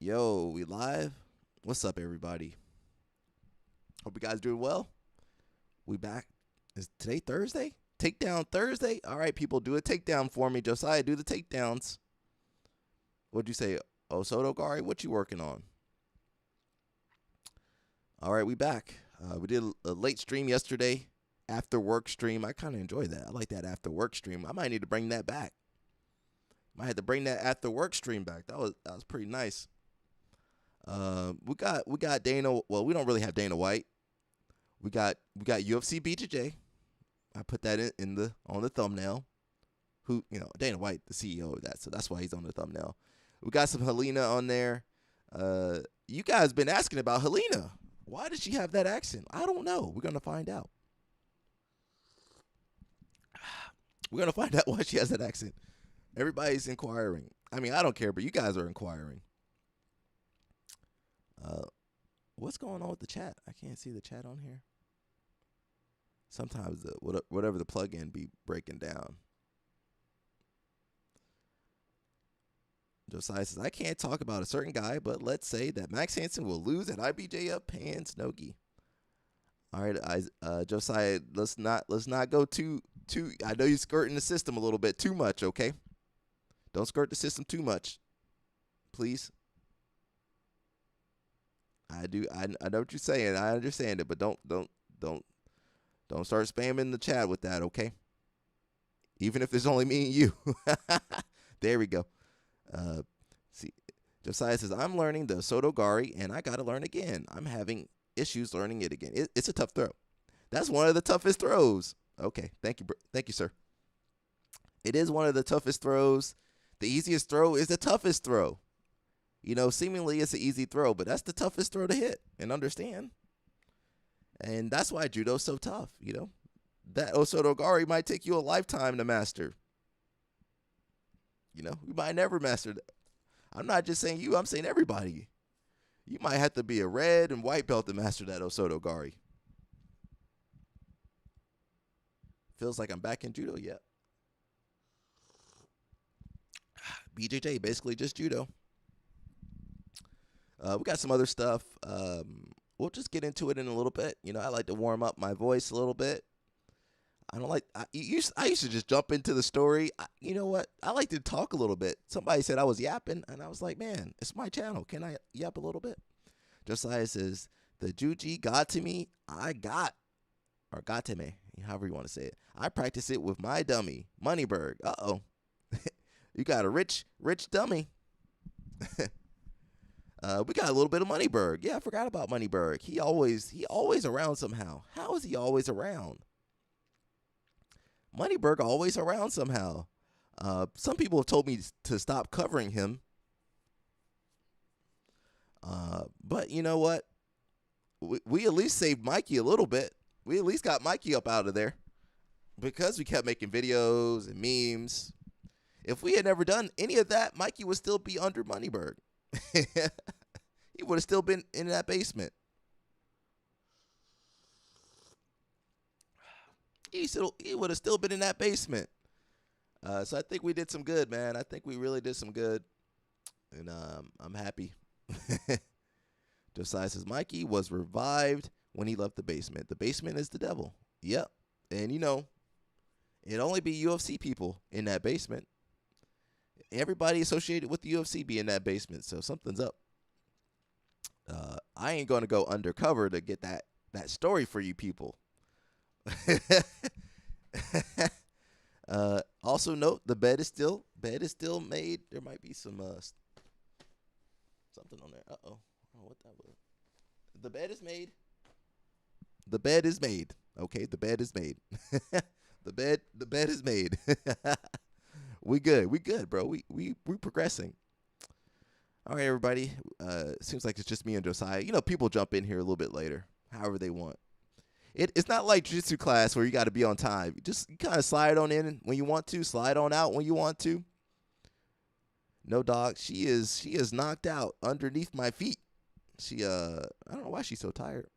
Yo, we live? What's up, everybody? Hope you guys doing well. We back. Is today Thursday? Takedown Thursday? All right, people, do a takedown for me. Josiah, do the takedowns. What'd you say? Soto Gari, what you working on? All right, we back. We did a late stream yesterday, after work stream. I kind of enjoy that. I like that after work stream. I might need to bring that back. Might have to bring that after work stream back. That was pretty nice. We got Dana. Well, we don't really have Dana White. We got UFC BJJ. I put that in the on the thumbnail. Who Dana White, the CEO of that, so that's why he's on the thumbnail. We got some Helena on there. You guys been asking about Helena. Why does she have that accent? I don't know. We're gonna find out. We're gonna find out why she has that accent. Everybody's inquiring. I mean, I don't care, but you guys are inquiring. What's going on with the chat? I can't see the chat on here. Sometimes whatever the plugin be breaking down. Josiah says, I can't talk about a certain guy, but let's say that Max Hansen will lose at IBJ up Pans Nogi. All right, Josiah, let's not go too. I know you're skirting the system a little bit too much, okay? Don't skirt the system too much, please. I know what you're saying. I understand it, but don't start spamming the chat with that, okay? Even if it's only me and you. There we go. See, Josiah says, I'm learning the Soto Gari, and I got to learn again. I'm having issues learning it again. It's a tough throw. That's one of the toughest throws. Okay, thank you, sir. It is one of the toughest throws. The easiest throw is the toughest throw. Seemingly it's an easy throw, but that's the toughest throw to hit and understand. And that's why judo's so tough, That Osoto Gari might take you a lifetime to master. You might never master that. I'm not just saying you, I'm saying everybody. You might have to be a red and white belt to master that Osoto Gari. Feels like I'm back in judo yet. BJJ, basically just judo. We got some other stuff. We'll just get into it in a little bit. I like to warm up my voice a little bit. I used to just jump into the story. You know what? I like to talk a little bit. Somebody said I was yapping, and I was like, man, it's my channel. Can I yap a little bit? Josiah says, the Juji got to me. Or got to me, however you want to say it. I practice it with my dummy, Moneyberg. Uh-oh. You got a rich dummy. We got a little bit of Moneyberg. Yeah, I forgot about Moneyberg. He always around somehow. How is he always around? Moneyberg always around somehow. Some people have told me to stop covering him. But you know what? We at least saved Mikey a little bit. We at least got Mikey up out of there because we kept making videos and memes. If we had never done any of that, Mikey would still be under Moneyberg. He would have still been in that basement. He would have still been in that basement. So I think we did some good, man. I think we really did some good. And I'm happy. Josiah says, Mikey was revived when he left the basement. The basement is the devil. Yep. And it'd only be UFC people in that basement. Everybody associated with the UFC be in that basement, so something's up. I ain't going to go undercover to get that story for you people. Also note, the bed is still made. There might be some something on there. I don't know what that was. The bed is made. The bed is made. Okay, the bed is made. the bed is made. We good, bro. We progressing. All right, everybody. Seems like it's just me and Josiah. People jump in here a little bit later, however they want. It's not like jiu-jitsu class where you got to be on time. You kind of slide on in when you want to, slide on out when you want to. No, dog. She is knocked out underneath my feet. I don't know why she's so tired.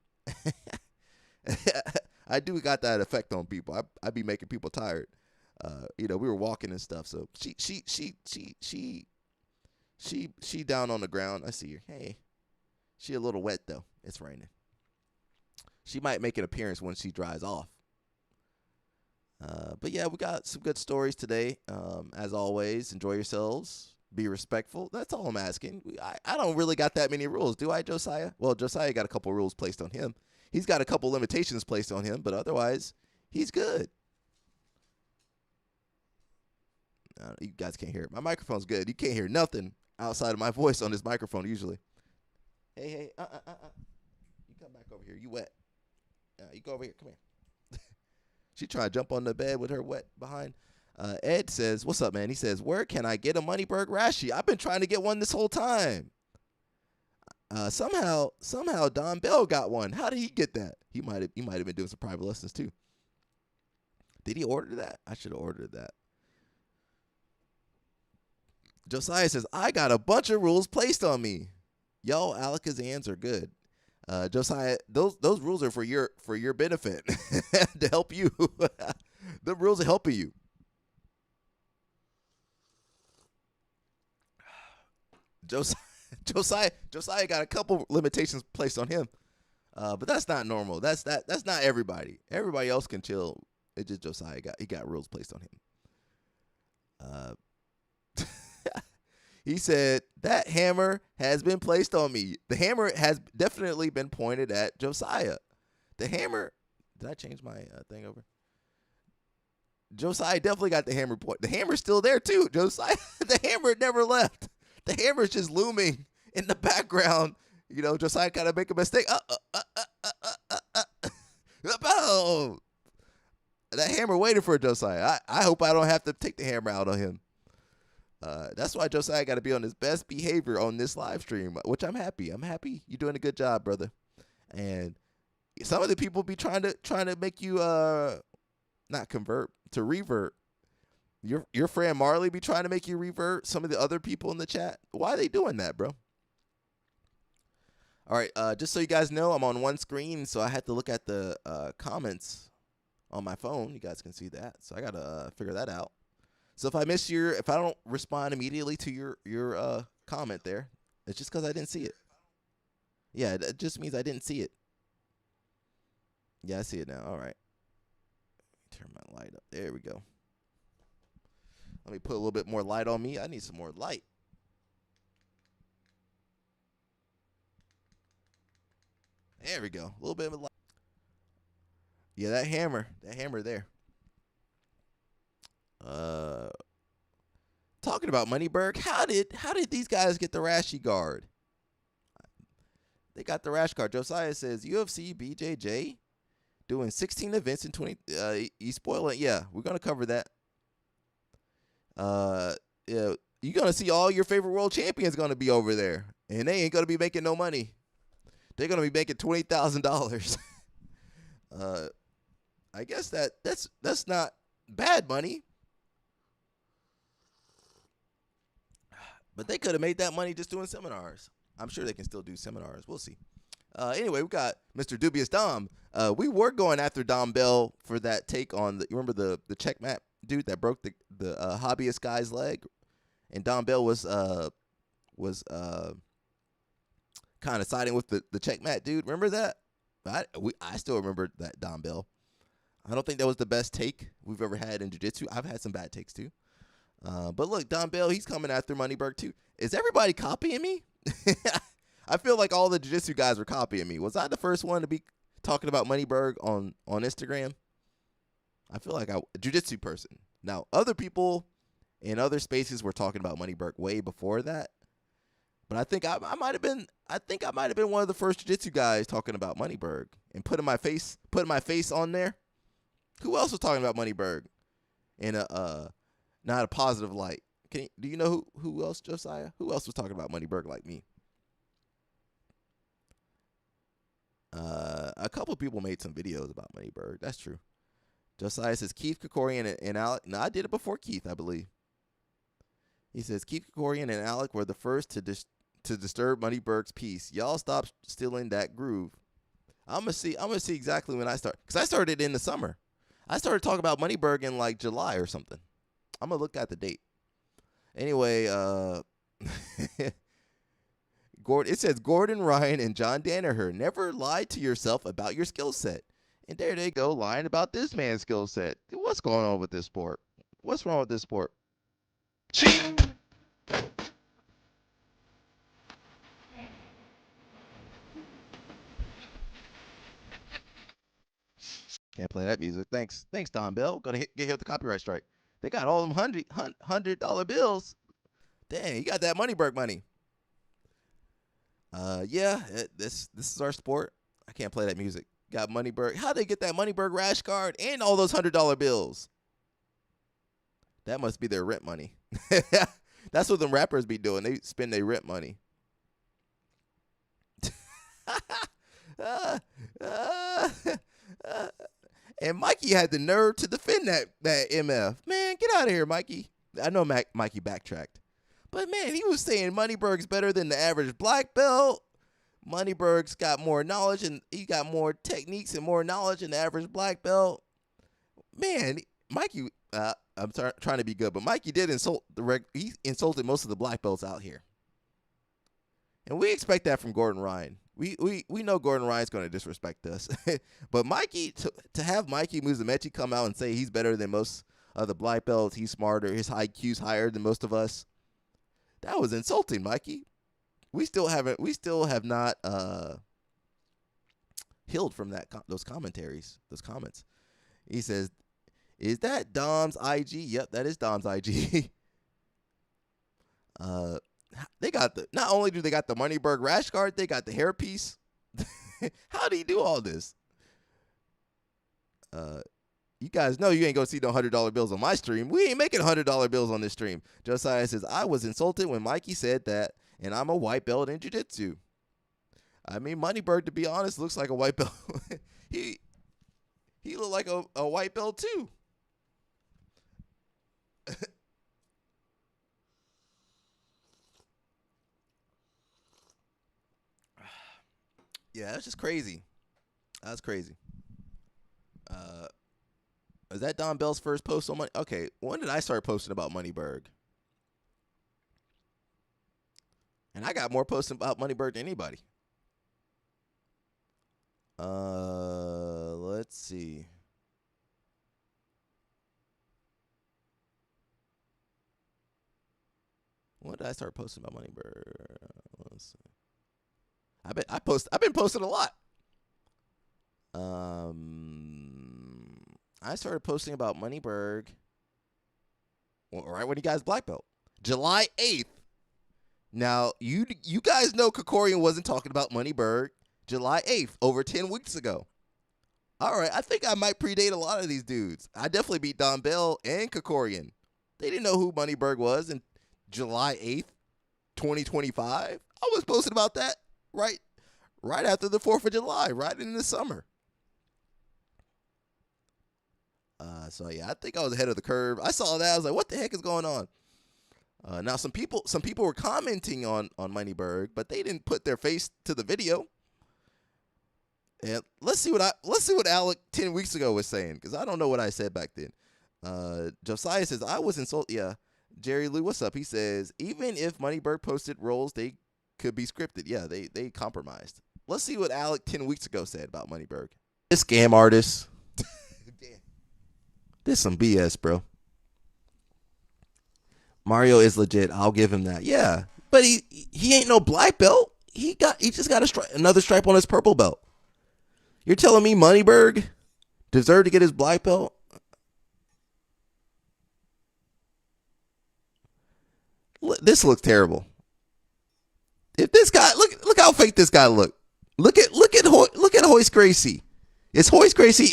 I do got that effect on people. I be making people tired. We were walking and stuff, so she She down on the ground. I see her. Hey, she a little wet though. It's raining. She might make an appearance when she dries off. But yeah, we got some good stories today. As always, enjoy yourselves. Be respectful. That's all I'm asking. I don't really got that many rules, do I, Josiah? Well, Josiah got a couple rules placed on him. He's got a couple limitations placed on him, but otherwise, he's good. You guys can't hear it. My microphone's good. You can't hear nothing outside of my voice on this microphone usually. Hey, you come back over here. You wet. You go over here. Come here. She trying to jump on the bed with her wet behind. Ed says, what's up, man? He says, where can I get a Moneyberg Rashi? I've been trying to get one this whole time. Somehow Don Bell got one. How did he get that? He might have been doing some private lessons too. Did he order that? I should have ordered that. Josiah says, I got a bunch of rules placed on me. Yo, Alakazams are good. Josiah, those rules are for your benefit to help you. The rules are helping you. Josiah got a couple limitations placed on him, but that's not normal. That's not everybody. Everybody else can chill. It's just Josiah got rules placed on him. He said, that hammer has been placed on me. The hammer has definitely been pointed at Josiah. The hammer, did I change my thing over? Josiah definitely got the hammer point. The hammer's still there too, Josiah. The hammer never left. The hammer's just looming in the background. You know, Josiah kind of make a mistake. Oh. That hammer waited for Josiah. I hope I don't have to take the hammer out on him. That's why Josiah got to be on his best behavior on this live stream, which I'm happy. I'm happy. You're doing a good job, brother. And some of the people be trying to make you not convert to revert. Your friend Marley be trying to make you revert. Some of the other people in the chat. Why are they doing that, bro? All right. Just so you guys know, I'm on one screen, so I had to look at the comments on my phone. You guys can see that, so I gotta figure that out. So if I don't respond immediately to your comment there, it's just because I didn't see it. Yeah, it just means I didn't see it. Yeah, I see it now. All right. Turn my light up. There we go. Let me put a little bit more light on me. I need some more light. There we go. A little bit of light. Yeah, that hammer there. Talking about Moneyberg, how did these guys get the Rashi guard? They got the rash guard. Josiah says UFC BJJ doing 16 events in 20. He's spoiling. Yeah, we're gonna cover that. Yeah, you're gonna see all your favorite world champions gonna be over there, and they ain't gonna be making no money. They're gonna be making $20,000. I guess that's not bad money. But they could have made that money just doing seminars. I'm sure they can still do seminars. We'll see. Anyway, we got Mr. Dubious Dom. We were going after Dom Bell for that take on you remember the checkmate dude that broke the hobbyist guy's leg, and Dom Bell was kind of siding with the checkmate dude. Remember that? I still remember that Dom Bell. I don't think that was the best take we've ever had in jiu-jitsu. I've had some bad takes too. But look, Don Bell, he's coming after Moneyberg too. Is everybody copying me? I feel like all the jiu-jitsu guys were copying me. Was I the first one to be talking about Moneyberg on Instagram? I feel like a jiu-jitsu person. Now, other people in other spaces were talking about Moneyberg way before that. But I think I might have been one of the first jiu-jitsu guys talking about Moneyberg and putting my face on there. Who else was talking about Moneyberg in a not a positive light? Do you know who else, Josiah? Who else was talking about Moneyberg like me? A couple people made some videos about Moneyberg. That's true. Josiah says Keith Krikorian and Alec. No, I did it before Keith, I believe. He says Keith Krikorian and Alec were the first to disturb Moneyberg's peace. Y'all stop stealing that groove. I'm gonna see exactly when I start, because I started in the summer. I started talking about Moneyberg in like July or something. I'm gonna look at the date. Anyway, It says Gordon Ryan and John Danaher, never lie to yourself about your skill set. And there they go, lying about this man's skill set. What's going on with this sport? What's wrong with this sport? Can't play that music. Thanks, Don Bell. Gonna get hit with the copyright strike. They got all them $100 bills. Dang, you got that Moneyberg money. Yeah, this is our sport. I can't play that music. Got Moneyberg. How'd they get that Moneyberg rash card and all those $100 bills? That must be their rent money. That's what them rappers be doing. They spend their rent money. And Mikey had the nerve to defend that MF. Man, get out of here, Mikey. I know Mikey backtracked. But, man, he was saying Moneyberg's better than the average black belt. Moneyberg's got more knowledge, and he got more techniques and more knowledge than the average black belt. Man, Mikey, I'm trying to be good, but Mikey did insult he insulted most of the black belts out here. And we expect that from Gordon Ryan. We know Gordon Ryan's going to disrespect us. But Mikey, to have Mikey Musumeci come out and say he's better than most of the black belts, he's smarter, his IQ's higher than most of us, that was insulting, Mikey. We still have not healed from those commentaries, those comments. He says, "Is that Dom's IG?" Yep, that is Dom's IG. They got not only do they got the Moneyberg rash guard, they got the hairpiece. How do you do all this? You guys know you ain't gonna see no $100 bills on my stream. We ain't making $100 bills on this stream. Josiah says, I was insulted when Mikey said that, and I'm a white belt in jiu-jitsu. I mean, Moneyberg, to be honest, looks like a white belt. he looked like a white belt too. Yeah, that's just crazy. That's crazy. Is that Don Bell's first post on Money? Okay, when did I start posting about Moneyberg? And I got more posts about Moneyberg than anybody. Let's see. When did I start posting about Moneyberg? Let's see. I've been posting a lot. I started posting about Moneyberg right when he got his black belt, July 8th. Now you guys know Krikorian wasn't talking about Moneyberg July 8th, over 10 weeks ago. All right, I think I might predate a lot of these dudes. I definitely beat Don Bell and Krikorian. They didn't know who Moneyberg was in July 8th, 2025. I was posting about that right after the 4th of July, right in the summer. So yeah, I think I was ahead of the curve. I saw that. I was like, what the heck is going on? Now some people were commenting on Moneyberg, but they didn't put their face to the video. And let's see what Alec 10 weeks ago was saying, because I don't know what I said back then. Josiah says, I was insulted. Yeah. Jerry Lou, what's up? He says, even if Moneyberg posted roles, they could be scripted. Yeah, they compromised. Let's see what Alec 10 weeks ago said about Moneyberg. This scam artist. Damn. This some BS, bro. Mario is legit. I'll give him that. Yeah, but he ain't no black belt. He just got another stripe on his purple belt. You're telling me Moneyberg deserved to get his black belt? This looks terrible. If this guy look how fake this guy look. Look at Hoist Gracie. Is Hoist Gracie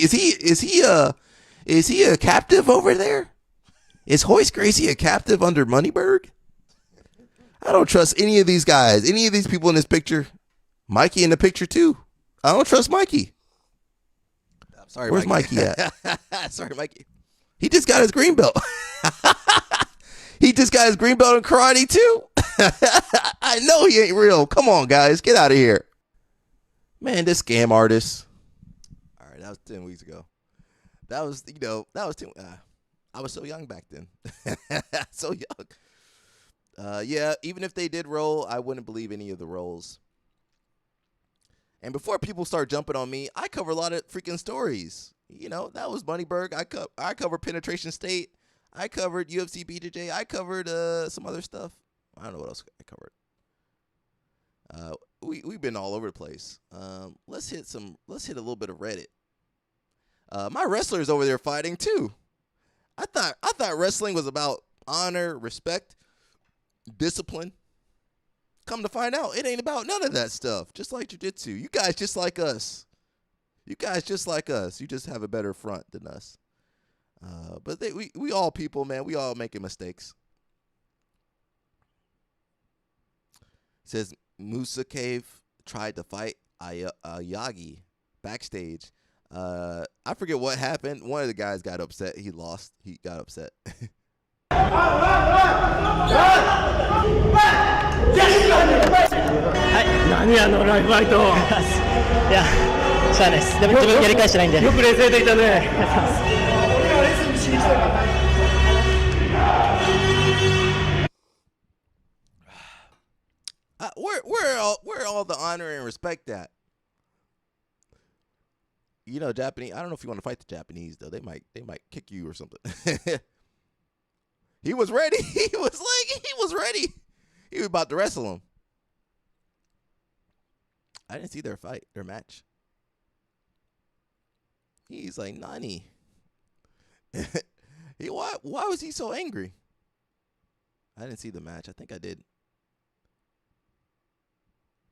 is he a captive over there? Is Hoist Gracie a captive under Moneyberg? I don't trust any of these guys. Any of these people in this picture. Mikey in the picture too. I don't trust Mikey. I'm sorry, where's Mikey at? Sorry, Mikey. He just got his green belt. He just got his green belt in karate too. I know he ain't real. Come on, guys, get out of here. Man, this scam artist. All right, that was 10 weeks ago. That was 10. I was so young back then. So young. Yeah, even if they did roll, I wouldn't believe any of the rolls. And before people start jumping on me, I cover a lot of freaking stories. That was Moneyberg. I covered Penetration State. I covered UFC BJJ. I covered some other stuff. I don't know what else I covered. We've been all over the place. Let's hit a little bit of Reddit. My wrestlers over there fighting too. I thought wrestling was about honor, respect, discipline. Come to find out, it ain't about none of that stuff. Just like jiu-jitsu. You guys just like us. You just have a better front than us. But we all people, man. We all making mistakes. It says Musa Cave tried to fight Yagi backstage. I forget what happened. One of the guys got upset. He lost. He got upset. はい。何ライフファイト。いや、しゃあないです。でも自分やり返してないんで。よく冷静でいたね。俺がレスリングしに来たから。Where all the honor and respect at? Japanese. I don't know if you want to fight the Japanese though. They might kick you or something. He was ready. He was ready. He was about to wrestle him. I didn't see their match. He's like, Nani. Why was he so angry? I didn't see the match. I think I did.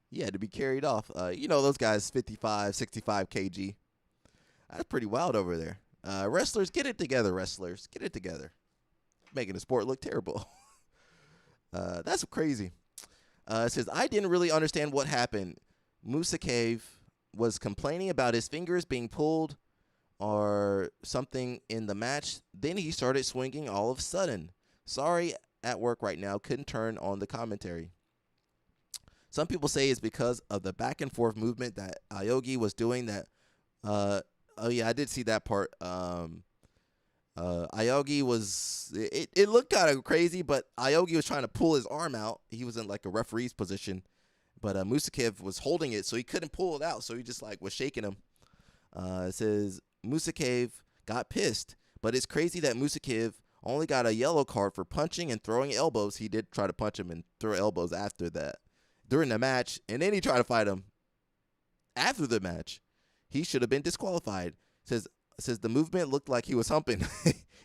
He had to be carried off. Those guys 55, 65 kg. That's pretty wild over there. Wrestlers, get it together, wrestlers. Get it together. Making the sport look terrible. That's crazy. It says, I didn't really understand what happened. Musa Cave was complaining about his fingers being pulled or something in the match. Then he started swinging all of a sudden. Sorry, at work right now. Couldn't turn on the commentary. Some people say it's because of the back and forth movement that Aogi was doing that. Oh, yeah, I did see that part. Aogi was, it looked kind of crazy, but Aogi was trying to pull his arm out. He was in like a referee's position, but Musakev was holding it, so he couldn't pull it out. So he just like was shaking him. It says Musakev got pissed, but it's crazy that Musakev only got a yellow card for punching and throwing elbows. He did try to punch him and throw elbows after that during the match, and then he tried to fight him after the match. He should have been disqualified. Says the movement looked like he was humping.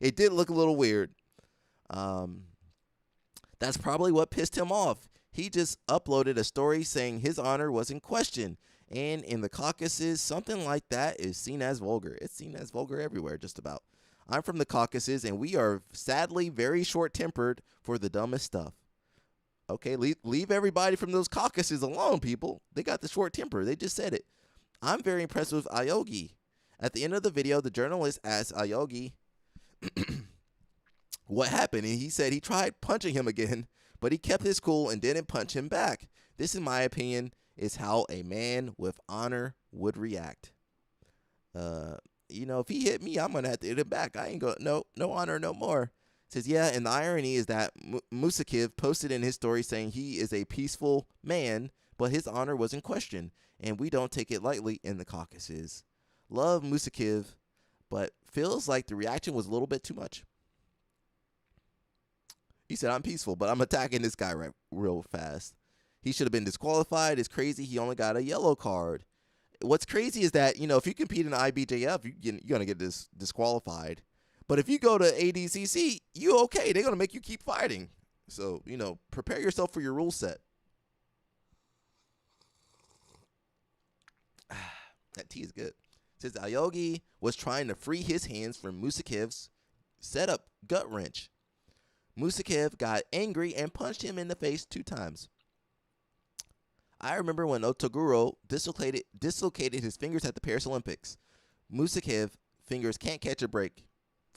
It did look a little weird. That's probably what pissed him off. He just uploaded a story saying his honor was in question. And in the Caucasus, something like that is seen as vulgar. It's seen as vulgar everywhere, just about. I'm from the Caucasus, and we are sadly very short-tempered for the dumbest stuff. Okay, leave everybody from those Caucasus alone, people. They got the short temper. They just said it. I'm very impressed with Aogi. At the end of the video, the journalist asked Aogi what happened, and he said he tried punching him again, but he kept his cool and didn't punch him back. This, in my opinion, is how a man with honor would react. If he hit me, I'm going to have to hit him back. I ain't going, no honor, no more. Says, yeah, and the irony is that Musakev posted in his story saying he is a peaceful man, but his honor was in question, and we don't take it lightly in the Caucasus. Love Musakev, but feels like the reaction was a little bit too much. He said, I'm peaceful, but I'm attacking this guy real fast. He should have been disqualified. It's crazy he only got a yellow card. What's crazy is that, if you compete in the IBJF, you're going to get disqualified. But if you go to ADCC, you okay. They're going to make you keep fighting. So, prepare yourself for your rule set. That tea is good. It says Aogi was trying to free his hands from Musakev's setup gut wrench. Musakev got angry and punched him in the face 2 times. I remember when Otoguro dislocated his fingers at the Paris Olympics. Musakev fingers can't catch a break.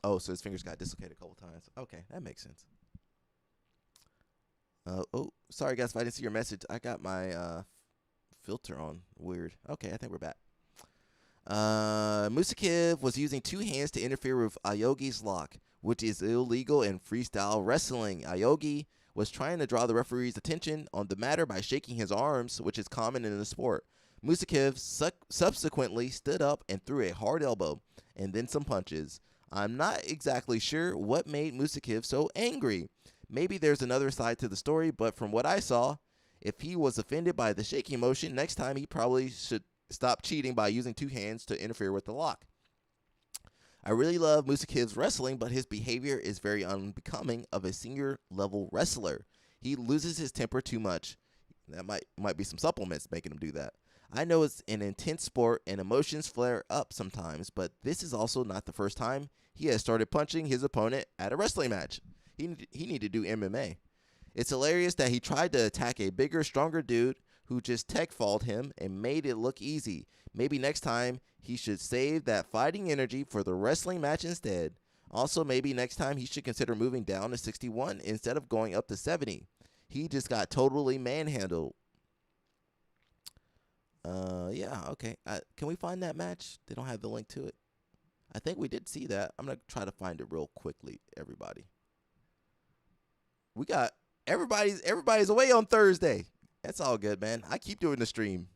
Oh, so his fingers got dislocated a couple times. Okay, that makes sense. Sorry guys if I didn't see your message. I got my filter on. Weird. Okay, I think we're back. Musakev was using 2 hands to interfere with Aogi's lock, which is illegal in freestyle wrestling. Aogi was trying to draw the referee's attention on the matter by shaking his arms, which is common in the sport. Musakiv subsequently stood up and threw a hard elbow and then some punches. I'm not exactly sure what made Musakiv so angry. Maybe there's another side to the story, but from what I saw, if he was offended by the shaking motion, next time he probably should stop cheating by using two hands to interfere with the lock. I really love Musakiv's wrestling, but his behavior is very unbecoming of a senior-level wrestler. He loses his temper too much. That might be some supplements making him do that. I know it's an intense sport and emotions flare up sometimes, but this is also not the first time he has started punching his opponent at a wrestling match. He need to do MMA. It's hilarious that he tried to attack a bigger, stronger dude who just tech-falled him and made it look easy. Maybe next time he should save that fighting energy for the wrestling match instead. Also, maybe next time he should consider moving down to 61 instead of going up to 70. He just got totally manhandled. Yeah, okay. Can we find that match? They don't have the link to it. I think we did see that. I'm going to try to find it real quickly, everybody. We got everybody's away on Thursday. That's all good, man. I keep doing the stream.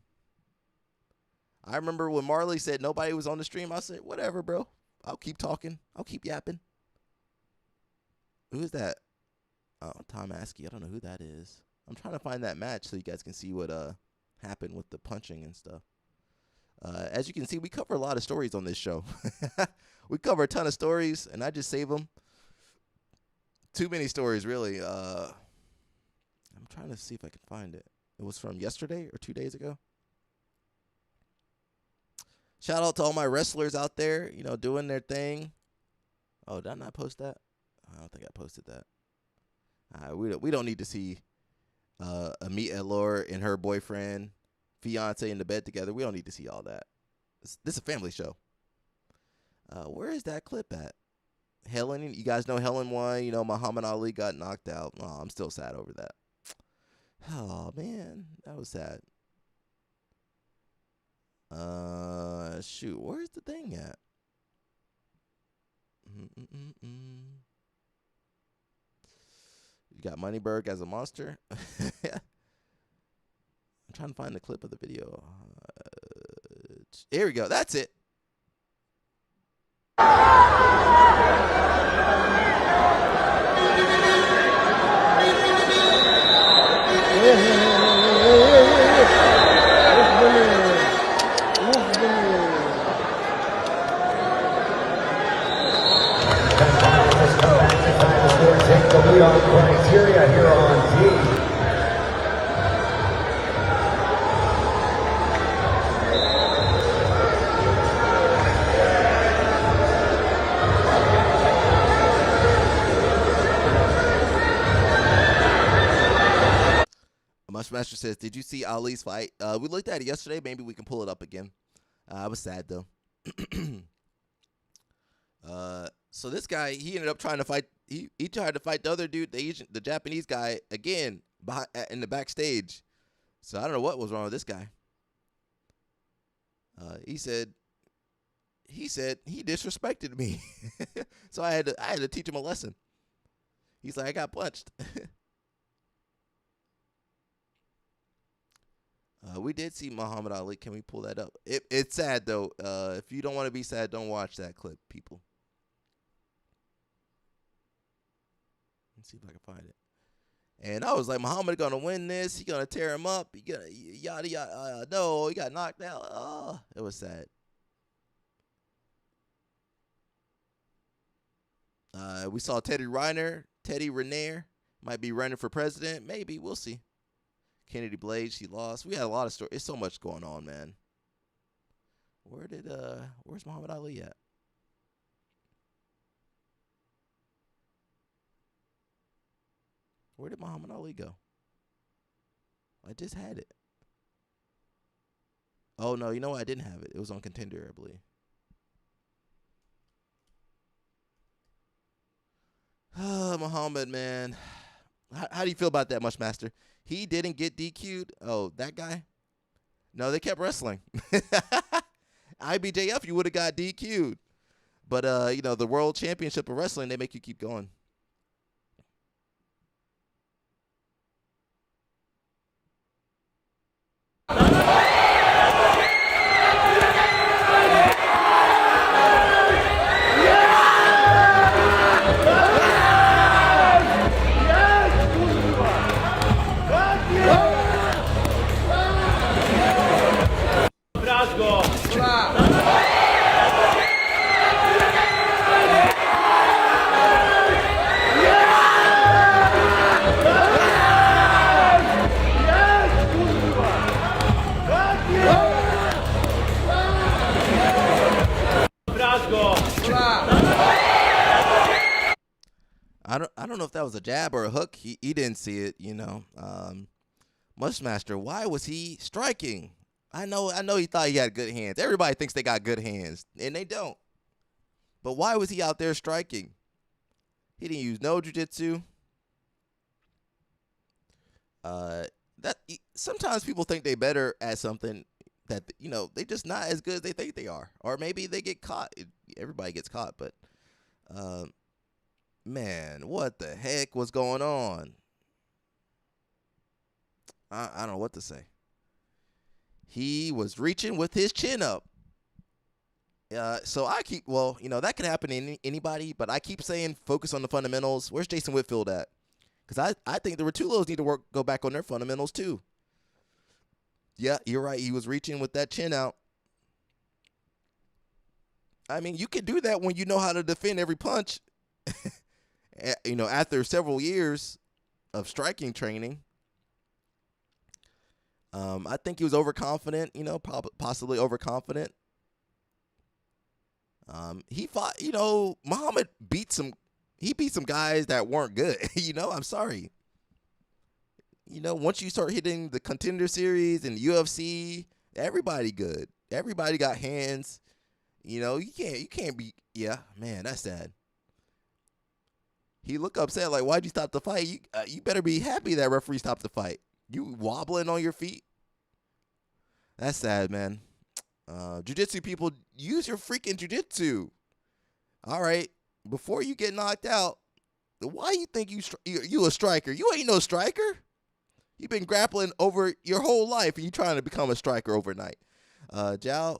I remember when Marley said nobody was on the stream, I said, whatever, bro. I'll keep talking. I'll keep yapping. Who is that? Oh, Tom Askey. I don't know who that is. I'm trying to find that match so you guys can see what happened with the punching and stuff. As you can see, we cover a lot of stories on this show. We cover a ton of stories, and I just save them. Too many stories, really. I'm trying to see if I can find it. It was from yesterday or 2 days ago. Shout out to all my wrestlers out there, doing their thing. Oh, did I not post that? I don't think I posted that. We don't need to see Amit Elor and her boyfriend, fiance in the bed together. We don't need to see all that. This is a family show. Where is that clip at? Helen, you guys know Helen won. Muhammad Ali got knocked out. Oh, I'm still sad over that. Oh, man. That was sad. Shoot. Where's the thing at? You got Moneyberg as a monster. I'm trying to find the clip of the video. Here we go. That's it. Criteria here on T. Mushmaster says, did you see Ali's fight? We looked at it yesterday. Maybe we can pull it up again. I was sad, though. So this guy, he ended up trying to fight. He tried to fight the other dude, the Japanese guy, again in the backstage. So I don't know what was wrong with this guy. He said he disrespected me. So I had to teach him a lesson. He's like, I got punched. We did see Muhammad Ali. Can we pull that up? It's sad, though. If you don't want to be sad, don't watch that clip, people. Let's see if I can find it. And I was like, Muhammad gonna win this. He gonna tear him up. He gonna yada yada. No, he got knocked out. Oh, it was sad. We saw Teddy Riner might be running for president. Maybe, we'll see. Kennedy Blade, she lost. We had a lot of stories. It's so much going on, man. Where's Muhammad Ali at? Where did Muhammad Ali go? I just had it. Oh, no, you know what? I didn't have it. It was on Contender, I believe. Muhammad, man. How do you feel about that, Mushmaster? He didn't get DQ'd. Oh, that guy? No, they kept wrestling. IBJF, you would have got DQ'd. But, the World Championship of Wrestling, they make you keep going. if that was a jab or a hook. He didn't see it, you know. Mushmaster, why was he striking? I know he thought he had good hands. Everybody thinks they got good hands, and they don't. But why was he out there striking? He didn't use no jiu-jitsu. Sometimes people think they better at something that, you know, they just not as good as they think they are. Or maybe they get caught. Everybody gets caught, but man, what the heck was going on? I don't know what to say. He was reaching with his chin up. So that could happen to anybody, but I keep saying focus on the fundamentals. Where's Jason Whitfield at? Because I think the Rotulos need to go back on their fundamentals too. Yeah, you're right. He was reaching with that chin out. I mean, you can do that when you know how to defend every punch. You know, after several years of striking training. I think he was overconfident, you know, possibly overconfident. He fought, you know, Muhammad beat some guys that weren't good. You know, I'm sorry. You know, once you start hitting the Contender Series and the UFC, everybody good. Everybody got hands. You know, you can't be, yeah, man, that's sad. He looked upset, like, why'd you stop the fight? You better be happy that referee stopped the fight. You wobbling on your feet? That's sad, man. Jiu-jitsu people, use your freaking jiu-jitsu. All right, before you get knocked out, why you think you a striker? You ain't no striker. You've been grappling over your whole life, and you trying to become a striker overnight. Jao,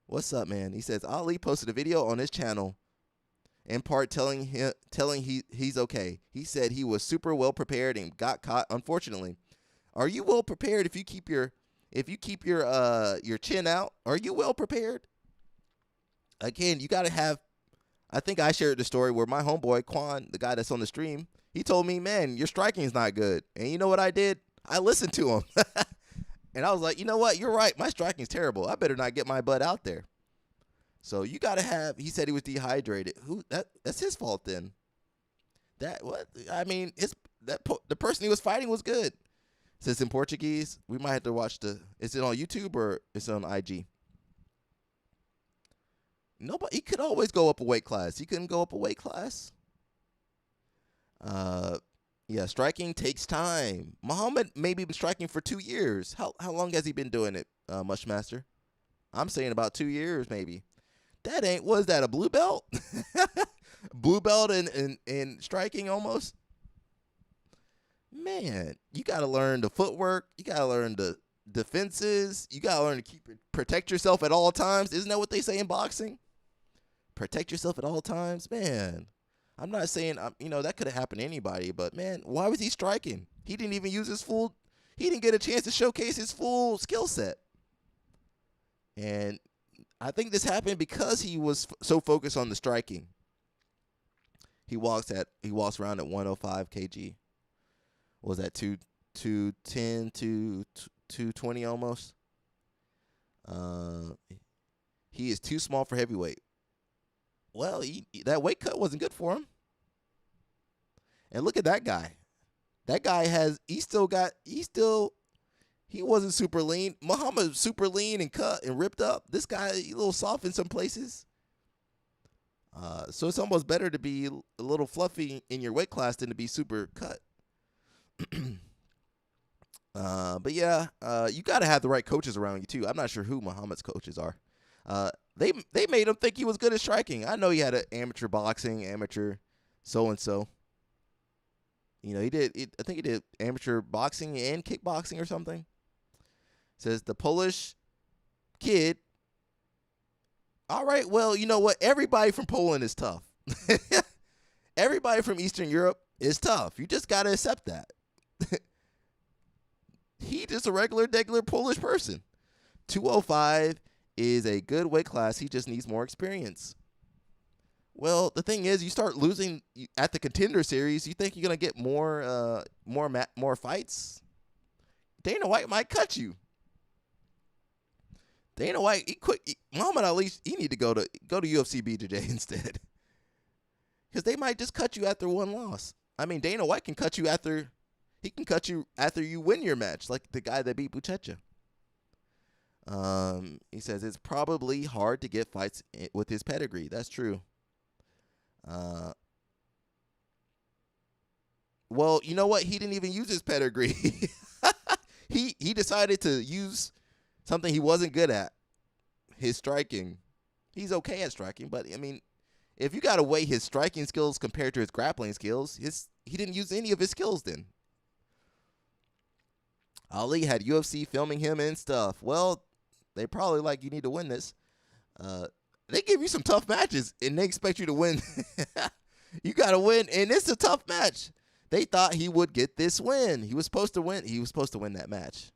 what's up, man? He says Ali posted a video on his channel, in part telling he's okay. He said he was super well prepared and got caught. Unfortunately, are you well prepared if you keep your chin out? Are you well prepared? Again, you got to have. I think I shared the story where my homeboy Quan, the guy that's on the stream, he told me, "Man, your striking is not good." And you know what I did? I listened to him, and I was like, "You know what? You're right. My striking is terrible. I better not get my butt out there." So you got to have. He said he was dehydrated. That's his fault then. I mean, the person he was fighting was good. It says in Portuguese. We might have to watch is it on YouTube or is it on IG? Nobody. He could always go up a weight class. He couldn't go up a weight class. Yeah, striking takes time. Muhammad maybe been striking for 2 years. How long has he been doing it, Mushmaster? I'm saying about 2 years maybe. Was that a blue belt? Blue belt in striking almost? Man, you got to learn the footwork. You got to learn the defenses. You got to learn to protect yourself at all times. Isn't that what they say in boxing? Protect yourself at all times? Man, I'm not saying, that could have happened to anybody, but man, why was he striking? He didn't even use he didn't get a chance to showcase his full skill set. And I think this happened because he was so focused on the striking. He walks around at 105 kg. What was that 210 to 220 almost? He is too small for heavyweight. Well, that weight cut wasn't good for him. And look at that guy. That guy he wasn't super lean. Muhammad was super lean and cut and ripped up. This guy, a little soft in some places. So it's almost better to be a little fluffy in your weight class than to be super cut. But yeah, you got to have the right coaches around you too. I'm not sure who Muhammad's coaches are. They made him think he was good at striking. I know he had an amateur boxing, amateur so-and-so. You know, I think he did amateur boxing and kickboxing or something. Says the Polish kid. All right, well, you know what? Everybody from Poland is tough. Everybody from Eastern Europe is tough. You just got to accept that. He just a regular Polish person. 205 is a good weight class. He just needs more experience. Well, the thing is, you start losing at the Contender Series. You think you're gonna get more fights? Dana White might cut you. Dana White, Muhammad Ali, he need to go to UFC BJJ instead, because they might just cut you after one loss. I mean, Dana White can cut you after you win your match, like the guy that beat Buchecha. He says it's probably hard to get fights with his pedigree. That's true. Well, you know what? He didn't even use his pedigree. He decided to use something he wasn't good at. His striking. He's okay at striking, but I mean, if you got to weigh his striking skills compared to his grappling skills, he didn't use any of his skills then. Ali had UFC filming him and stuff. Well, they probably like, you need to win this. They give you some tough matches, and they expect you to win. You got to win, and it's a tough match. They thought he would get this win. He was supposed to win. He was supposed to win that match.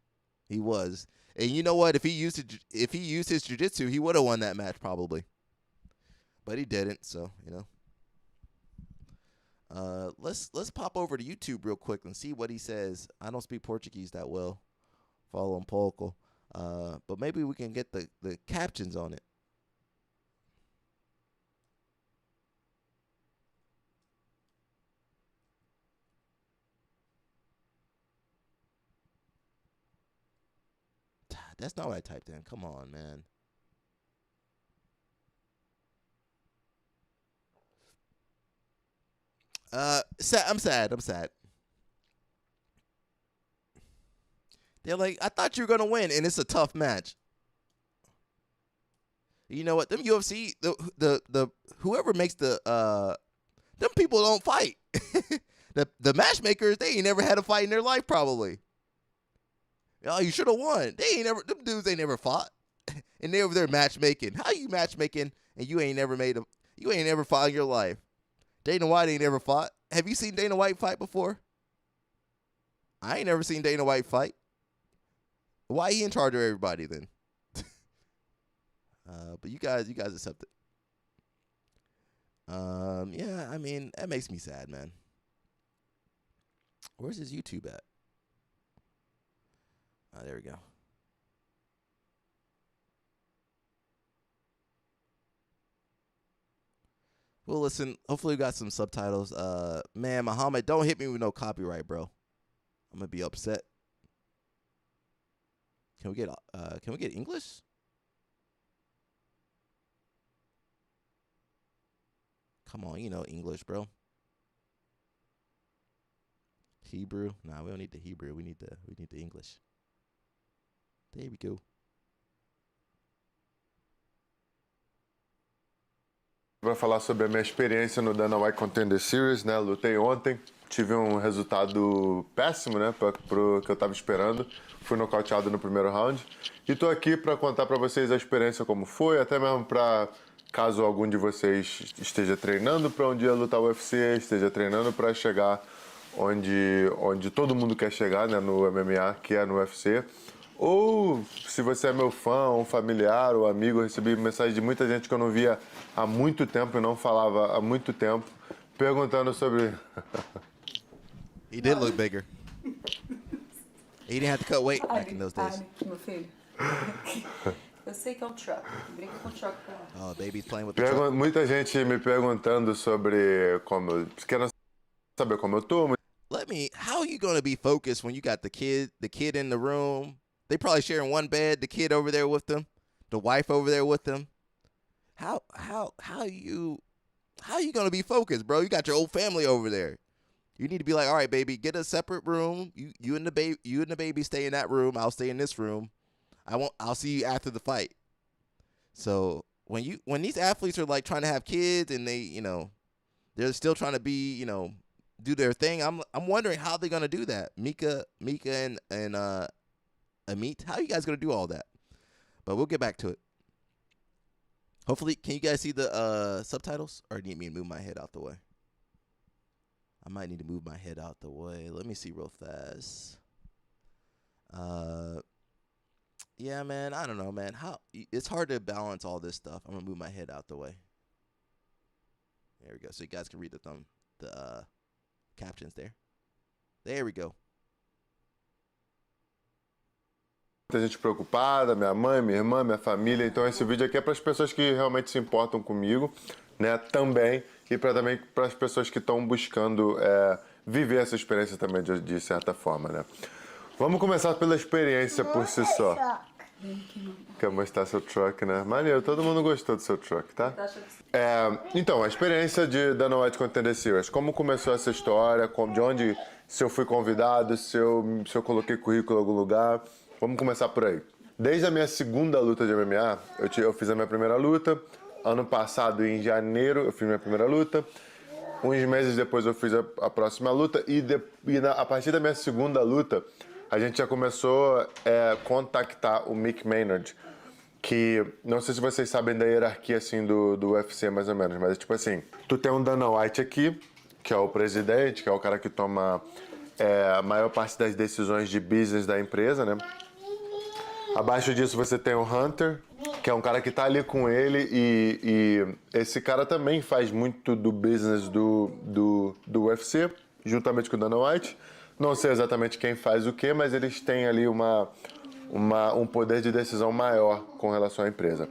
He was. And you know what? If he used his jiu-jitsu, he would have won that match probably. But he didn't, so, you know. Let's pop over to YouTube real quick and see what he says. I don't speak Portuguese that well. Falo pouco. But maybe we can get the captions on it. That's not what I typed in. Come on, man. I'm sad. They're like, I thought you were gonna win, and it's a tough match. You know what? Them UFC, the whoever makes them people don't fight. the matchmakers, they ain't never had a fight in their life probably. Oh, you should have won. Them dudes ain't never fought. And they over there matchmaking. How you matchmaking and you ain't never fought in your life? Dana White ain't never fought. Have you seen Dana White fight before? I ain't never seen Dana White fight. Why he in charge of everybody then? But you guys accept it. Yeah, I mean, that makes me sad, man. Where's his YouTube at? Oh, there we go. Well, listen, hopefully we got some subtitles. Man, Muhammad, don't hit me with no copyright, bro. I'm gonna be upset. Can we get English? Come on, you know English, bro. Hebrew? Nah, we don't need the Hebrew. We need the English. There we go. Para falar sobre a minha experiência no Dana White Contender Series, né? Lutei ontem, tive um resultado péssimo, né? Pro que eu estava esperando. Fui nocauteado no primeiro round. E tô aqui para contar para vocês a experiência como foi, até mesmo para caso algum de vocês esteja treinando para um dia lutar o UFC, esteja treinando para chegar onde todo mundo quer chegar, né? No MMA, que é no UFC. Ou se você é meu fã, um familiar ou amigo, eu recebi mensagem de muita gente que eu não via há muito tempo e não falava há muito tempo, perguntando sobre... He did look bigger. He didn't have to cut weight back in those days. Meu filho. Eu sei que é um truck. Brinca com o truck. Oh, baby's playing with the truck. Muita gente me perguntando sobre como... Querendo saber como eu tô. How are you going to be focused when you got the kid in the room? They probably sharing one bed, the kid over there with them, the wife over there with them. How you gonna be focused, bro? You got your whole family over there. You need to be like, all right, baby, get a separate room. You and the baby stay in that room. I'll stay in this room. I'll see you after the fight. So when these athletes are like trying to have kids and they, you know, they're still trying to be, you know, do their thing. I'm wondering how they're gonna do that. Mika and Amit, how are you guys gonna do all that? But we'll get back to it. Hopefully, can you guys see the subtitles, or do you need me to move my head out the way? I might need to move my head out the way. Let me see real fast. Yeah, man, I don't know, man. It's hard to balance all this stuff. I'm gonna move my head out the way. There we go, so you guys can read the captions there. There we go. Muita gente preocupada, minha mãe, minha irmã, minha família. Então esse vídeo aqui é para as pessoas que realmente se importam comigo, né? Também. e também para as pessoas que estão buscando viver essa experiência também de certa forma, né? Vamos começar pela experiência por si só. Quer mostrar seu truck, né? Maneiro, todo mundo gostou do seu truck, tá? Então, a experiência de Dana White Contender Series. Como começou essa história? De onde, se eu fui convidado, se eu coloquei currículo em algum lugar. Vamos começar por aí. Desde a minha segunda luta de MMA, eu fiz a minha primeira luta. Ano passado, em janeiro, eu fiz minha primeira luta. Uns meses depois eu fiz a próxima luta. A partir da minha segunda luta, a gente já começou a contactar o Mick Maynard, que não sei se vocês sabem da hierarquia assim do UFC mais ou menos, mas é tipo assim, tu tem um Dana White aqui, que é o presidente, que é o cara que toma a maior parte das decisões de business da empresa, né? Abaixo disso você tem o Hunter, que é um cara que tá ali com ele e esse cara também faz muito do business do UFC, juntamente com o Dana White. Não sei exatamente quem faz o que, mas eles têm ali um poder de decisão maior com relação à empresa.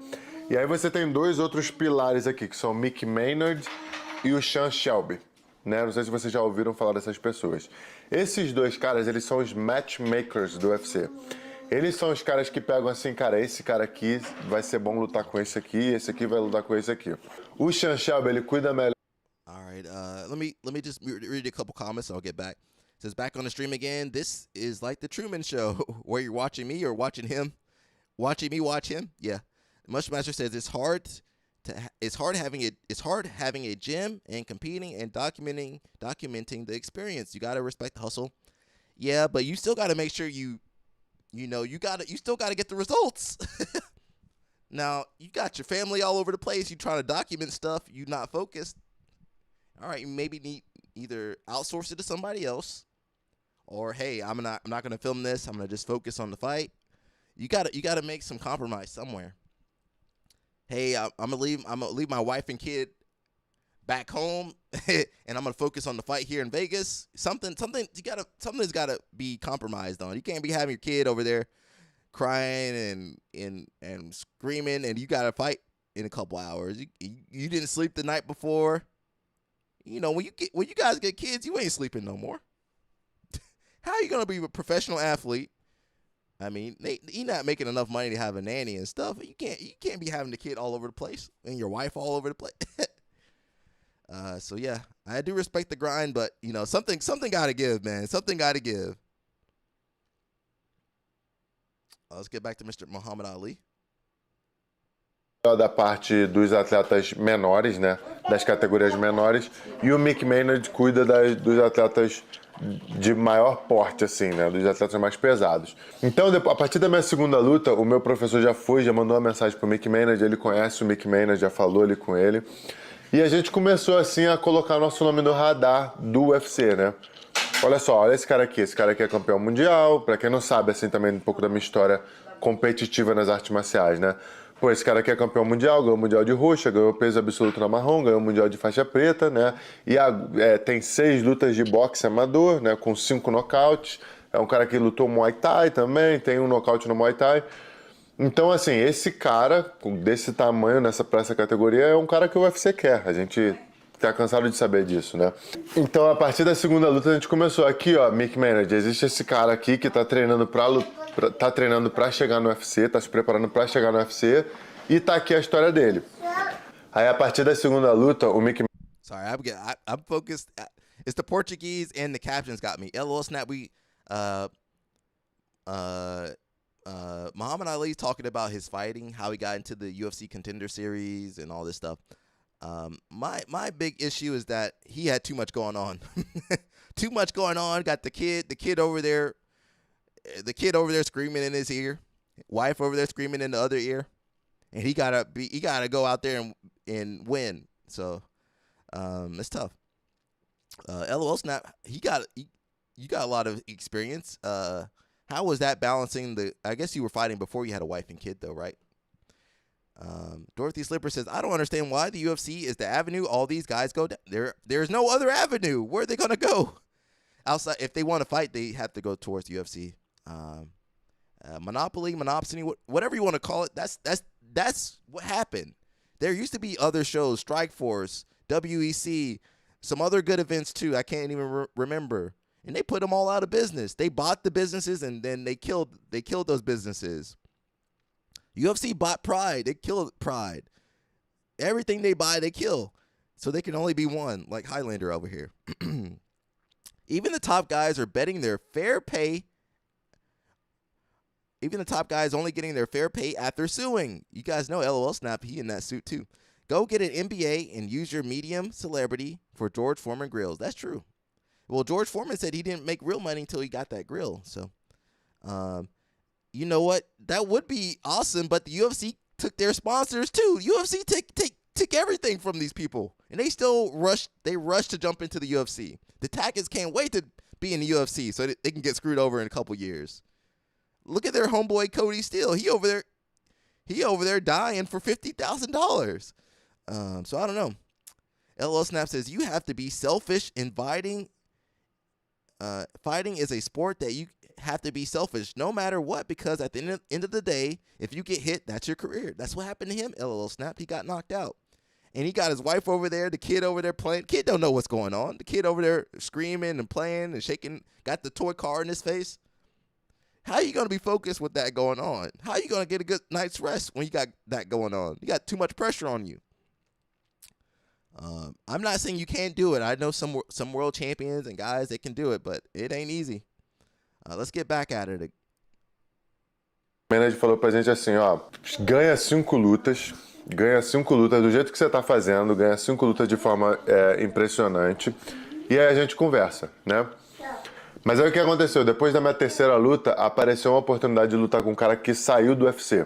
E aí você tem dois outros pilares aqui, que são o Mick Maynard e o Sean Shelby. Né? Não sei se vocês já ouviram falar dessas pessoas. Esses dois caras, eles são os matchmakers do UFC. Eles são os caras que pegam assim, cara, esse cara aqui vai ser bom lutar com esse aqui vai lutar com esse aqui. O Sean Shelby, ele cuida melhor. All right, let me just read a couple comments and I'll get back. It says, back on the stream again. This is like the Truman Show, where you're watching me or watching him, watching me watch him. Yeah, Mushmaster says it's hard having a gym and competing and documenting the experience. You gotta respect the hustle. Yeah, but you still gotta make sure you still gotta get the results. Now you got your family all over the place. You trying to document stuff. You not focused. All right, you maybe need either outsource it to somebody else, or hey, I'm not gonna film this. I'm gonna just focus on the fight. You gotta make some compromise somewhere. Hey, I'm gonna leave my wife and kid back home, and I'm gonna focus on the fight here in Vegas. Something's gotta be compromised on. You can't be having your kid over there crying and screaming, and you gotta fight in a couple hours. You didn't sleep the night before. You know, when you guys get kids, you ain't sleeping no more. How are you gonna be a professional athlete? I mean, you're not making enough money to have a nanny and stuff. You can't be having the kid all over the place and your wife all over the place. So yeah, I do respect the grind, but you know, something gotta give, man. Something gotta give. Let's get back to Mr. Muhammad Ali. Da parte dos atletas menores, né, das categorias menores, e o Mick Maynard cuida dos atletas de maior porte, assim, né, dos atletas mais pesados. Então, a partir da minha segunda luta, o meu professor já mandou uma mensagem pro Mick Maynard, ele conhece o Mick Maynard, já falou ali com ele, e a gente começou, assim, a colocar nosso nome no radar do UFC, né. Olha só, olha esse cara aqui é campeão mundial, pra quem não sabe, assim, também um pouco da minha história competitiva nas artes marciais, né. Pô, esse cara aqui é campeão mundial, ganhou o mundial de roxa, ganhou peso absoluto na marrom, ganhou o mundial de faixa preta, né? E tem 6 lutas de boxe amador, né? Com 5 nocautes. É um cara que lutou Muay Thai também, tem um nocaute no Muay Thai. Então, assim, esse cara, desse tamanho, pra essa categoria, é um cara que o UFC quer. A gente tá cansado de saber disso, né? Então, a partir da segunda luta, a gente começou aqui, ó, Mick Maynard. Existe esse cara aqui que tá treinando pra chegar no UFC, tá se preparando pra chegar no UFC, e tá aqui a história dele. Aí, a partir da segunda luta, o Mick... Sorry, I'm focused. It's the Portuguese and the captions got me. LOL snap, Muhammad Ali talking about his fighting, how he got into the UFC Contender Series and all this stuff. My big issue is that he had too much going on. Too much going on. Got the kid over there screaming in his ear, wife over there screaming in the other ear, and he gotta go out there and win. So it's tough. LOL snap. You got a lot of experience. How was that balancing I guess you were fighting before you had a wife and kid though, right? Dorothy Slipper says, I don't understand why the UFC is the avenue all these guys go down. There's no other avenue. Where are they going to go? Outside, if they want to fight, they have to go towards the UFC. Monopoly, monopsony, whatever you want to call it, that's what happened. There used to be other shows, Strike Force, WEC, some other good events too. I can't even remember. And they put them all out of business. They bought the businesses and then they killed those businesses. UFC bought Pride. They killed Pride. Everything they buy, they kill. So they can only be one, like Highlander over here. Even the top guys are betting their fair pay. Even the top guys only getting their fair pay after suing. You guys know LOL Snap, he in that suit too. Go get an MBA and use your medium celebrity for George Foreman grills. That's true. Well, George Foreman said he didn't make real money until he got that grill. So, you know what? That would be awesome, but the UFC took their sponsors too. UFC took everything from these people, and they still rushed to jump into the UFC. The Tackets can't wait to be in the UFC so that they can get screwed over in a couple years. Look at their homeboy Cody Steele. He over there dying for $50,000. So I don't know. LL Snap says you have to be selfish in fighting. Fighting is a sport that you have to be selfish no matter what, because at the end of the day, if you get hit, that's your career. That's what happened to him, LL Snap. He got knocked out. And he got his wife over there, the kid over there playing. Kid don't know what's going on. The kid over there screaming and playing and shaking, got the toy car in his face. How are you going to be focused with that going on? How are you going to get a good night's rest when you got that going on? You got too much pressure on you. I'm not saying you can't do it. I know some world champions and guys that can do it, but it ain't easy. Let's get back at it. O manager falou pra gente assim, ó, ganha 5 lutas do jeito que você tá fazendo, ganha 5 lutas de forma impressionante, e aí a gente conversa, né? Mas aí o que aconteceu? Depois da minha terceira luta, apareceu uma oportunidade de lutar com um cara que saiu do UFC.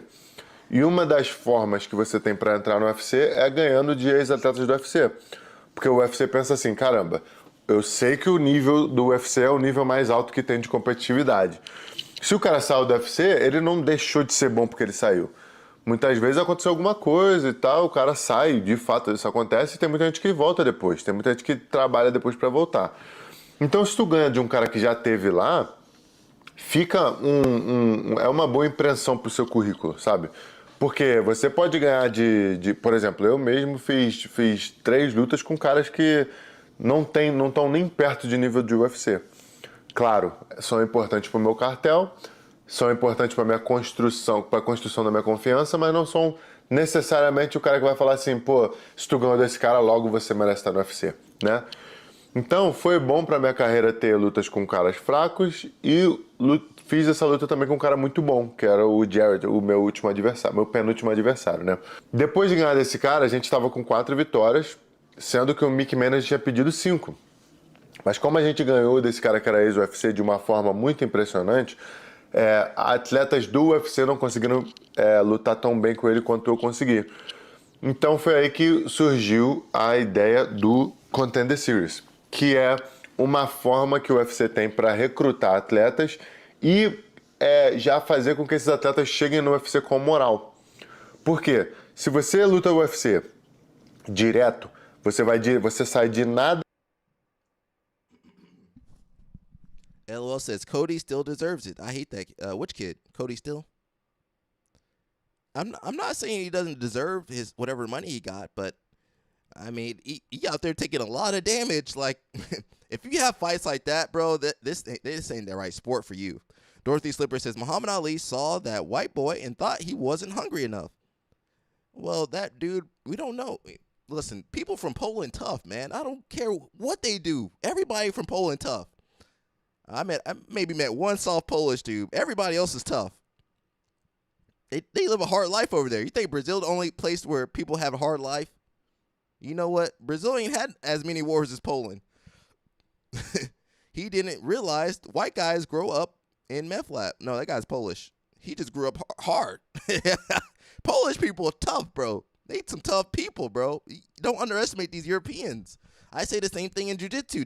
E uma das formas que você tem para entrar no UFC é ganhando de ex-atletas do UFC. Porque o UFC pensa assim, caramba, eu sei que o nível do UFC é o nível mais alto que tem de competitividade. Se o cara saiu do UFC, ele não deixou de ser bom porque ele saiu. Muitas vezes aconteceu alguma coisa e tal, o cara sai, de fato isso acontece, e tem muita gente que volta depois, tem muita gente que trabalha depois para voltar. Então se tu ganha de um cara que já teve lá, fica é uma boa impressão pro seu currículo, sabe? Porque você pode ganhar por exemplo, eu mesmo fiz 3 lutas com caras que não estão nem perto de nível de UFC. Claro, são importantes para o meu cartel, são importantes para a construção da minha confiança, mas não são necessariamente o cara que vai falar assim, pô, se tu ganhou desse cara, logo você merece estar no UFC, né? Então, foi bom para minha carreira ter lutas com caras fracos e fiz essa luta também com um cara muito bom, que era o Jared, o meu penúltimo adversário, né? Depois de ganhar desse cara, a gente estava com 4 vitórias, sendo que o Mick Manager tinha pedido 5. Mas como a gente ganhou desse cara que era ex-UFC de uma forma muito impressionante, atletas do UFC não conseguiram lutar tão bem com ele quanto eu consegui. Então foi aí que surgiu a ideia do Contender Series, que é uma forma que o UFC tem para recrutar atletas e já fazer com que esses atletas cheguem no UFC com moral. Por quê? Se você luta no UFC direto, você sai de nada. LOL says Cody still deserves it. I hate that. Which kid? Cody Still? I'm not saying he doesn't deserve his whatever money he got, but I mean he out there taking a lot of damage. Like if you have fights like that, bro, this ain't the right sport for you. Dorothy Slipper says Muhammad Ali saw that white boy and thought he wasn't hungry enough. Well, that dude, we don't know. Listen, people from Poland tough, man. I don't care what they do. Everybody from Poland tough. I maybe met one soft Polish dude. Everybody else is tough. They live a hard life over there. You think Brazil the only place where people have a hard life? You know what? Brazil ain't had as many wars as Poland. He didn't realize white guys grow up in meth lab. No, that guy's Polish. He just grew up hard. Polish people are tough, bro. They some tough people, bro. Don't underestimate these Europeans. I say the same thing in jiu-jitsu.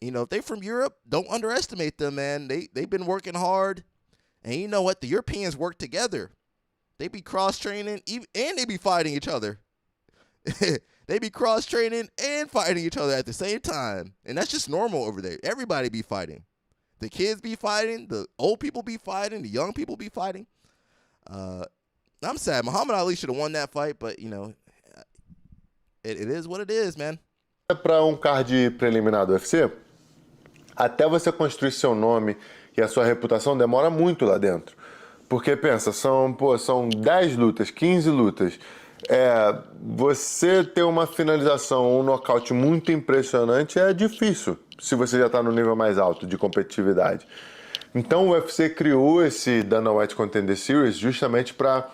If they're from Europe, don't underestimate them, man. They've been working hard. And you know what? The Europeans work together. They be cross-training, and they be fighting each other. They be cross-training and fighting each other at the same time. And that's just normal over there. Everybody be fighting. The kids be fighting. The old people be fighting. The young people be fighting. I'm sad. Muhammad Ali should have won that fight, but, it is what it is, man. Para um card preliminar do UFC, até você construir seu nome e a sua reputação demora muito lá dentro. Porque pensa, são 10 lutas, 15 lutas. Você ter uma finalização, um nocaute muito impressionante é difícil, se você já está no nível mais alto de competitividade. Então o UFC criou esse Dana White Contender Series justamente para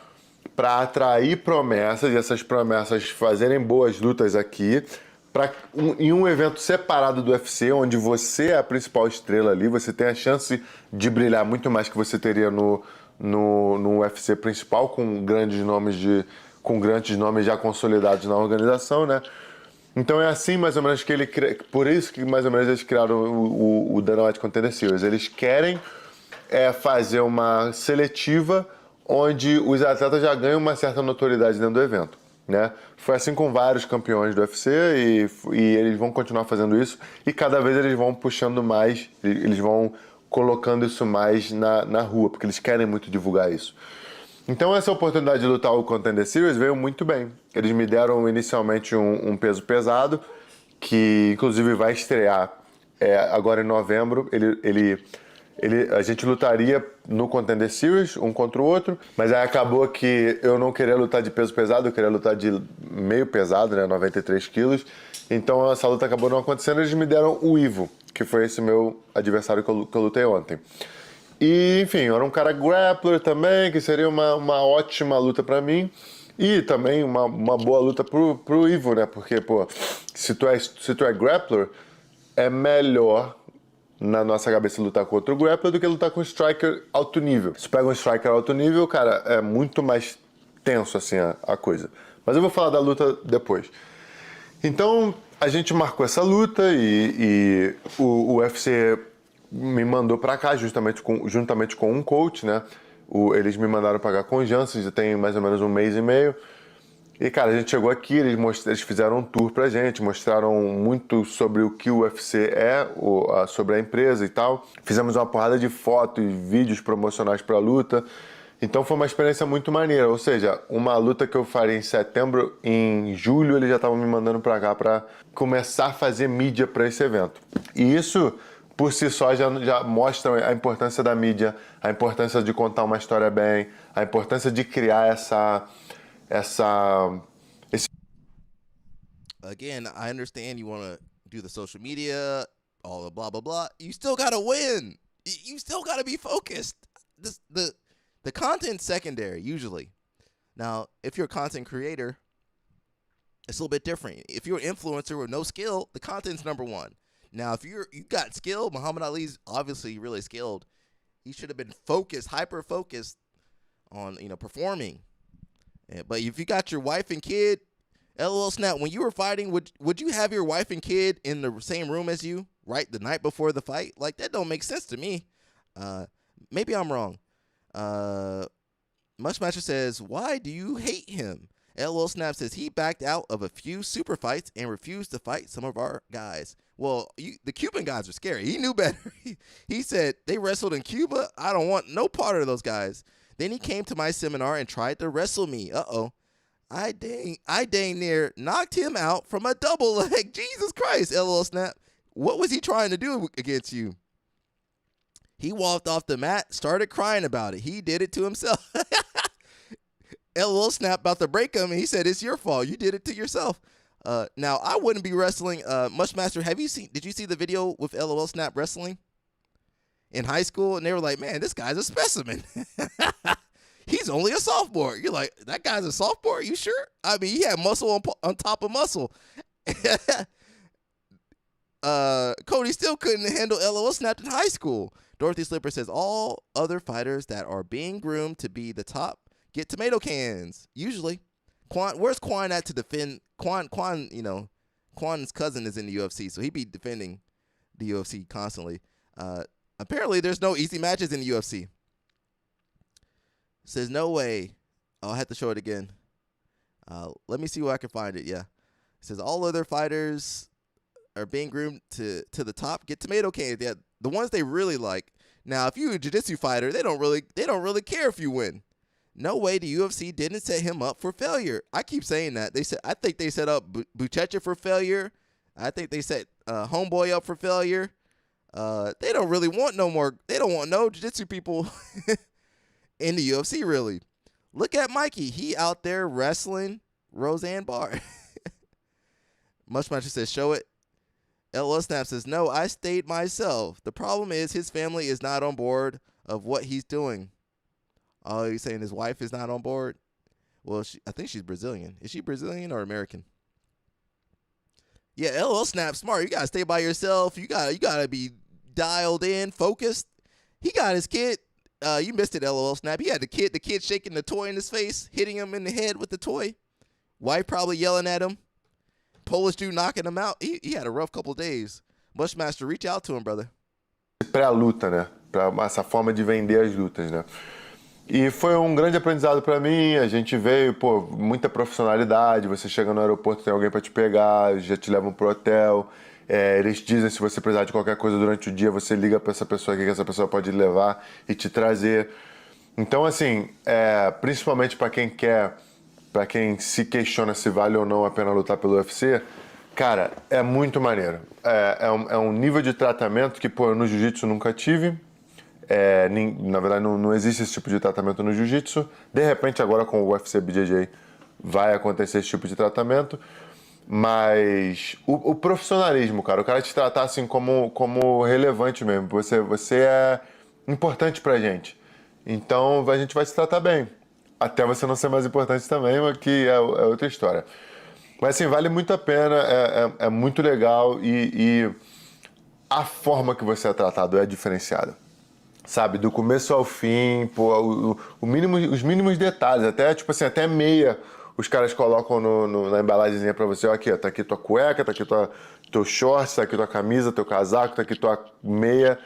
atrair promessas e essas promessas fazerem boas lutas aqui, em um evento separado do UFC, onde você é a principal estrela ali, você tem a chance de brilhar muito mais que você teria no UFC principal, com grandes nomes já consolidados na organização, né? Então é assim mais ou menos por isso que mais ou menos eles criaram o Dana White Contender Series. Eles querem fazer uma seletiva onde os atletas já ganham uma certa notoriedade dentro do evento, né? Foi assim com vários campeões do UFC e eles vão continuar fazendo isso e cada vez eles vão puxando mais, eles vão colocando isso mais na rua, porque eles querem muito divulgar isso. Então essa oportunidade de lutar o Contender Series veio muito bem. Eles me deram inicialmente um peso pesado, que inclusive vai estrear agora em novembro. A gente lutaria no Contender Series, um contra o outro, mas aí acabou que eu não queria lutar de peso pesado, eu queria lutar de meio pesado, né, 93 quilos. Então essa luta acabou não acontecendo, eles me deram o Ivo, que foi esse meu adversário que eu lutei ontem. E, enfim, era um cara grappler também, que seria uma ótima luta pra mim. E também uma boa luta pro Ivo, né? Porque, se tu é grappler, é melhor na nossa cabeça lutar contra o grappler do que lutar com um striker alto nível. Se pega um striker alto nível, cara, é muito mais tenso, assim, a coisa. Mas eu vou falar da luta depois. Então, a gente marcou essa luta e o UFC me mandou pra cá juntamente com um coach, né? Eles me mandaram pagar com o Jansen, já tem mais ou menos um mês e meio. E, cara, a gente chegou aqui, eles fizeram um tour pra gente, mostraram muito sobre o que o UFC sobre a empresa e tal. Fizemos uma porrada de fotos e vídeos promocionais pra luta. Então foi uma experiência muito maneira, ou seja, uma luta que eu faria em setembro, em julho eles já estavam me mandando pra cá pra começar a fazer mídia pra esse evento. E isso, por si só, já mostra a importância da mídia, a importância de contar uma história bem, a importância de criar esse... Again, I understand you want to do the social media, all the blah, blah, blah. You still got to win. You still got to be focused. The content's secondary, usually. Now, if you're a content creator, it's a little bit different. If you're an influencer with no skill, the content's number one. Now, if you got skill, Muhammad Ali's obviously really skilled. He should have been focused, hyper-focused on, performing. But if you got your wife and kid, LOL Snap, when you were fighting, would you have your wife and kid in the same room as you, right, the night before the fight? Like, that don't make sense to me. Maybe I'm wrong. Mushmaster says, why do you hate him? LOL Snap says he backed out of a few super fights and refused to fight some of our guys. Well, the Cuban guys are scary. He knew better. He said, they wrestled in Cuba. I don't want no part of those guys. Then he came to my seminar and tried to wrestle me. Uh-oh. I dang near knocked him out from a double leg. Jesus Christ, LOL Snap. What was he trying to do against you? He walked off the mat, started crying about it. He did it to himself. LOL Snap about to break him, and he said, it's your fault. You did it to yourself. Now, I wouldn't be wrestling. Mushmaster, did you see the video with LOL Snap wrestling in high school? And they were like, man, this guy's a specimen. He's only a sophomore. You're like, that guy's a sophomore? You sure? I mean, he had muscle on top of muscle. Cody still couldn't handle LOL Snap in high school. Dorothy Slipper says, all other fighters that are being groomed to be the top get tomato cans. Usually. Where's Quan at to defend? Quan's cousin is in the UFC, so he'd be defending the UFC constantly. Apparently, there's no easy matches in the UFC. Says, no way. I'll have to show it again. Let me see where I can find it. Yeah. It says, all other fighters are being groomed to the top. Get tomato cans. Yeah, the ones they really like. Now, if you're a jiu-jitsu fighter, they don't really care if you win. No way the UFC didn't set him up for failure. I keep saying that. I think they set up Buchecha for failure. I think they set Homeboy up for failure. They don't really want no more. They don't want no jiu-jitsu people in the UFC, really. Look at Mikey. He out there wrestling Roseanne Barr. Mushmaster says, show it. LL Snap says, no, I stayed myself. The problem is his family is not on board of what he's doing. Oh, you're saying his wife is not on board? Well, I think she's Brazilian. Is she Brazilian or American? Yeah, LL Snap smart. You gotta stay by yourself. You gotta be dialed in, focused. He got his kid. You missed it, LL Snap. He had the kid shaking the toy in his face, hitting him in the head with the toy. Wife probably yelling at him. Polish dude knocking him out. He had a rough couple of days. Mushmaster, reach out to him, brother. Pré-luta, né? Pra essa forma de vender as lutas, né? E foi um grande aprendizado para mim. A gente veio, pô, muita profissionalidade. Você chega no aeroporto, tem alguém para te pegar, já te levam pro hotel. Eles dizem, se você precisar de qualquer coisa durante o dia, você liga para essa pessoa aqui, que essa pessoa pode levar e te trazer. Então, assim, principalmente para quem se questiona se vale ou não a pena lutar pelo UFC, cara, é muito maneiro. É um nível de tratamento que, pô, eu no jiu-jitsu nunca tive. Na verdade, não existe esse tipo de tratamento no jiu-jitsu. De repente, agora com o UFC BJJ vai acontecer esse tipo de tratamento. Mas o profissionalismo, cara, o cara te tratar assim como relevante mesmo. Você é importante pra gente. Então a gente vai se tratar bem. Até você não ser mais importante também, mas que é outra história. Mas assim, vale muito a pena, é muito legal e a forma que você é tratado é diferenciada. Sabe, do começo ao fim, pô, os mínimos detalhes, até tipo assim, até meia, os caras colocam na embalagemzinha pra você, ó, aqui, ó, tá aqui tua cueca, tá aqui teu shorts, tá aqui tua camisa, teu casaco, tá aqui tua meia,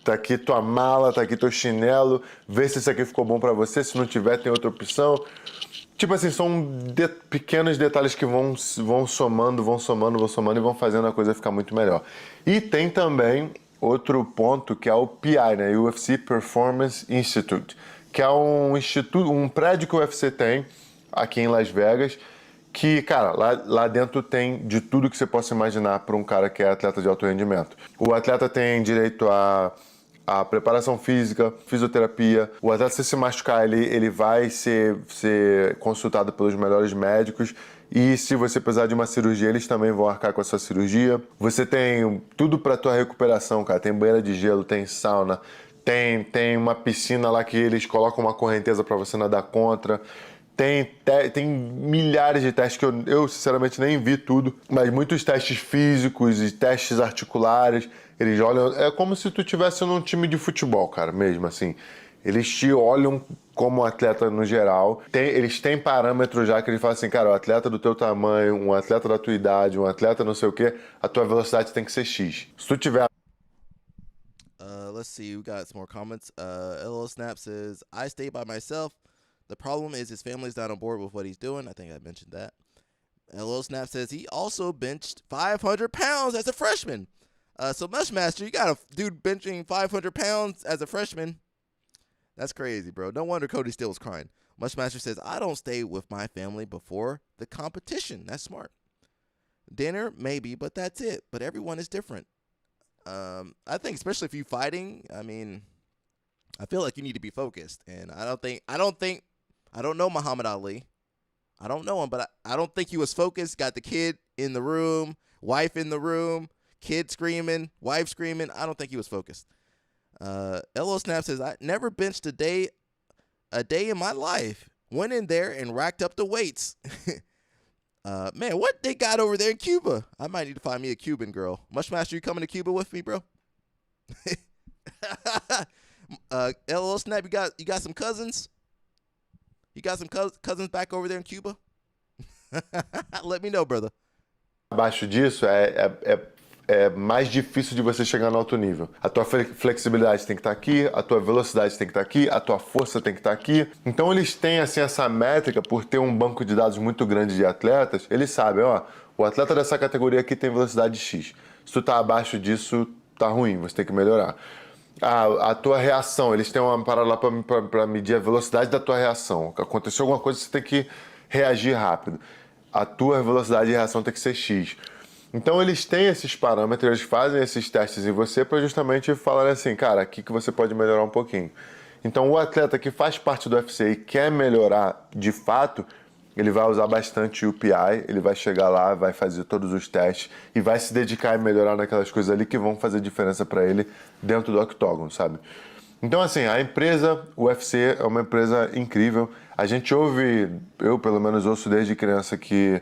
tá aqui tua mala, tá aqui teu chinelo, vê se isso aqui ficou bom pra você, se não tiver tem outra opção. Tipo assim, são pequenos detalhes que vão somando e vão fazendo a coisa ficar muito melhor. E tem também outro ponto que é o PI, né? UFC Performance Institute, que é um prédio que o UFC tem aqui em Las Vegas, que, cara, lá dentro tem de tudo que você possa imaginar para um cara que é atleta de alto rendimento. O atleta tem direito a preparação física, fisioterapia. O atleta, se machucar, ele vai ser consultado pelos melhores médicos. E se você precisar de uma cirurgia, eles também vão arcar com a sua cirurgia. Você tem tudo para tua recuperação, cara. Tem banheira de gelo, tem sauna, tem uma piscina lá que eles colocam uma correnteza para você nadar contra. Tem milhares de testes que eu sinceramente nem vi tudo, mas muitos testes físicos e testes articulares. Eles olham, é como se tu estivesse num time de futebol, cara, mesmo assim. Eles te olham como atleta no geral. Eles têm parâmetros já que eles falam assim, cara, o atleta do teu tamanho, um atleta da tua idade, um atleta não sei o quê, a tua velocidade tem que ser X. Se tu tiver... Let's see, we got some more comments. LL Snap says, I stay by myself. The problem is his family's not on board with what he's doing. I think I mentioned that. LL Snap says he also benched 500 pounds as a freshman. So Mushmaster, you got a dude benching 500 pounds as a freshman. That's crazy, bro. No wonder Cody still was crying. Mushmaster says, I don't stay with my family before the competition. That's smart. Dinner, maybe, but that's it. But everyone is different. I think especially if you're fighting, I mean, I feel like you need to be focused. And I don't know Muhammad Ali. I don't know him, but I don't think he was focused. Got the kid in the room, wife in the room, kid screaming, wife screaming. I don't think he was focused. LO Snap says, I never benched a day in my life. Went in there and racked up the weights. Man, what they got over there in Cuba? I might need to find me a Cuban girl. Mushmaster, you coming to Cuba with me, bro? LO Snap, you got some cousins? You got some cousins back over there in Cuba? Let me know, brother. Abaixo disso é mais difícil de você chegar no alto nível. A tua flexibilidade tem que estar aqui, a tua velocidade tem que estar aqui, a tua força tem que estar aqui. Então eles têm assim essa métrica, por ter um banco de dados muito grande de atletas, eles sabem, ó, o atleta dessa categoria aqui tem velocidade X. Se tu tá abaixo disso, tá ruim, você tem que melhorar. a tua reação. Eles têm uma parada lá para medir a velocidade da tua reação. Aconteceu alguma coisa, você tem que reagir rápido. A tua velocidade de reação tem que ser X. Então eles têm esses parâmetros, eles fazem esses testes em você para justamente falar assim, cara, aqui que você pode melhorar um pouquinho. Então o atleta que faz parte do UFC e quer melhorar de fato, ele vai usar bastante o UPI, ele vai chegar lá, vai fazer todos os testes e vai se dedicar a melhorar naquelas coisas ali que vão fazer diferença para ele dentro do octógono, sabe? Então, assim, a empresa, o UFC é uma empresa incrível. A gente ouve, eu pelo menos ouço desde criança que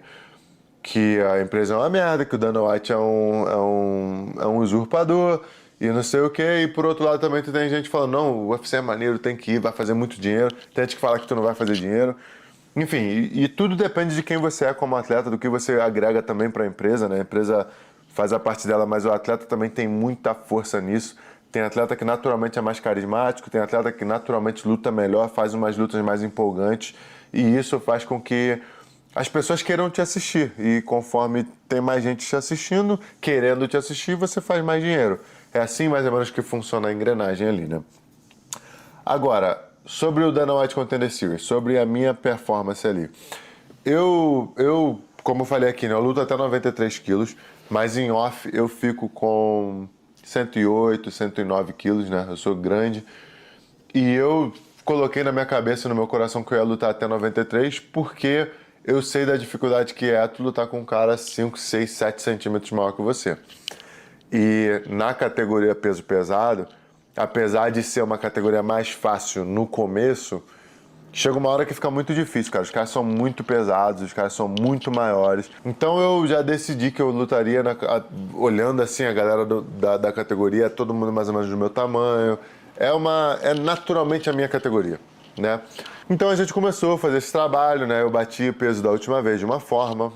a empresa é uma merda, que o Dana White é um usurpador e não sei o que. E por outro lado também tem gente falando, não, o UFC é maneiro, tem que ir, vai fazer muito dinheiro. Tem gente que fala que tu não vai fazer dinheiro. Enfim, e tudo depende de quem você é como atleta, do que você agrega também para a empresa, né? A empresa faz a parte dela, mas o atleta também tem muita força nisso. Tem atleta que naturalmente é mais carismático, tem atleta que naturalmente luta melhor, faz umas lutas mais empolgantes, e isso faz com que as pessoas queiram te assistir. E conforme tem mais gente te assistindo, querendo te assistir, você faz mais dinheiro. É assim mais ou menos que funciona a engrenagem ali, né? Agora, sobre o Dana White Contender Series, sobre a minha performance ali. Eu como eu falei aqui, né, eu luto até 93 quilos, mas em off eu fico com 108, 109 quilos, né? Eu sou grande. E eu coloquei na minha cabeça e no meu coração que eu ia lutar até 93, porque eu sei da dificuldade que é tu lutar com um cara 5, 6, 7 centímetros maior que você. E na categoria peso pesado, apesar de ser uma categoria mais fácil no começo, chega uma hora que fica muito difícil, cara. Os caras são muito pesados, os caras são muito maiores. Então eu já decidi que eu lutaria olhando assim a galera da categoria, todo mundo mais ou menos do meu tamanho. É naturalmente a minha categoria, né? Então a gente começou a fazer esse trabalho, né? Eu bati o peso da última vez de uma forma.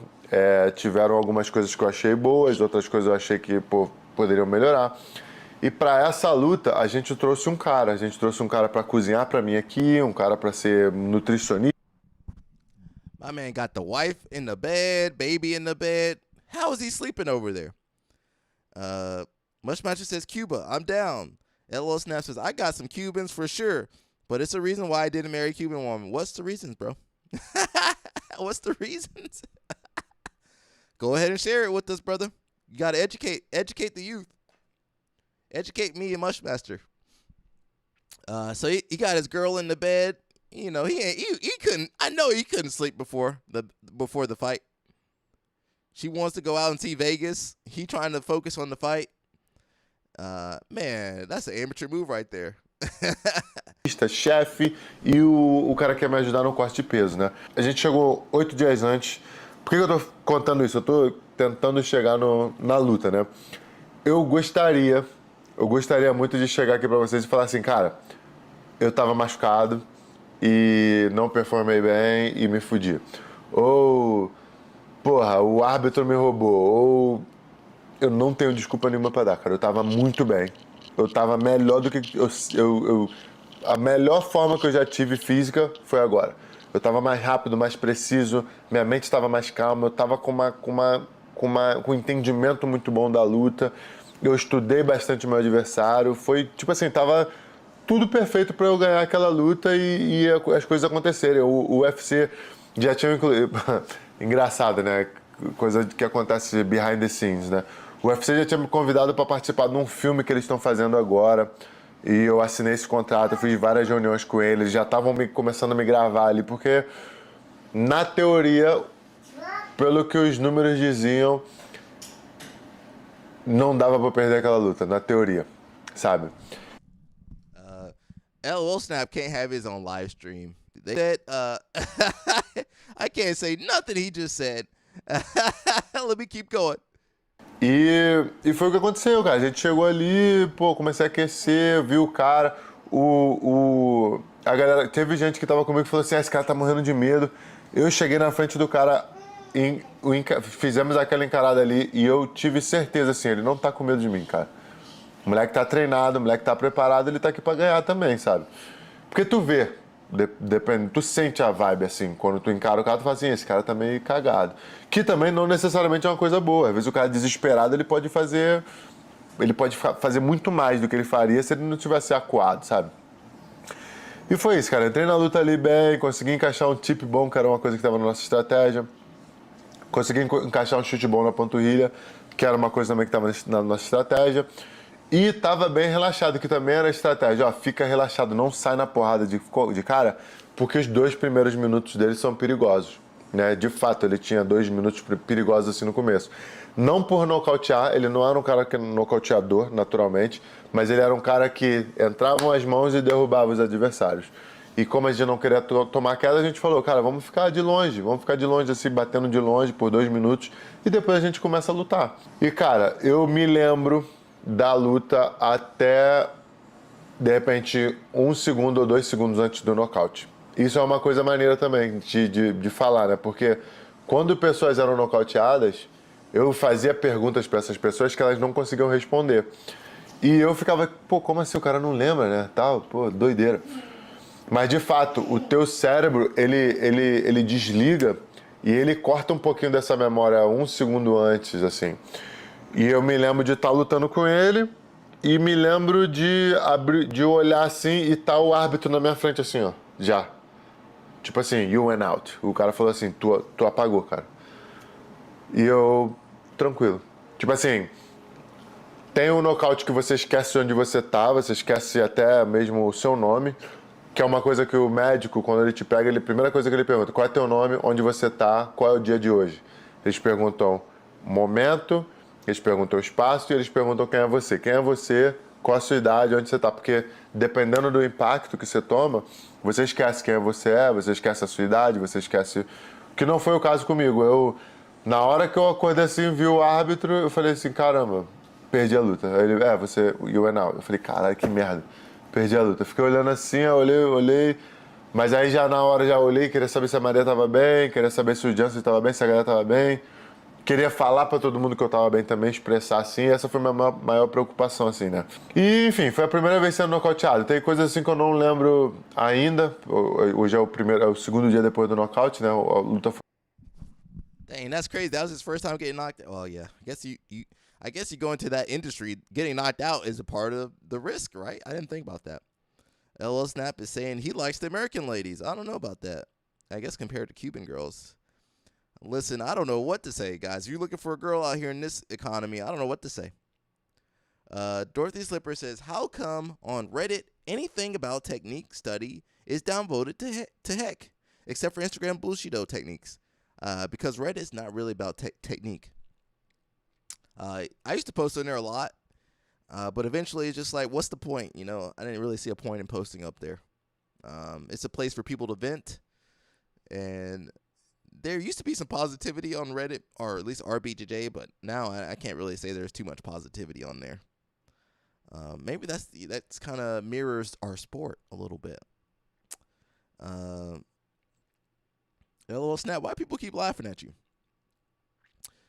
Tiveram algumas coisas que eu achei boas, outras coisas eu achei que poderiam melhorar. E para essa luta, a gente trouxe um cara. A gente trouxe um cara para cozinhar para mim aqui, um cara para ser nutricionista. My man got the wife in the bed, baby in the bed. How is he sleeping over there? Mushmaster says, Cuba, I'm down. LO Snap says, I got some Cubans for sure. But it's the reason why I didn't marry a Cuban woman. What's the reasons, bro? What's the reasons? Go ahead and share it with us, brother. You got to educate the youth. Educate me and Mushmaster. So he got his girl in the bed. You know, he couldn't. I know he couldn't sleep before the fight. She wants to go out and see Vegas. He trying to focus on the fight. Man, that's an amateur move right there. Chefe e o cara quer me ajudar no corte de peso, né? A gente chegou 8 dias antes. Por que eu tô contando isso? Eu tô tentando chegar na luta, né? Eu gostaria muito de chegar aqui pra vocês e falar assim, cara, eu tava machucado e não performei bem e me fudi. Ou, porra, o árbitro me roubou. Ou eu não tenho desculpa nenhuma pra dar, cara. Eu tava muito bem. Eu tava melhor do que... a melhor forma que eu já tive física foi agora. Eu tava mais rápido, mais preciso, minha mente estava mais calma, eu tava com um entendimento muito bom da luta. Eu estudei bastante o meu adversário. Foi, tipo assim, tava tudo perfeito para eu ganhar aquela luta e as coisas acontecerem. O UFC já tinha incluído... Engraçado, né? Coisa que acontece behind the scenes, né? O UFC já tinha me convidado para participar de um filme que eles estão fazendo agora. E eu assinei esse contrato, eu fiz várias reuniões com eles, já estavam começando a me gravar ali, porque na teoria, pelo que os números diziam, não dava para perder aquela luta, na teoria, sabe? LOL Snap can't have his own live stream. They said, I can't say nothing he just said. Let me keep going. E foi o que aconteceu, cara. A gente chegou ali, comecei a aquecer, vi o cara. A galera, teve gente que tava comigo que falou assim: esse cara tá morrendo de medo. Eu cheguei na frente do cara, fizemos aquela encarada ali e eu tive certeza, assim, ele não tá com medo de mim, cara. O moleque tá treinado, o moleque tá preparado, ele tá aqui pra ganhar também, sabe? Porque tu vê, depende, tu sente a vibe, assim, quando tu encara o cara, tu fala assim, esse cara tá meio cagado. Que também não necessariamente é uma coisa boa. Às vezes o cara desesperado, ele pode fazer ele pode fazer muito mais do que ele faria se ele não tivesse acuado, sabe? E foi isso, cara. Entrei na luta ali bem, consegui encaixar um tip bom, que era uma coisa que estava na nossa estratégia. Consegui encaixar um chute bom na panturrilha, que era uma coisa também que estava na nossa estratégia. E estava bem relaxado, que também era a estratégia. Ó, fica relaxado, não sai na porrada de cara, porque os 2 primeiros minutos dele são perigosos. Né? De fato, ele tinha 2 minutos perigosos assim no começo. Não por nocautear, ele não era um cara que nocauteador, naturalmente, mas ele era um cara que entrava as mãos e derrubava os adversários. E como a gente não queria tomar queda, a gente falou, cara, vamos ficar de longe assim, batendo de longe por 2 minutos e depois a gente começa a lutar. E cara, eu me lembro da luta até, de repente, 1 segundo ou 2 segundos antes do nocaute. Isso é uma coisa maneira também de falar, né? Porque quando pessoas eram nocauteadas, eu fazia perguntas para essas pessoas que elas não conseguiam responder. E eu ficava, pô, como assim o cara não lembra, né? Tal, pô, doideira. Mas, de fato, o teu cérebro, ele desliga e ele corta um pouquinho dessa memória 1 segundo antes, assim. E eu me lembro de estar lutando com ele e me lembro de olhar assim e tá o árbitro na minha frente, assim, ó, já. Tipo assim, you went out. O cara falou assim, tu apagou, cara. E eu, tranquilo. Tipo assim, tem um nocaute que você esquece onde você tá, você esquece até mesmo o seu nome, que é uma coisa que o médico, quando ele te pega, a primeira coisa que ele pergunta, qual é teu nome, onde você tá, qual é o dia de hoje? Eles perguntam momento, eles perguntam o espaço e eles perguntam quem é você. Quem é você, qual a sua idade, onde você tá, porque dependendo do impacto que você toma, você esquece quem você esquece a sua idade, você esquece... Que não foi o caso comigo. Na hora que eu acordei assim, vi o árbitro, eu falei assim, caramba, perdi a luta. Aí ele, você, you went out. Eu falei, caralho, que merda. Perdi a luta. Fiquei olhando assim, eu olhei. Mas aí já na hora já olhei, queria saber se a Maria tava bem, queria saber se o Jansen tava bem, se a galera tava bem. Queria falar pra todo mundo que eu tava bem também, expressar assim. Essa foi a minha maior preocupação, assim, né? E, enfim, foi a primeira vez sendo nocauteado. Tem coisas assim que eu não lembro ainda. Hoje é o segundo dia depois do nocaute, né? A luta foi... Dang, that's crazy. That was his first time getting knocked out. Well, yeah. I guess you go into that industry, getting knocked out is a part of the risk, right? I didn't think about that. LL Snap is saying he likes the American ladies. I don't know about that. I guess compared to Cuban girls. Listen, I don't know what to say, guys. You're looking for a girl out here in this economy. I don't know what to say. Dorothy Slipper says, how come on Reddit anything about technique study is downvoted to heck, except for Instagram bullshito techniques? Because Reddit's not really about technique. I used to post on there a lot, but eventually it's just like, what's the point? You know, I didn't really see a point in posting up there. It's a place for people to vent, and there used to be some positivity on Reddit, or at least RBJJ, but now I can't really say there's too much positivity on there. Maybe that's kind of mirrors our sport a little bit. LOL Snap, why people keep laughing at you?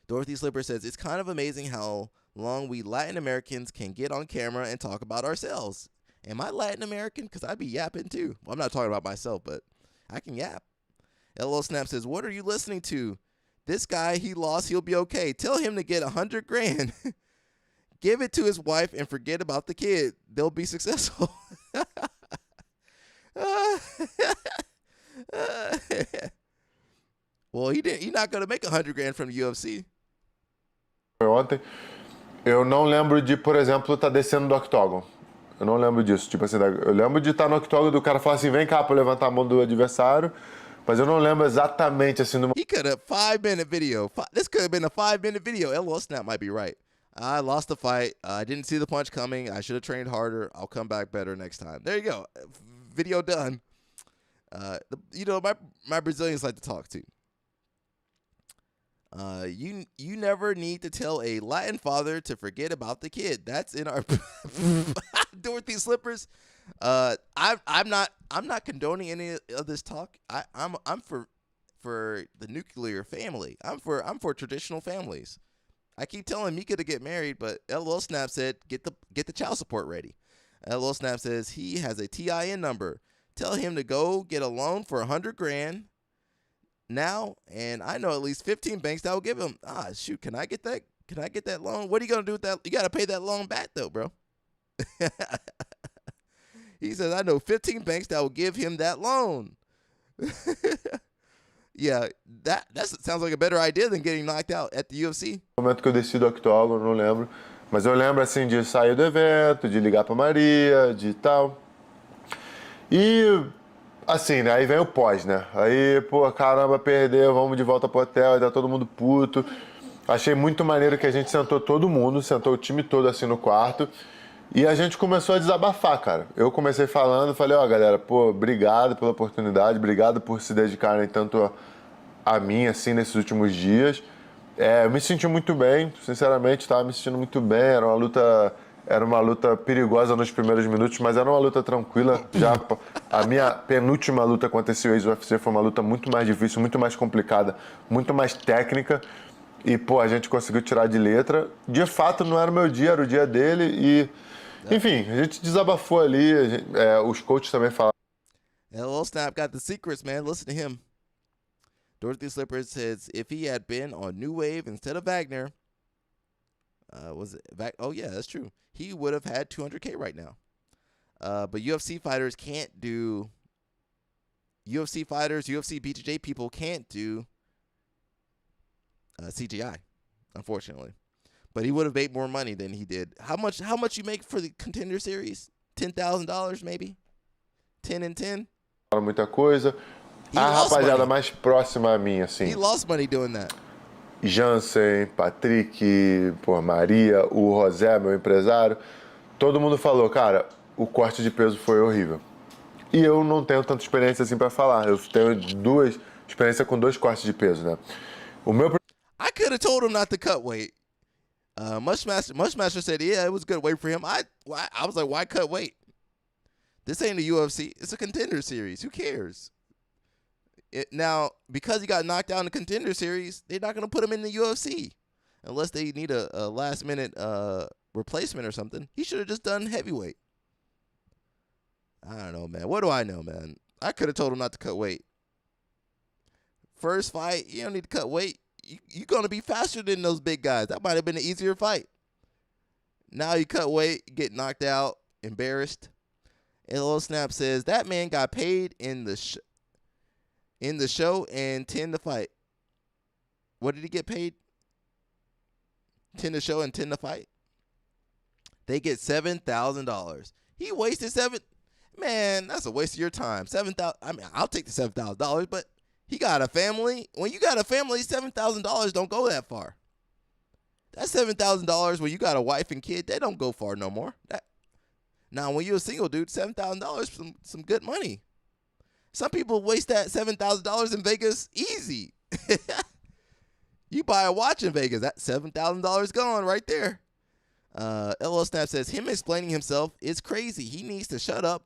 Dorothy Slipper says, it's kind of amazing how long we Latin Americans can get on camera and talk about ourselves. Am I Latin American? Because I'd be yapping too. Well, I'm not talking about myself, but I can yap. LOL Snap says, what are you listening to? This guy, he lost, he'll be okay. Tell him to get 100 grand. Give it to his wife and forget about the kid. They'll be successful. Well, he's not going to make 100 grand from the UFC. Ontem, eu não lembro de, por exemplo, estar descendo do octógono. Eu não lembro disso. Tipo assim, eu lembro de estar no octógono do cara falar assim, vem cá pra levantar a mão do adversário, mas eu não lembro exatamente assim do... He could have 5-minute video. This could have been a 5-minute video. LOL Snap might be right. I lost the fight. I didn't see the punch coming. I should have trained harder. I'll come back better next time. There you go. Video done. My Brazilians like to talk too. You never need to tell a Latin father to forget about the kid. That's in our Dorothy Slippers. I'm not condoning any of this talk. I'm for the nuclear family. I'm for traditional families. I keep telling Mika to get married, but LOL Snap said get the child support ready. LOL Snap says he has a TIN number. Tell him to go get a loan for 100 grand. Now, and I know at least 15 banks that will give him. Shoot, can I get that? Can I get that loan? What are you gonna do with that? You gotta pay that loan back though, bro. He says, I know 15 banks that will give him that loan. Yeah, that sounds like a better idea than getting knocked out at the UFC. No momento que eu desci do octógono, não lembro. Mas eu lembro, assim, de sair do evento, de ligar pra Maria, de tal. E, assim, né, aí vem o pós, né? Aí, pô, caramba, perdeu, vamos de volta pro hotel, aí tá todo mundo puto. Achei muito maneiro que a gente sentou todo mundo, sentou o time todo, assim, no quarto. E a gente começou a desabafar, cara. Eu comecei falando, falei, ó, galera, pô, obrigado pela oportunidade, obrigado por se dedicarem tanto a mim, assim, nesses últimos dias. Eu me senti muito bem, sinceramente, estava me sentindo muito bem. Era uma luta perigosa nos primeiros minutos, mas era uma luta tranquila. Já a minha penúltima luta contra esse ex-UFC foi uma luta muito mais difícil, muito mais complicada, muito mais técnica. E, pô, a gente conseguiu tirar de letra. De fato, não era o meu dia, era o dia dele. E, enfim, a gente desabafou ali. Os coaches também falaram. Hello, Snap got the secrets, man. Listen to him. Dorothy Slipper says if he had been on New Wave instead of Wagner, oh yeah, that's true. He would have had 200K right now. But UFC fighters can't do. UFC fighters, UFC BJJ people can't do CGI, unfortunately. But he would have made more money than he did. How much you make for the Contender Series? $10,000 maybe? 10 and 10? Muita coisa. A rapaziada mais próxima a mim, assim. He lost money doing that. Jansen, Patrick, pô, Maria, o José, meu empresário. Todo mundo falou, cara, o corte de peso foi horrível. E eu não tenho tanta experiência assim pra falar. Eu tenho experiência com 2 cortes de peso, né? O meu... I could have told him not to cut weight. Mushmaster said, yeah, it was good weight for him. I was like, why cut weight? This ain't a UFC. It's a Contender Series. Who cares? Now, because he got knocked out in the Contender Series, they're not going to put him in the UFC. Unless they need a last-minute replacement or something. He should have just done heavyweight. I don't know, man. What do I know, man? I could have told him not to cut weight. First fight, you don't need to cut weight. You're going to be faster than those big guys. That might have been an easier fight. Now you cut weight, you get knocked out, embarrassed. LO Snap says, that man got paid in the show and 10 to fight. What did he get paid? 10 to show and 10 to fight? They get $7,000. He wasted Man, that's a waste of your time. $7,000. I mean, I'll take the $7,000, but he got a family. When you got a family, $7,000 don't go that far. That $7,000 when you got a wife and kid, they don't go far no more. Now, when you're a single dude, $7,000 some good money. Some people waste that $7,000 in Vegas easy. You buy a watch in Vegas, that $7,000 gone right there. LL Snap says him explaining himself is crazy. He needs to shut up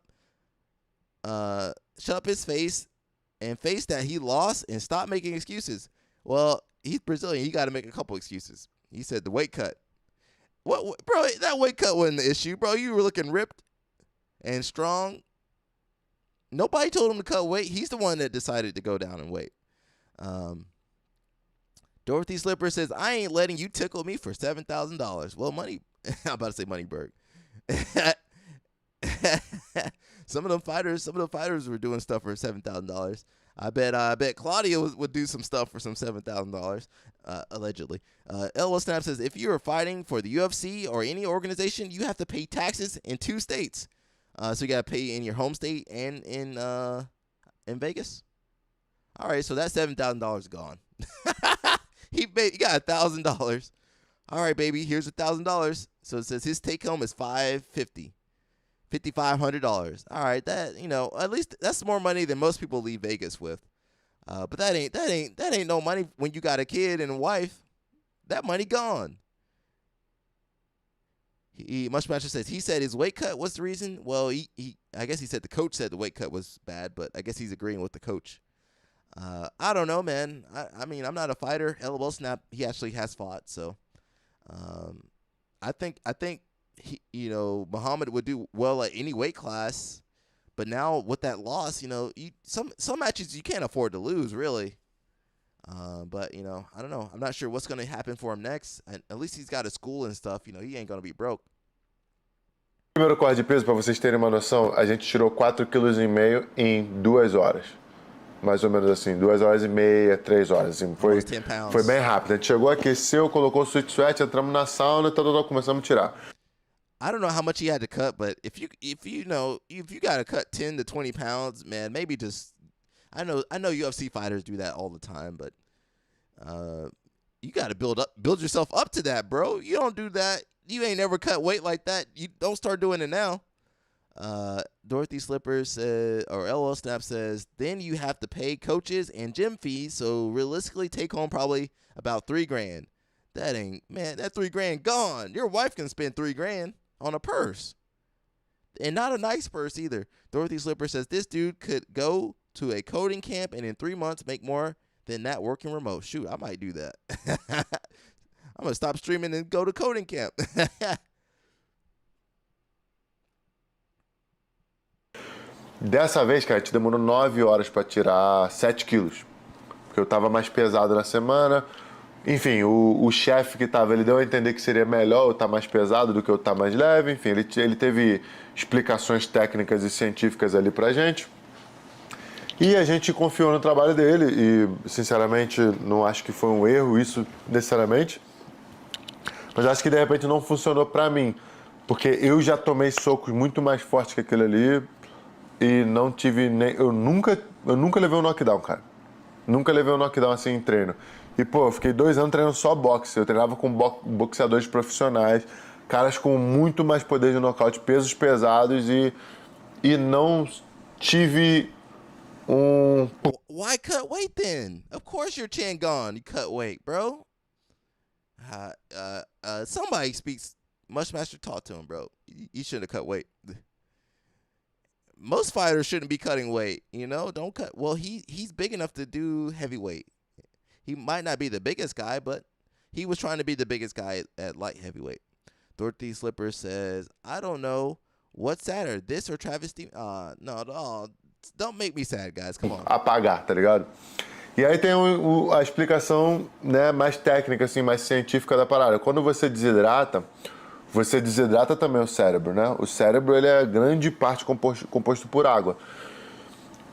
his face and face that he lost and stop making excuses. Well, he's Brazilian. He got to make a couple excuses. He said the weight cut. What, bro? That weight cut wasn't the issue, bro. You were looking ripped and strong. Nobody told him to cut weight. He's the one that decided to go down in weight. Dorothy Slipper says, I ain't letting you tickle me for $7,000. Well, money. I'm about to say Moneyberg. Some of them fighters were doing stuff for $7,000. I bet Claudia would do some stuff for some $7,000, allegedly. LO Snap says, if you are fighting for the UFC or any organization, you have to pay taxes in 2 states. So you got to pay in your home state and in Vegas. All right, so that $7,000 is gone. He got $1,000. All right, baby, here's $1,000. So it says his take home is $5,500. All right, that, at least that's more money than most people leave Vegas with. But that ain't no money when you got a kid and a wife. That money gone. Mushmaster says he said his weight cut was the reason. Well, I guess he said the coach said the weight cut was bad, but I guess he's agreeing with the coach. I don't know, man. I mean, I'm not a fighter. LOL Snap, he actually has fought, so I think he, Muhammad would do well at any weight class, but now with that loss, some matches you can't afford to lose, really. But I don't know. I'm not sure what's gonna happen for him next. And at least he's got a school and stuff. He ain't gonna be broke. Primeiro corte de peso, para vocês terem uma noção, a gente tirou 4,5 kg em 2 horas. Mais ou menos assim, 2 horas e meia, 3 horas. Assim, foi bem rápido. A gente chegou, aqueceu, colocou o sweat sweat, entramos na sauna e começamos a tirar. I don't know how much he had to cut, but if you got to cut 10 to 20 pounds, man, maybe just I know UFC fighters do that all the time, but you got to build yourself up to that, bro. You don't do that. You ain't never cut weight like that. You don't start doing it now. Dorothy Slippers says, or LL Snap says, then you have to pay coaches and gym fees, so realistically take home probably about $3,000. That $3,000 gone. Your wife can spend $3,000 on a purse. And not a nice purse either. Dorothy Slipper says this dude could go to a coding camp and in 3 months make more than that working remote. Shoot, I might do that. I'm going to stop streaming and go to coding camp. Dessa vez, cara, a gente demorou 9 horas para tirar 7 quilos. Porque eu tava mais pesado na semana. Enfim, o chefe que tava, ele deu a entender que seria melhor eu estar mais pesado do que eu estar mais leve. Enfim, ele teve explicações técnicas e científicas ali pra gente. E a gente confiou no trabalho dele e, sinceramente, não acho que foi um erro isso necessariamente. Mas acho que, de repente, não funcionou pra mim. Porque eu já tomei socos muito mais fortes que aquele ali e não tive nem... Eu nunca levei um knockdown, cara. Nunca levei um knockdown assim em treino. E, pô, eu fiquei 2 anos treinando só boxe. Eu treinava com boxeadores profissionais, caras com muito mais poder de nocaute, pesos pesados e não tive um... Why cut weight then? Of course your chin gone. You cut weight, bro. Somebody speaks... Mushmaster, talk to him, bro. You shouldn't have cut weight. Most fighters shouldn't be cutting weight, Don't cut. Well, he's big enough to do heavyweight. He might not be the biggest guy, but he was trying to be the biggest guy at light heavyweight. Dorothy Slipper says, I don't know what's sadder, this or Travis Stevens. No, don't make me sad, guys. Come on. Apagar, tá ligado? E aí tem a explicação, né, mais técnica, assim, mais científica da parada. Quando você desidrata também o cérebro, né? O cérebro, ele é grande parte composto por água.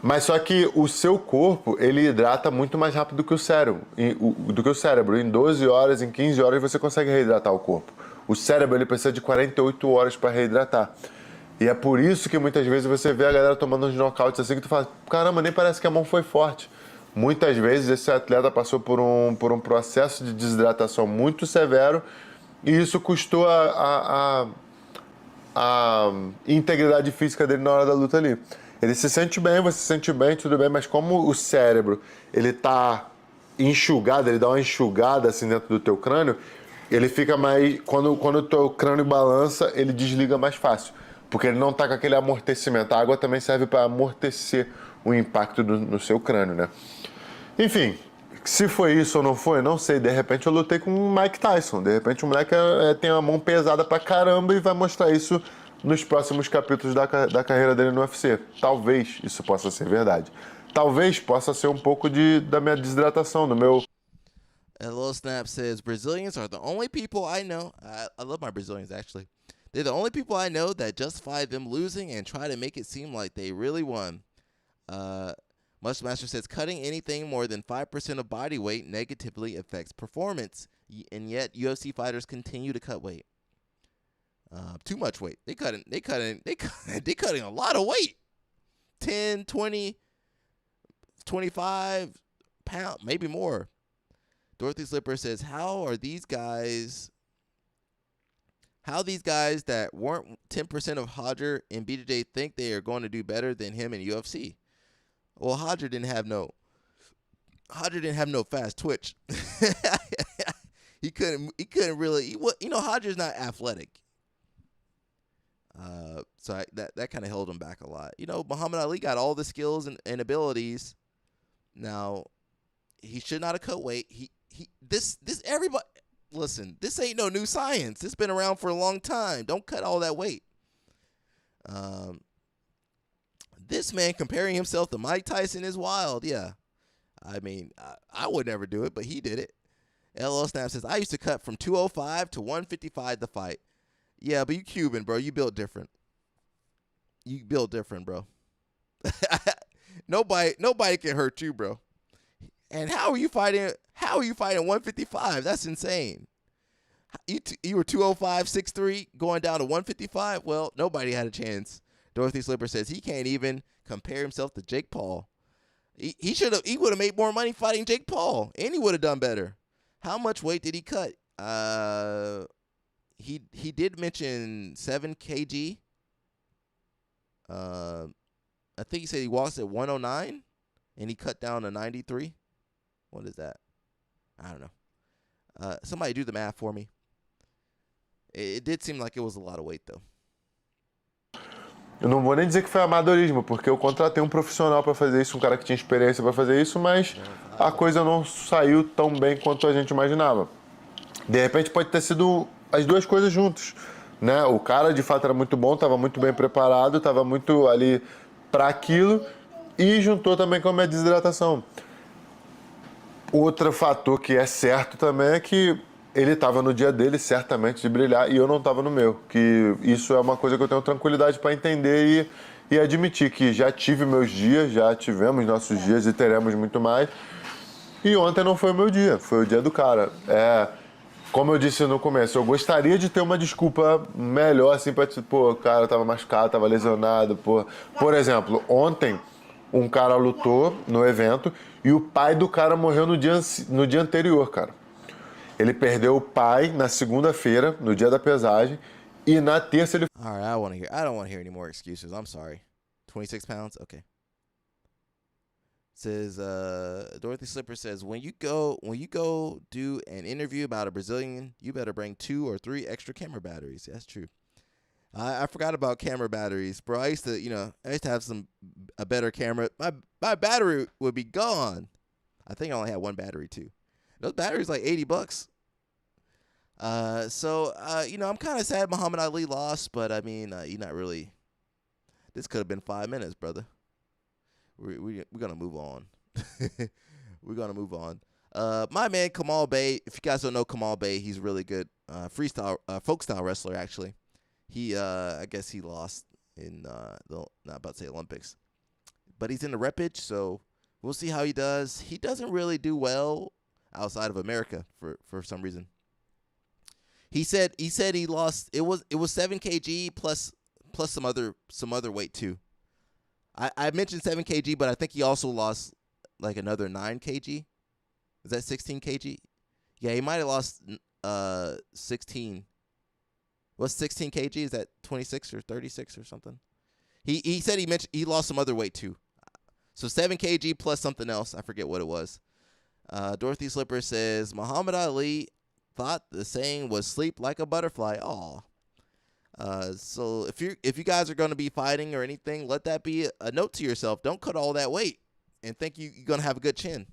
Mas só que o seu corpo, ele hidrata muito mais rápido do que o cérebro. Em 12 horas, em 15 horas, você consegue reidratar o corpo. O cérebro, ele precisa de 48 horas para reidratar. E é por isso que muitas vezes você vê a galera tomando uns knockouts assim que tu fala, caramba, nem parece que a mão foi forte. Muitas vezes esse atleta passou por um processo de desidratação muito severo e isso custou a integridade física dele na hora da luta ali. Ele se sente bem, você se sente bem, tudo bem, mas como o cérebro, ele tá enxugado, ele dá uma enxugada assim dentro do teu crânio, ele fica mais... Quando o teu crânio balança, ele desliga mais fácil, porque ele não tá com aquele amortecimento. A água também serve para amortecer o impacto no seu crânio, né? Enfim, se foi isso ou não foi, não sei. De repente eu lutei com o Mike Tyson. De repente o moleque tem uma mão pesada pra caramba e vai mostrar isso nos próximos capítulos da carreira dele no UFC. Talvez isso possa ser verdade. Talvez possa ser um pouco da minha desidratação, do meu... Hello Snap says, Brazilians are the only people I know. I love my Brazilians, actually. They're the only people I know that justify them losing and try to make it seem like they really won. Mushmaster says, cutting anything more than 5% of body weight negatively affects performance, and yet UFC fighters continue to cut weight. Too much weight. They cutting a lot of weight. 10, 20, 25 pounds, maybe more. Dorothy Slipper says, how these guys that weren't 10% of Hodger and BJJ think they are going to do better than him in UFC? Well, Hodger didn't have no fast twitch. he couldn't really. Hodger's not athletic. So that kind of held him back a lot. Muhammad Ali got all the skills and abilities. Now, he should not have cut weight. This everybody, listen, this ain't no new science. It's been around for a long time. Don't cut all that weight. This man comparing himself to Mike Tyson is wild. Yeah, I mean, I would never do it, but he did it. LL Snap says, I used to cut from 205 to 155 to fight. Yeah, but you Cuban, bro. You built different. You built different, bro. Nobody can hurt you, bro. And how are you fighting 155? That's insane. You were 205, 6'3", going down to 155? Well, nobody had a chance. Dorothy Slipper says he can't even compare himself to Jake Paul. He would have made more money fighting Jake Paul, and he would have done better. How much weight did he cut? He did mention 7 kg. I think he said he walks at 109, and he cut down to 93. What is that? I don't know. Somebody do the math for me. It did seem like it was a lot of weight, though. Eu não vou nem dizer que foi amadorismo, porque eu contratei um profissional para fazer isso, um cara que tinha experiência para fazer isso, mas a coisa não saiu tão bem quanto a gente imaginava. De repente pode ter sido as duas coisas juntas, né? O cara de fato era muito bom, estava muito bem preparado, estava muito ali para aquilo e juntou também com a minha desidratação. Outro fator que é certo também é que ele estava no dia dele, certamente, de brilhar, e eu não estava no meu. Que isso é uma coisa que eu tenho tranquilidade para entender e admitir que já tive meus dias, já tivemos nossos dias e teremos muito mais. E ontem não foi o meu dia, foi o dia do cara. Como eu disse no começo, eu gostaria de ter uma desculpa melhor, assim, para dizer, pô, o cara estava machucado, estava lesionado, pô. Por exemplo, ontem um cara lutou no evento e o pai do cara morreu no dia anterior, cara. Ele perdeu o pai na segunda-feira, no dia da pesagem, e na terça ele... All right, I don't want to hear any more excuses. I'm sorry. 26 pounds? Okay. Says Dorothy Slipper says when you go do an interview about a Brazilian, you better bring 2 or 3 extra camera batteries. That's true. I forgot about camera batteries, bro. I used to have a better camera. My battery would be gone. I think I only had one battery too. Those batteries like $80. I'm kind of sad Muhammad Ali lost, but I mean, you're not really. This could have been 5 minutes, brother. We're gonna move on. We're gonna move on. My man Kamal Bey. If you guys don't know Kamal Bey, he's really good. Freestyle, folk style wrestler. Actually, I guess he lost in not about to say Olympics, but he's in the repage, so we'll see how he does. He doesn't really do well outside of America for some reason. He said he lost. It was 7 kg plus some other weight too. I mentioned 7 kg, but I think he also lost like another 9 kg. Is that 16 kg? Yeah, he might have lost 16. What's 16 kg? Is that 26 or 36 or something? He said he lost some other weight too. So 7 kg plus something else. I forget what it was. Dorothy Slipper says Muhammad Ali thought the saying was "sleep like a butterfly." Aw. So if you guys are going to be fighting or anything, let that be a note to yourself. Don't cut all that weight and think you're going to have a good chin.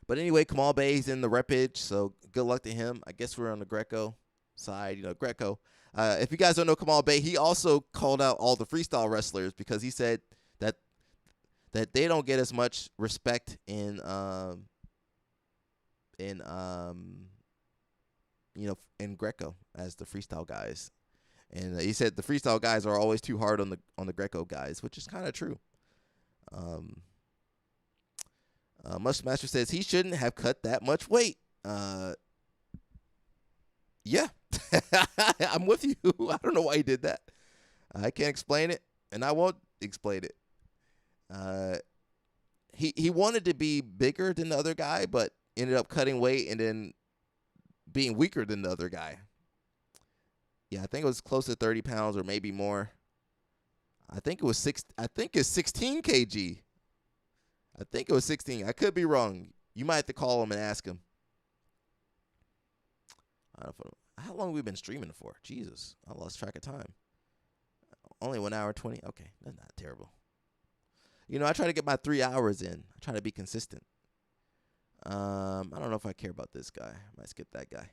But anyway, Kamal Bey's in the repage, so good luck to him. I guess we're on the Greco side, Greco. If you guys don't know Kamal Bey, he also called out all the freestyle wrestlers because he said that they don't get as much respect in Greco as the freestyle guys. And he said the freestyle guys are always too hard on the Greco guys, which is kind of true. Master says he shouldn't have cut that much weight. Yeah, I'm with you. I don't know why he did that. I can't explain it, and I won't explain it. He wanted to be bigger than the other guy, but ended up cutting weight and then being weaker than the other guy. Yeah, I think it was close to 30 pounds or maybe more. I think it's 16 kg. I think it was 16. I could be wrong. You might have to call him and ask him. I don't know. How long have we been streaming for? Jesus, I lost track of time. Only 1 hour 20. Okay, that's not terrible. I try to get my 3 hours in. I try to be consistent. I don't know if I care about this guy. I might skip that guy.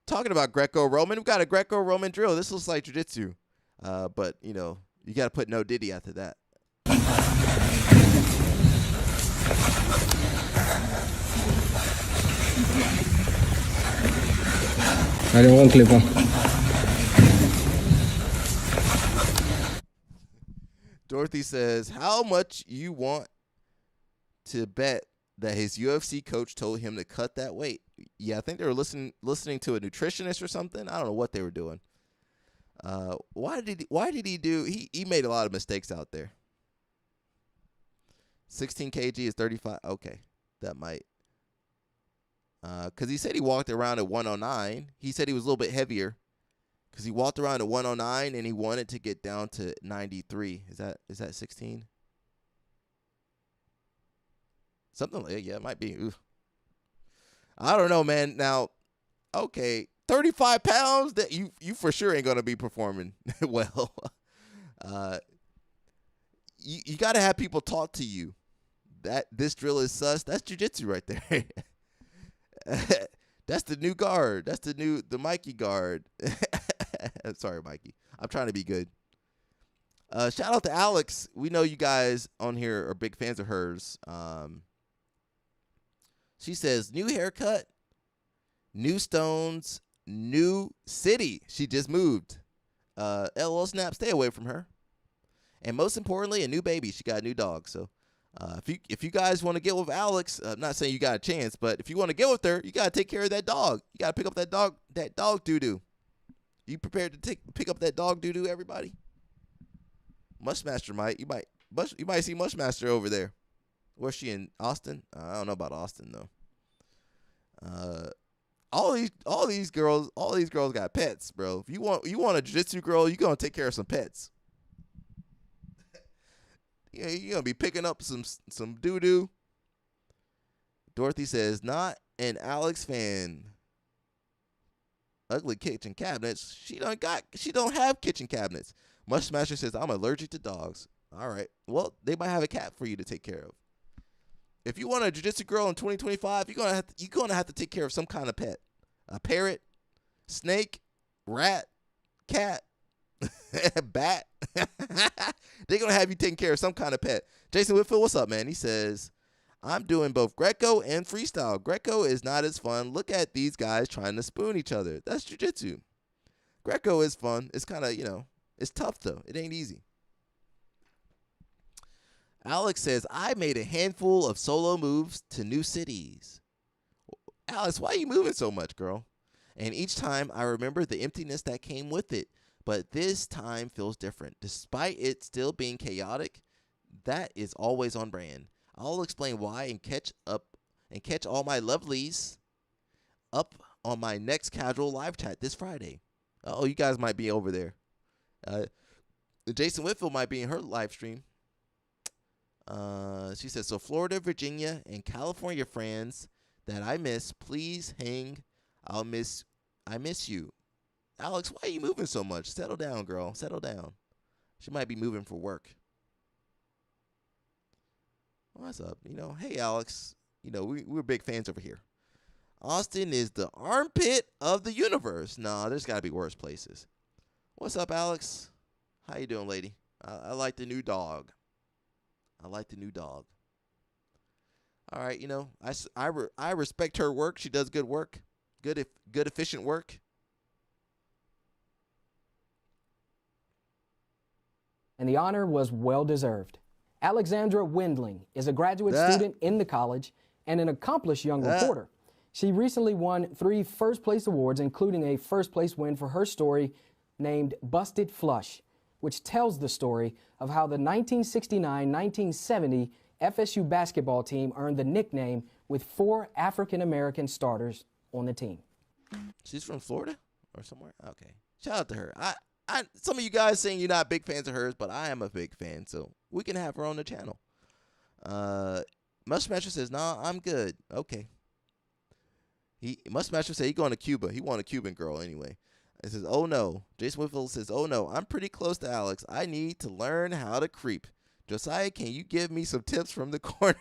Talking about Greco-Roman, we've got a Greco-Roman drill. This looks like jiu-jitsu. But, you got to put no Diddy after that. I won't clip on. Dorothy says, how much you want to bet that his UFC coach told him to cut that weight? Yeah, I think they were listening to a nutritionist or something. I don't know what they were doing. Why did he do? He made a lot of mistakes out there. 16 kg is 35. Okay, that might. Because he said he walked around at 109. He said he was a little bit heavier. Because he walked around at 109 and he wanted to get down to 93. Is that 16? Something like, yeah, it might be. Oof. I don't know, man. Now, okay, 35 pounds, that you for sure ain't gonna be performing well. You got to have people talk to you. That this drill is sus. That's jiu-jitsu right there. That's the new guard. That's the Mikey guard. Sorry, Mikey. I'm trying to be good. Shout out to Alex. We know you guys on here are big fans of hers. She says, new haircut, new stones, new city. She just moved. LOL snap, stay away from her. And most importantly, a new baby. She got a new dog. So if you guys want to get with Alex, I'm not saying you got a chance, but if you want to get with her, you got to take care of that dog. You got to pick up that dog doo-doo. You prepared to pick up that dog doo-doo, everybody? Mushmaster might. You might see Mushmaster over there. Where's she, in Austin? I don't know about Austin though. All these girls got pets, bro. If you want a jiu-jitsu girl, you're gonna take care of some pets. Yeah, you're gonna be picking up some doo-doo. Dorothy says, not an Alex fan. Ugly kitchen cabinets. She don't have kitchen cabinets. Mushmaster says, I'm allergic to dogs. All right. Well, they might have a cat for you to take care of. If you want a jiu-jitsu girl in 2025, you're gonna have to take care of some kind of pet. A parrot, snake, rat, cat, bat. They're gonna have you taking care of some kind of pet. Jason Whitfield, what's up, man? He says, I'm doing both Greco and freestyle. Greco is not as fun. Look at these guys trying to spoon each other. That's jiu-jitsu. Greco is fun. It's kind of, it's tough though. It ain't easy. Alex says, I made a handful of solo moves to new cities. Alex, why are you moving so much, girl? And each time I remember the emptiness that came with it. But this time feels different. Despite it still being chaotic, that is always on brand. I'll explain why and catch all my lovelies up on my next casual live chat this Friday. Oh, you guys might be over there. Jason Whitfield might be in her live stream. She says, so Florida, Virginia, and California friends that I miss, please hang. I miss you. Alex, why are you moving so much? Settle down, girl. Settle down. She might be moving for work. What's up? Hey, Alex. We're big fans over here. Austin is the armpit of the universe. Nah, there's got to be worse places. What's up, Alex? How you doing, lady? I like the new dog. All right, I respect her work. She does good work. Good efficient work. And the honor was well-deserved. Alexandra Wendling is a graduate student in the college and an accomplished young reporter. She recently won 3 first-place awards, including a first-place win for her story named Busted Flush, which tells the story of how the 1969-1970 FSU basketball team earned the nickname with 4 African-American starters on the team. She's from Florida or somewhere? Okay. Shout out to her. Some of you guys saying you're not big fans of hers, but I am a big fan, so we can have her on the channel. Mushmaster says, nah, I'm good. Okay. Mushmaster said he's going to Cuba. He want a Cuban girl anyway. It says, oh no. Jason Whitfield says, oh no, I'm pretty close to Alex. I need to learn how to creep. Josiah, can you give me some tips from the corner?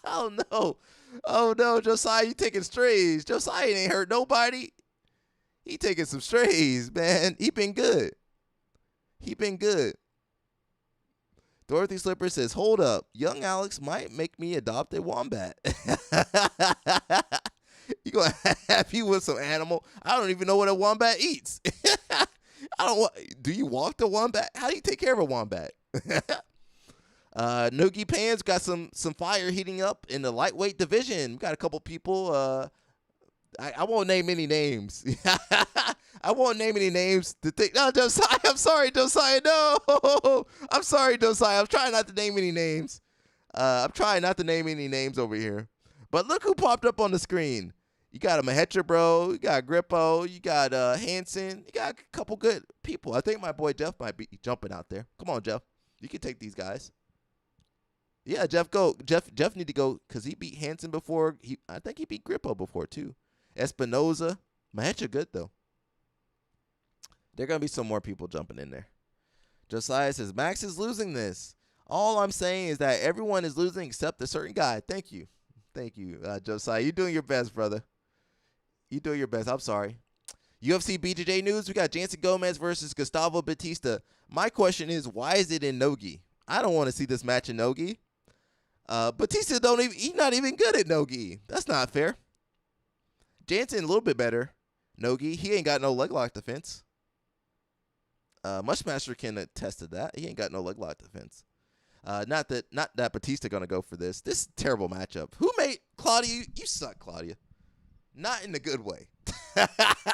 Oh no. Oh no, Josiah, you taking strays. Josiah ain't hurt nobody. He taking some strays, man. He been good. Dorothy Slipper says, hold up. Young Alex might make me adopt a wombat. You gonna have you with some animal. I don't even know what a wombat eats. I don't. Do you walk the wombat? How do you take care of a wombat? Noogie Pans got some fire heating up in the lightweight division. We got a couple people. I won't name any names. I won't name any names. No, Josiah, I'm sorry, Josiah. No, I'm sorry, Josiah. I'm trying not to name any names. I'm trying not to name any names over here. But look who popped up on the screen. You got a Mahetra, bro. You got Grippo. You got Hanson. You got a couple good people. I think my boy Jeff might be jumping out there. Come on, Jeff. You can take these guys. Yeah, Jeff, go. Jeff need to go because he beat Hanson before. I think he beat Grippo before, too. Espinoza. Mahetra good, though. There are going to be some more people jumping in there. Josiah says, Max is losing this. All I'm saying is that everyone is losing except a certain guy. Thank you. Thank you, Josiah. You're doing your best, brother. You're doing your best. I'm sorry. UFC BJJ News, we got Jansen Gomez versus Gustavo Batista. My question is, why is it in Nogi? I don't want to see this match in Nogi. Batista he's not even good at Nogi. That's not fair. Jansen a little bit better. Nogi, he ain't got no leg lock defense. Mushmaster can attest to that. He ain't got no leg lock defense. Not that Batista gonna go for this. This is a terrible matchup. Who made Claudia? You suck, Claudia. Not in the good way.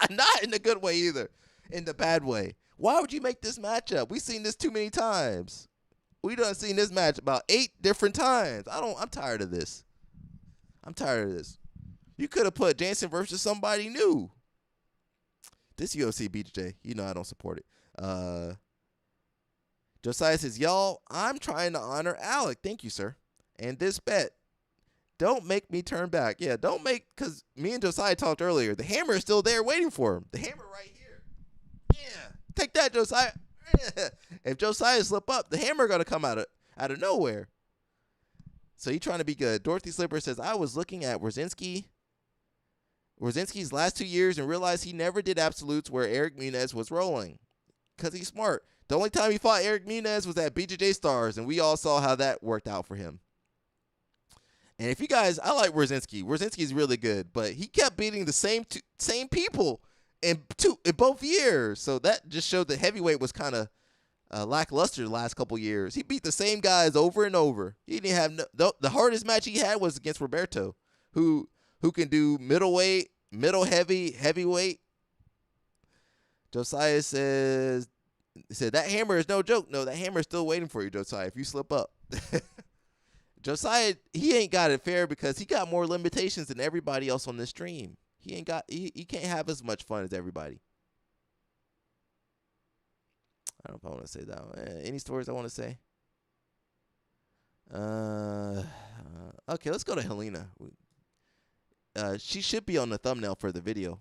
Not in the good way either. In the bad way. Why would you make this matchup? We've seen this too many times. We done seen this match about 8 different times. I'm tired of this. I'm tired of this. You could have put Jansen versus somebody new. This UFC BJJ, you know I don't support it. Josiah says, y'all, I'm trying to honor Alec. Thank you, sir. And this bet, don't make me turn back. Yeah, don't make, because me and Josiah talked earlier. The hammer is still there waiting for him. The hammer right here. Yeah, take that, Josiah. If Josiah slip up, the hammer going to come out of nowhere. So you trying to be good. Dorothy Slipper says, I was looking at Wrzinski's last 2 years and realized he never did absolutes where Eric Muniz was rolling. Because he's smart. The only time he fought Eric Muniz was at BJJ Stars, and we all saw how that worked out for him. And if you guys, I like Wrzinski. Wrzinski's really good, but he kept beating the same people in both years. So that just showed that heavyweight was kind of lackluster the last couple years. He beat the same guys over and over. He didn't have the hardest match he had was against Roberto, who can do middleweight, middle heavy, heavyweight. Josiah said that hammer is no joke. No, that hammer is still waiting for you, Josiah, if you slip up. Josiah, he ain't got it fair because he got more limitations than everybody else on this stream. He can't have as much fun as everybody. I don't know if I want to say that. Any stories I want to say? Okay, let's go to Helena. She should be on the thumbnail for the video.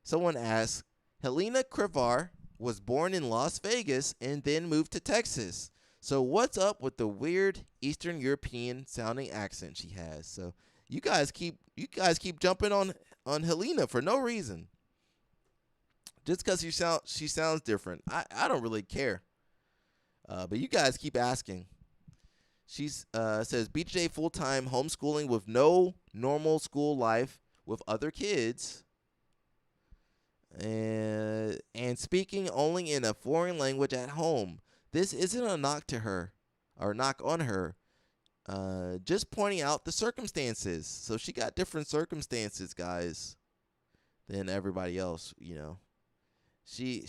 Someone asked, Helena Krivar was born in Las Vegas and then moved to Texas. So what's up with the weird Eastern European sounding accent she has? So you guys keep jumping on Helena for no reason. Just because she sounds different. I don't really care. But you guys keep asking. She says BJJ full-time homeschooling with no normal school life with other kids. And speaking only in a foreign language at home. This isn't a knock to her or knock on her. Just pointing out the circumstances. So she got different circumstances, guys, than everybody else, you know. She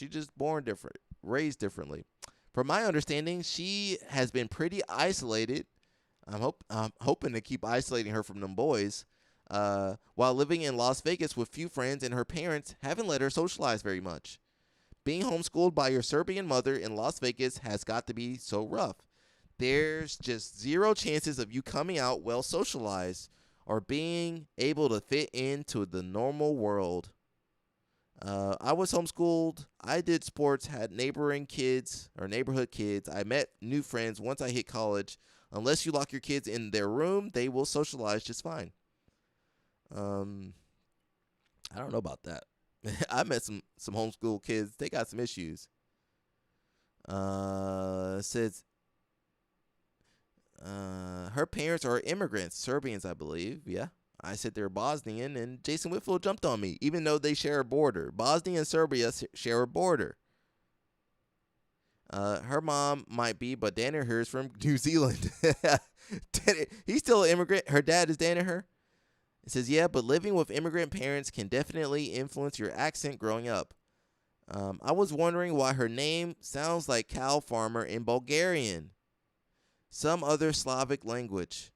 just born different, raised differently. From my understanding, she has been pretty isolated. I'm hoping to keep isolating her from them boys. While living in Las Vegas with few friends, and her parents haven't let her socialize very much. Being homeschooled by your Serbian mother in Las Vegas has got to be so rough. There's just zero chances of you coming out well socialized or being able to fit into the normal world. I was homeschooled. I did sports, had neighborhood kids. I met new friends once I hit college. Unless you lock your kids in their room, they will socialize just fine. I don't know about that. I met some homeschool kids. They got some issues. Says Her parents are immigrants, Serbians, I believe. Yeah. I said they're Bosnian, and Jason Whitfield jumped on me, even though they share a border. Bosnia and Serbia share a border. Her mom might be, but Danaher is from New Zealand. He's still an immigrant. Her dad is Danaher. It says, yeah, but living with immigrant parents can definitely influence your accent growing up. I was wondering why her name sounds like cow farmer in Bulgarian. Some other Slavic language.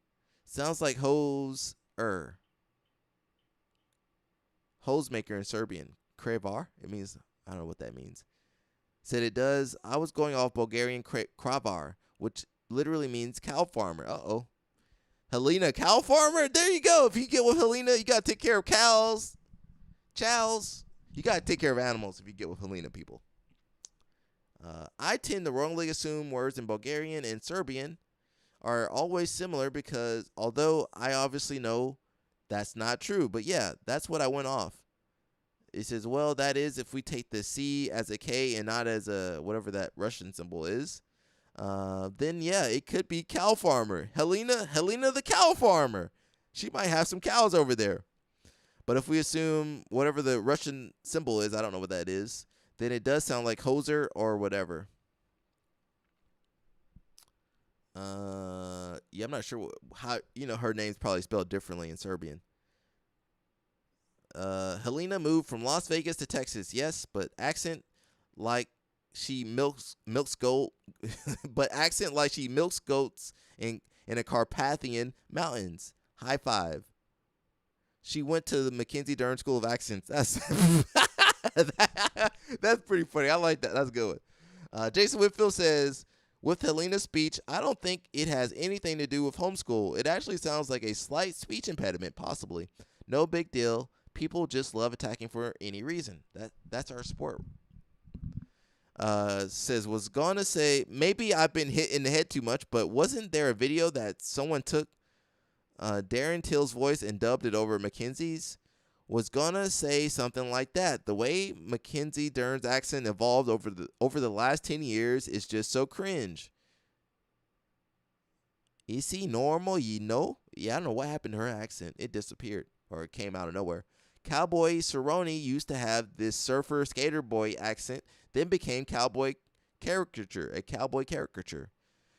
Sounds like hose-maker in Serbian. Krevar? It means, I don't know what that means. Said it does. I was going off Bulgarian kravar, which literally means cow farmer. Uh-oh. Helena, cow farmer? There you go. If you get with Helena, you got to take care of cows. Chows. You got to take care of animals if you get with Helena, people. I tend to wrongly assume words in Bulgarian and Serbian are always similar because although I obviously know that's not true. But yeah, that's what I went off. It says, well, that is if we take the C as a K and not as a whatever that Russian symbol is. Then, yeah, it could be cow farmer. Helena the cow farmer. She might have some cows over there. But if we assume whatever the Russian symbol is, I don't know what that is, then it does sound like hoser or whatever. Yeah, I'm not sure how, her name's probably spelled differently in Serbian. Helena moved from Las Vegas to Texas, yes, but accent like she milks goat, but accent like she milks goats in a Carpathian mountains. High five. She went to the Mackenzie Dern School of Accents. That's that's pretty funny. I like that. That's a good one. Jason Whitfield says, with Helena's speech, I don't think it has anything to do with homeschool. It actually sounds like a slight speech impediment, possibly. No big deal. People just love attacking for any reason. That's our sport. Says, was gonna say, maybe I've been hit in the head too much, but wasn't there a video that someone took Darren Till's voice and dubbed it over Mackenzie's? Was gonna say something like that. The way Mackenzie Dern's accent evolved over the last 10 years is just so cringe. Is he normal? Yeah, I don't know what happened to her accent. It disappeared, or it came out of nowhere. Cowboy Cerrone used to have this surfer skater boy accent, then became a cowboy caricature.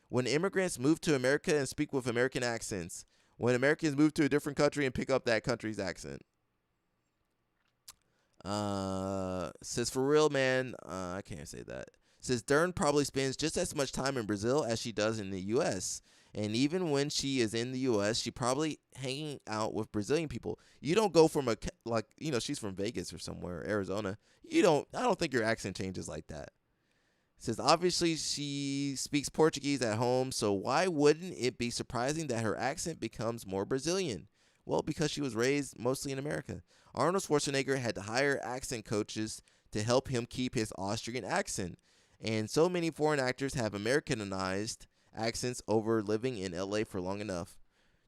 When immigrants move to America and speak with American accents. When Americans move to a different country and pick up that country's accent. Says, for real, man, I can't say that. Says, Dern probably spends just as much time in Brazil as she does in the U.S., and even when she is in the U.S., she probably hanging out with Brazilian people. You don't go from she's from Vegas or somewhere, Arizona. I don't think your accent changes like that. Says, obviously she speaks Portuguese at home, so why wouldn't it be surprising that her accent becomes more Brazilian? Well, because she was raised mostly in America. Arnold Schwarzenegger had to hire accent coaches to help him keep his Austrian accent. And so many foreign actors have Americanized accents over living in LA for long enough.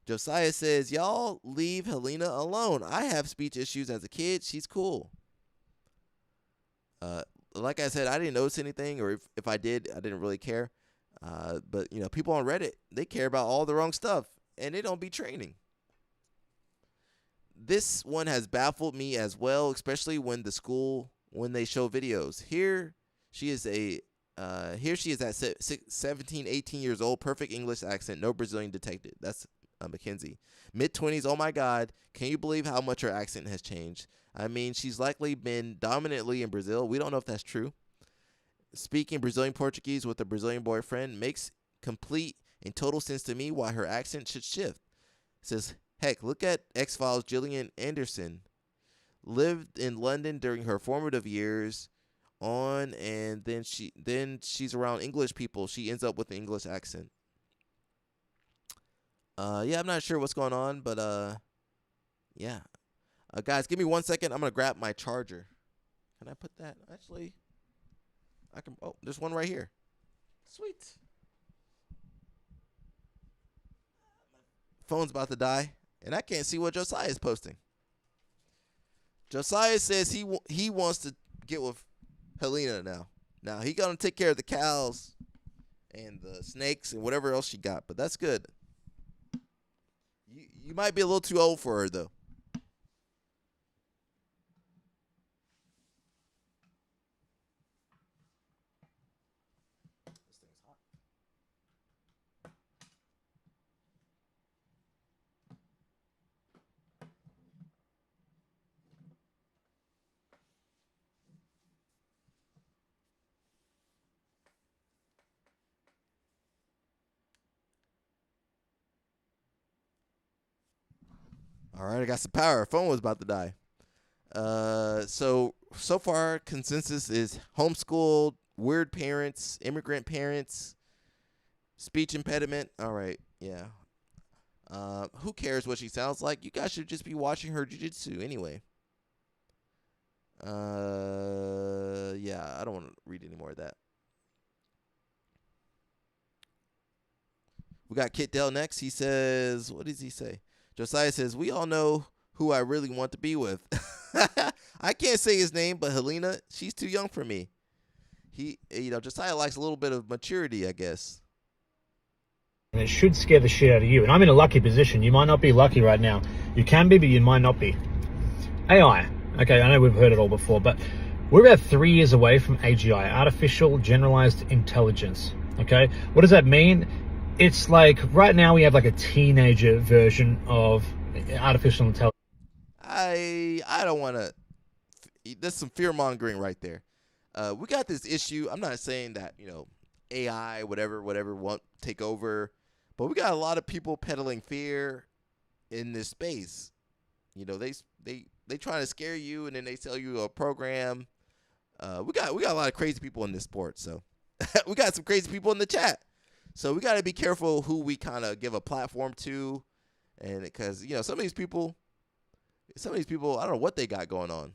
Josiah says, y'all leave Helena alone. I have speech issues as a kid. She's cool. Like I said, I didn't notice anything, or if I did, I didn't really care. But, people on Reddit, they care about all the wrong stuff, and they don't be training. This one has baffled me as well, especially when they show videos. Here she is at 17, 18 years old, perfect English accent, no Brazilian detected. That's Mackenzie. Mid-20s, oh my God, can you believe how much her accent has changed? I mean, she's likely been dominantly in Brazil. We don't know if that's true. Speaking Brazilian Portuguese with a Brazilian boyfriend makes complete and total sense to me why her accent should shift. It says, heck, look at X-Files Gillian Anderson. Lived in London during her formative years and then she's around English people. She ends up with an English accent. Yeah, I'm not sure what's going on, but yeah. Guys, give me 1 second. I'm going to grab my charger. Can I put that? Actually, I can. Oh, there's one right here. Sweet. Phone's about to die, and I can't see what Josiah is posting. Josiah says he wants to get with Helena now. Now, he going to take care of the cows and the snakes and whatever else she got. But that's good. You might be a little too old for her though. All right, I got some power. Phone was about to die. So far consensus is homeschooled, weird parents, immigrant parents, speech impediment. All right, yeah. Who cares what she sounds like? You guys should just be watching her jiu-jitsu anyway. Yeah, I don't want to read any more of that. We got Kit Dell next. He says, what does he say? Josiah says, we all know who I really want to be with. I can't say his name, but Helena, she's too young for me. Josiah likes a little bit of maturity, I guess. And it should scare the shit out of you. And I'm in a lucky position. You might not be lucky right now. You can be, but you might not be. AI. Okay, I know we've heard it all before, but we're about 3 years away from AGI, Artificial Generalized Intelligence. Okay? What does that mean? It's like right now we have like a teenager version of artificial intelligence. I don't want to. There's some fear mongering right there. We got this issue. I'm not saying that AI whatever won't take over, but we got a lot of people peddling fear in this space. They trying to scare you, and then they sell you a program. We got a lot of crazy people in this sport, so we got some crazy people in the chat. So we got to be careful who we kind of give a platform to, and because some of these people, I don't know what they got going on.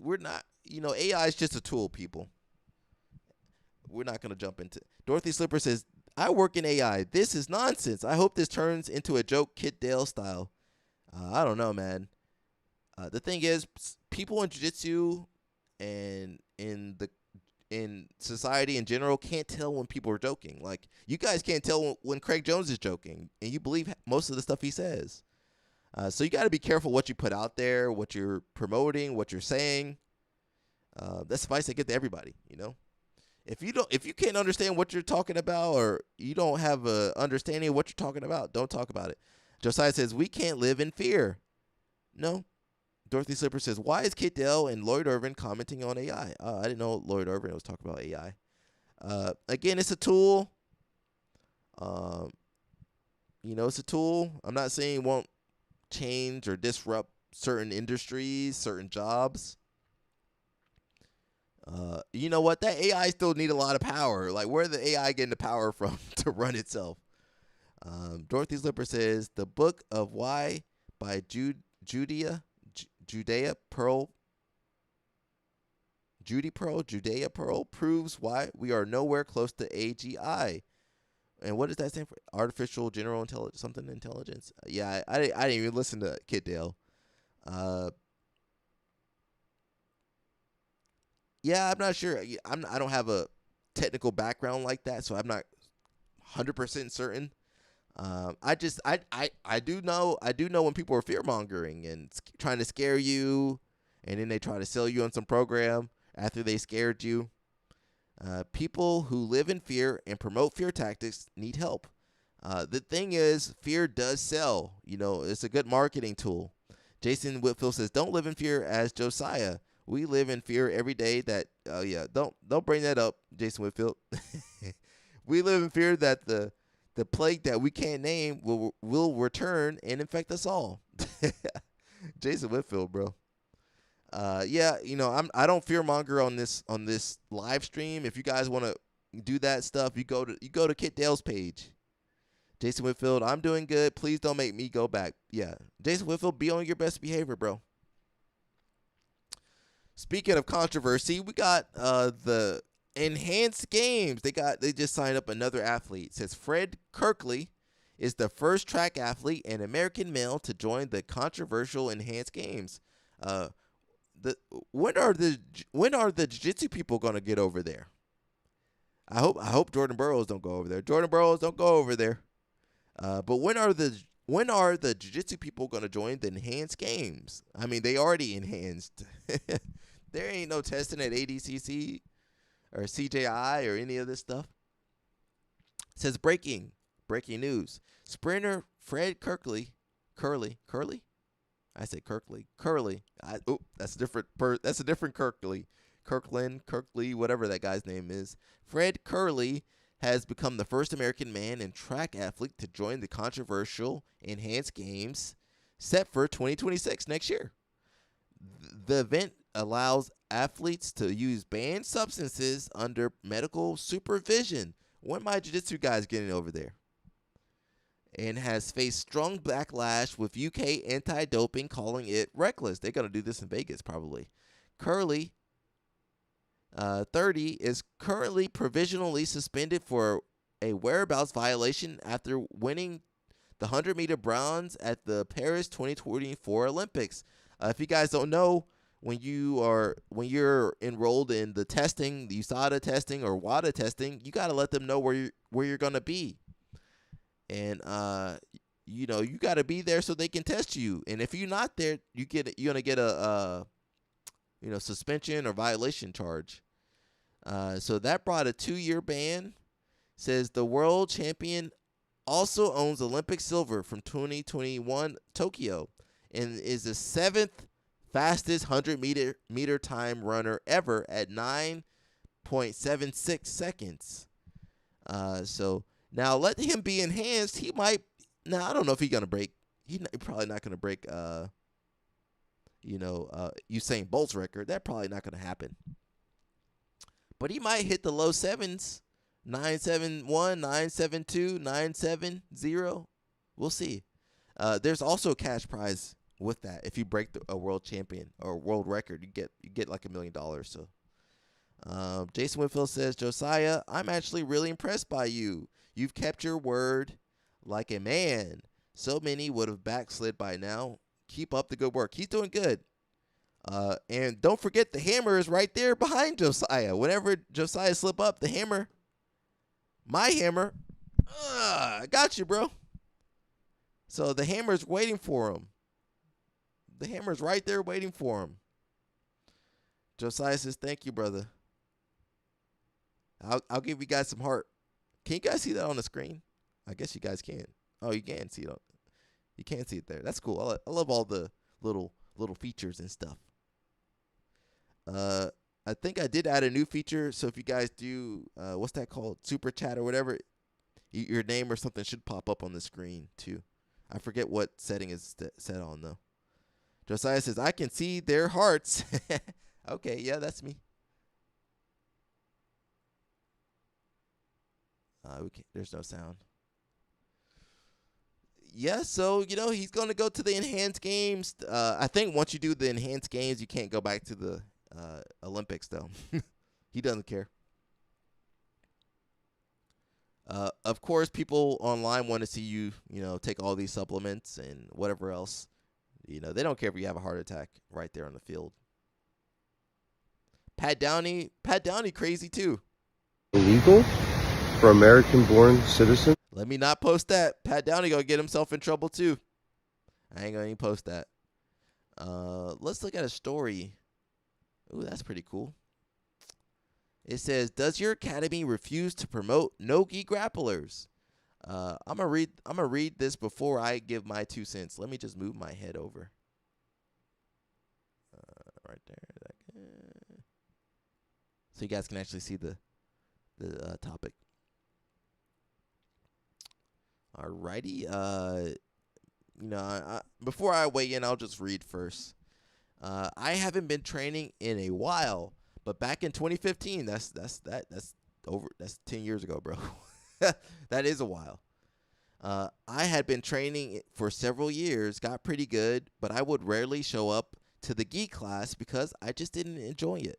We're not, AI is just a tool, people. We're not going to jump into. Dorothy Slipper says, I work in AI. This is nonsense. I hope this turns into a joke, Kit Dale style. I don't know, man. The thing is, people in jiu-jitsu and in society in general can't tell when people are joking. Like, you guys can't tell when Craig Jones is joking, and you believe most of the stuff he says. So you got to be careful what you put out there, what you're promoting, what you're saying. That's advice I get to everybody. If you can't understand what you're talking about, or you don't have a understanding of what you're talking about, don't talk about it. Josiah says we can't live in fear. No. Dorothy Slipper says, why is Kit Dell and Lloyd Irvin commenting on AI? I didn't know Lloyd Irvin was talking about AI. Again, it's a tool. It's a tool. I'm not saying it won't change or disrupt certain industries, certain jobs. You know what? That AI still need a lot of power. Like, where the AI getting the power from to run itself? Dorothy Slipper says, the Book of Why by Judea Pearl proves why we are nowhere close to AGI. And what does that stand for? Artificial General Intelligence. Yeah, I didn't even listen to Kit Dale. Yeah, I'm not sure. I don't have a technical background like that, so I'm not 100% certain. I do know when people are fear mongering and trying to scare you, and then they try to sell you on some program after they scared you. People who live in fear and promote fear tactics need help. The thing is, fear does sell. It's a good marketing tool. Jason Whitfield says, "Don't live in fear as Josiah. We live in fear every day that." Oh yeah, don't bring that up, Jason Whitfield. We live in fear that the plague that we can't name will return and infect us all. Jason Whitfield, bro. Yeah, I don't fearmonger on this live stream. If you guys want to do that stuff, you go to Kit Dale's page. Jason Whitfield, I'm doing good. Please don't make me go back. Yeah, Jason Whitfield, be on your best behavior, bro. Speaking of controversy, we got the Enhanced Games. They just signed up another athlete. It says Fred Kirkley is the first track athlete and American male to join the controversial Enhanced Games. when are the jiu-jitsu people gonna get over there? I hope Jordan Burroughs don't go over there. Jordan Burroughs, don't go over there. But when are the jiu-jitsu people gonna join the enhanced games? I mean, they already enhanced. There ain't no testing at ADCC or CJI or any of this stuff. It says breaking news. Sprinter Fred Curley. I said Curley. That's a different Curley. Kirkley, whatever that guy's name is. Fred Curley has become the first American man and track athlete to join the controversial enhanced games set for 2026 next year. The event allows athletes to use banned substances under medical supervision. When my jiu-jitsu guys getting over there? And has faced strong backlash with UK anti-doping calling it reckless. They're going to do this in Vegas probably. Curley, 30, is currently provisionally suspended for a whereabouts violation after winning the 100-meter bronze at the Paris 2024 Olympics. If you guys don't know, when you're enrolled in the testing, the USADA testing or WADA testing, you got to let them know where you're going to be. And you got to be there so they can test you. And if you're not there, you're going to get a suspension or violation charge. So that brought a 2-year ban. Says the world champion also owns Olympic silver from 2021 Tokyo and is the 7th fastest 100-meter time runner ever at 9.76 seconds. So now let him be enhanced. He might. Now I don't know if he's gonna break. He's probably not gonna break. Usain Bolt's record. That's probably not gonna happen. But he might hit the low sevens. 971, 972, 970. We'll see. There's also a cash prize with that. If you break a world champion or world record, you get like $1 million. So, Jason Whitfield says, Josiah, I'm actually really impressed by you. You've kept your word like a man. So many would have backslid by now. Keep up the good work. He's doing good. And don't forget the hammer is right there behind Josiah. Whenever Josiah slip up, the hammer, my hammer, I got you, bro. So the hammer's waiting for him. The hammer's right there waiting for him. Josiah says, thank you, brother. I'll give you guys some heart. Can you guys see that on the screen? I guess you guys can. Oh, you can see it. You can see it there. That's cool. I love all the little features and stuff. I think I did add a new feature. So if you guys do, what's that called? Super chat or whatever, your name or something should pop up on the screen too. I forget what setting is set on though. Josiah says, I can see their hearts. Okay, yeah, that's me. There's no sound. Yeah, so, he's going to go to the enhanced games. I think once you do the enhanced games, you can't go back to the Olympics, though. He doesn't care. Of course, people online want to see you, take all these supplements and whatever else. They don't care if you have a heart attack right there on the field. Pat Downey crazy too. Illegal for American-born citizens? Let me not post that. Pat Downey gonna get himself in trouble too. I ain't gonna even post that. Let's look at a story. Ooh, that's pretty cool. It says, does your academy refuse to promote no-gi grapplers? I'm gonna read this before I give my 2 cents. Let me just move my head over. Right there. So you guys can actually see the topic. Alrighty. Before I weigh in, I'll just read first. I haven't been training in a while, but back in 2015, that's 10 years ago, bro. That is a while. I had been training for several years, got pretty good, but I would rarely show up to the gi class because I just didn't enjoy it.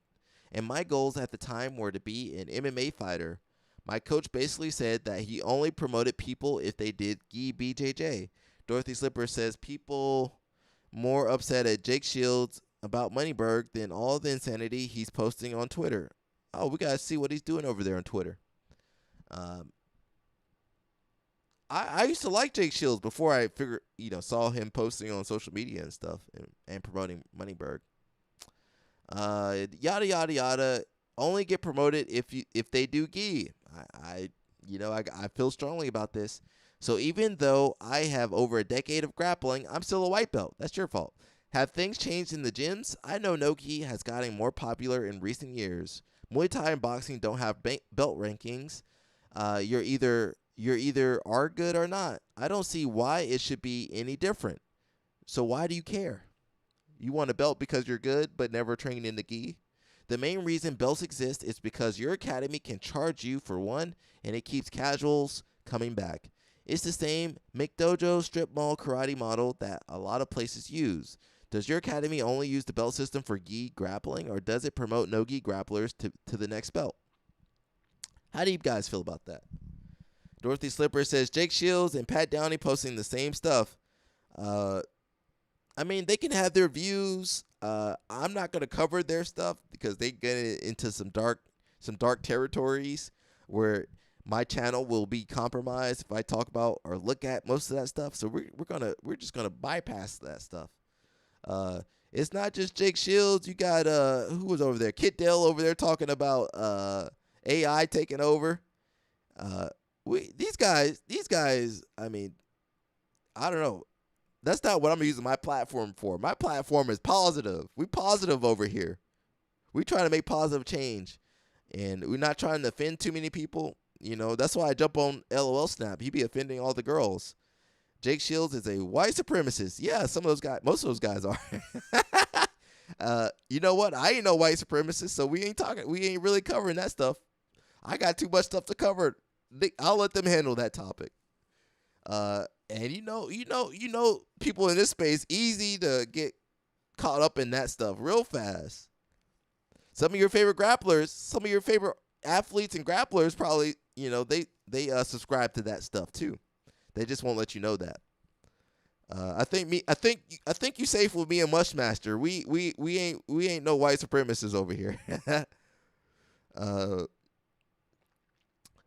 And my goals at the time were to be an MMA fighter. My coach basically said that he only promoted people if they did gi BJJ. Dorothy Slipper says people more upset at Jake Shields about Moneyberg than all the insanity he's posting on Twitter. Oh, we gotta see what he's doing over there on Twitter. I used to like Jake Shields before I saw him posting on social media and stuff and promoting Moneyberg. Yada yada yada. Only get promoted if they do gi. I feel strongly about this. So even though I have over a decade of grappling, I'm still a white belt. That's your fault. Have things changed in the gyms? I know no gi has gotten more popular in recent years. Muay Thai and boxing don't have belt rankings. You're either are good or not. I don't see why it should be any different. So why do you care? You want a belt because you're good but never trained in the gi? The main reason belts exist is because your academy can charge you for one, and it keeps casuals coming back. It's the same McDojo strip mall karate model that a lot of places use. Does your academy only use the belt system for gi grappling, or does it promote no-gi grapplers to the next belt? How do you guys feel about that? Dorothy Slipper says, Jake Shields and Pat Downey posting the same stuff. I mean, they can have their views. I'm not going to cover their stuff because they get into some dark territories where my channel will be compromised if I talk about or look at most of that stuff. So we're just gonna bypass that stuff. It's not just Jake Shields. You got who was over there? Kit Dale over there talking about AI taking over. These guys. I mean, I don't know. That's not what I'm using my platform for. My platform is positive. We positive over here. We trying to make positive change, and we're not trying to offend too many people. You know, that's why I jump on LOL Snap. He be offending all the girls. Jake Shields is a white supremacist. Yeah, most of those guys are. You know what? I ain't no white supremacist, so we ain't really covering that stuff. I got too much stuff to cover. I'll let them handle that topic. And you know, people in this space, easy to get caught up in that stuff real fast. Some of your favorite grapplers, some of your favorite athletes and grapplers probably, they subscribe to that stuff too. They just won't let you know that. I think you safe with me and Mushmaster. We ain't no white supremacists over here.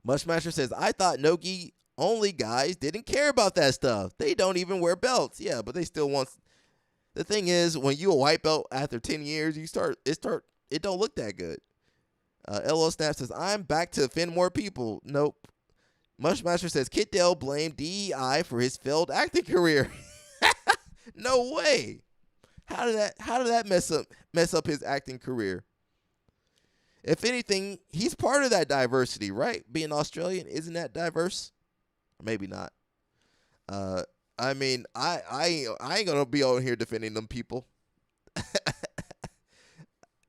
Mushmaster says, I thought no-gi only guys didn't care about that stuff. They don't even wear belts. Yeah, but they still want. The thing is, when you a white belt after 10 years, it don't look that good. LO Snap says, I'm back to offend more people. Nope. Mushmaster says, Kit Dale blamed DEI for his failed acting career. No way. How did that mess up his acting career? If anything, he's part of that diversity, right? Being Australian, isn't that diverse? Maybe not. I mean, I ain't gonna be out here defending them people.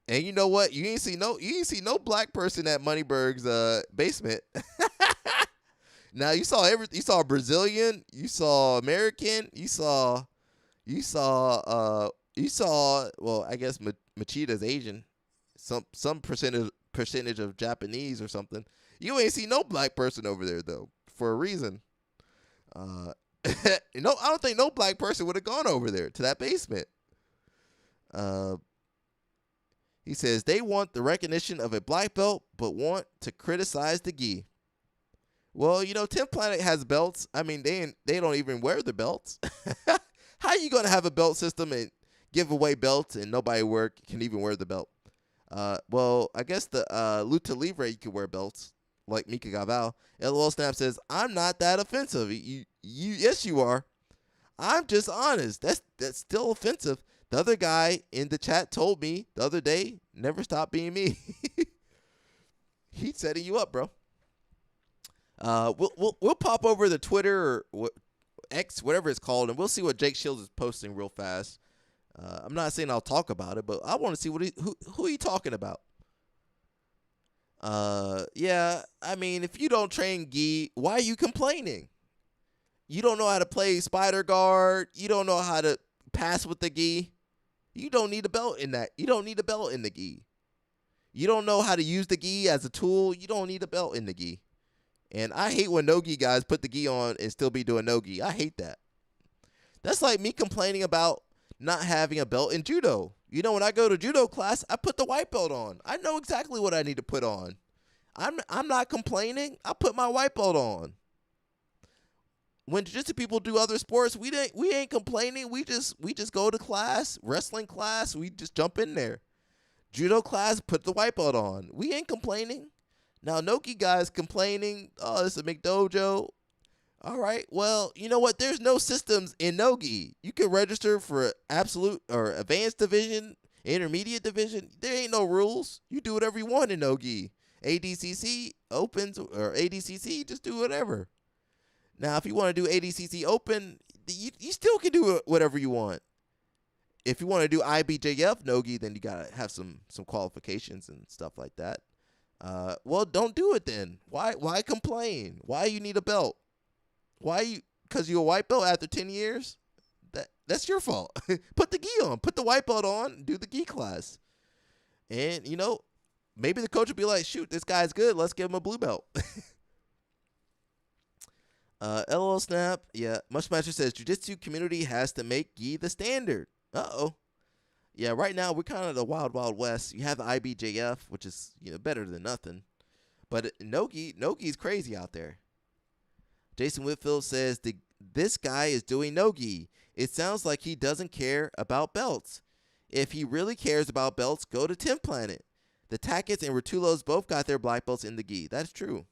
And you know what? You ain't see no black person at Moneyberg's basement. Now you saw Brazilian, you saw American, you saw well, I guess Machida's Asian, some percentage of Japanese or something. You ain't see no black person over there though, for a reason. I don't think no black person would have gone over there to that basement. He says they want the recognition of a black belt, but want to criticize the gi. Well, 10th Planet has belts. I mean, they don't even wear the belts. How are you gonna have a belt system and give away belts and nobody can even wear the belt? Well, I guess the Lucha Libre you can wear belts like Mika Gaval. LOL Snap says, I'm not that offensive. Yes, you are. I'm just honest. That's still offensive. The other guy in the chat told me the other day, never stop being me. He's setting you up, bro. We'll pop over the Twitter or X, whatever it's called, and we'll see what Jake Shields is posting real fast. I'm not saying I'll talk about it, but I want to see who he talking about. Yeah, I mean, if you don't train gi, why are you complaining? You don't know how to play spider guard. You don't know how to pass with the gi. You don't need a belt in that. You don't need a belt in the gi. You don't know how to use the gi as a tool. You don't need a belt in the gi. And I hate when no-gi guys put the gi on and still be doing no-gi. I hate that. That's like me complaining about not having a belt in judo. You know, when I go to judo class, I put the white belt on. I know exactly what I need to put on. I'm not complaining. I put my white belt on. When jiu-jitsu people do other sports, we ain't complaining. We just go to class, wrestling class, we just jump in there. Judo class, put the white belt on. We ain't complaining. Now Nogi guys complaining, oh, this is a McDojo. All right, well, you know what? There's no systems in Nogi. You can register for absolute or advanced division, intermediate division. There ain't no rules. You do whatever you want in Nogi. ADCC opens or ADCC, just do whatever. Now, if you want to do ADCC Open, you still can do whatever you want. If you want to do IBJF Nogi, then you got to have some qualifications and stuff like that. Well, don't do it then. Why complain? Why you need a belt? Because you're a white belt after 10 years? That's your fault. Put the gi on. Put the white belt on. Do the gi class. And, you know, maybe the coach will be like, shoot, this guy's good. Let's give him a blue belt. LOL Snap. Yeah, Mushmaster says, jiu-jitsu community has to make gi the standard. Uh-oh. Yeah, right now we're kind of the wild, wild west. You have the IBJF, which is, you know, better than nothing. But Nogi's crazy out there. Jason Whitfield says, this guy is doing no-gi. It sounds like he doesn't care about belts. If he really cares about belts, go to Tim Planet. The Tackett's and Rotulos both got their black belts in the gi. That's true.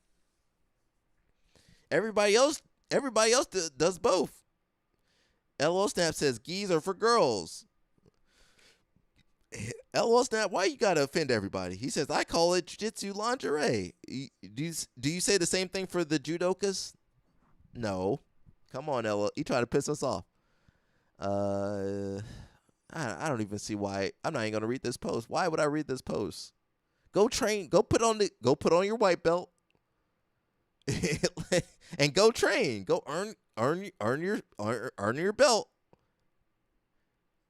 Everybody else does both. LOL Snap says, gis are for girls. LOL Snap, why you gotta offend everybody? He says, I call it jiu-jitsu lingerie. Do you say the same thing for the judokas? No. Come on, LOL. You try to piss us off. I don't even see why. I'm not even gonna read this post. Why would I read this post? Go train. Go put on your white belt. And go train. Go earn your belt.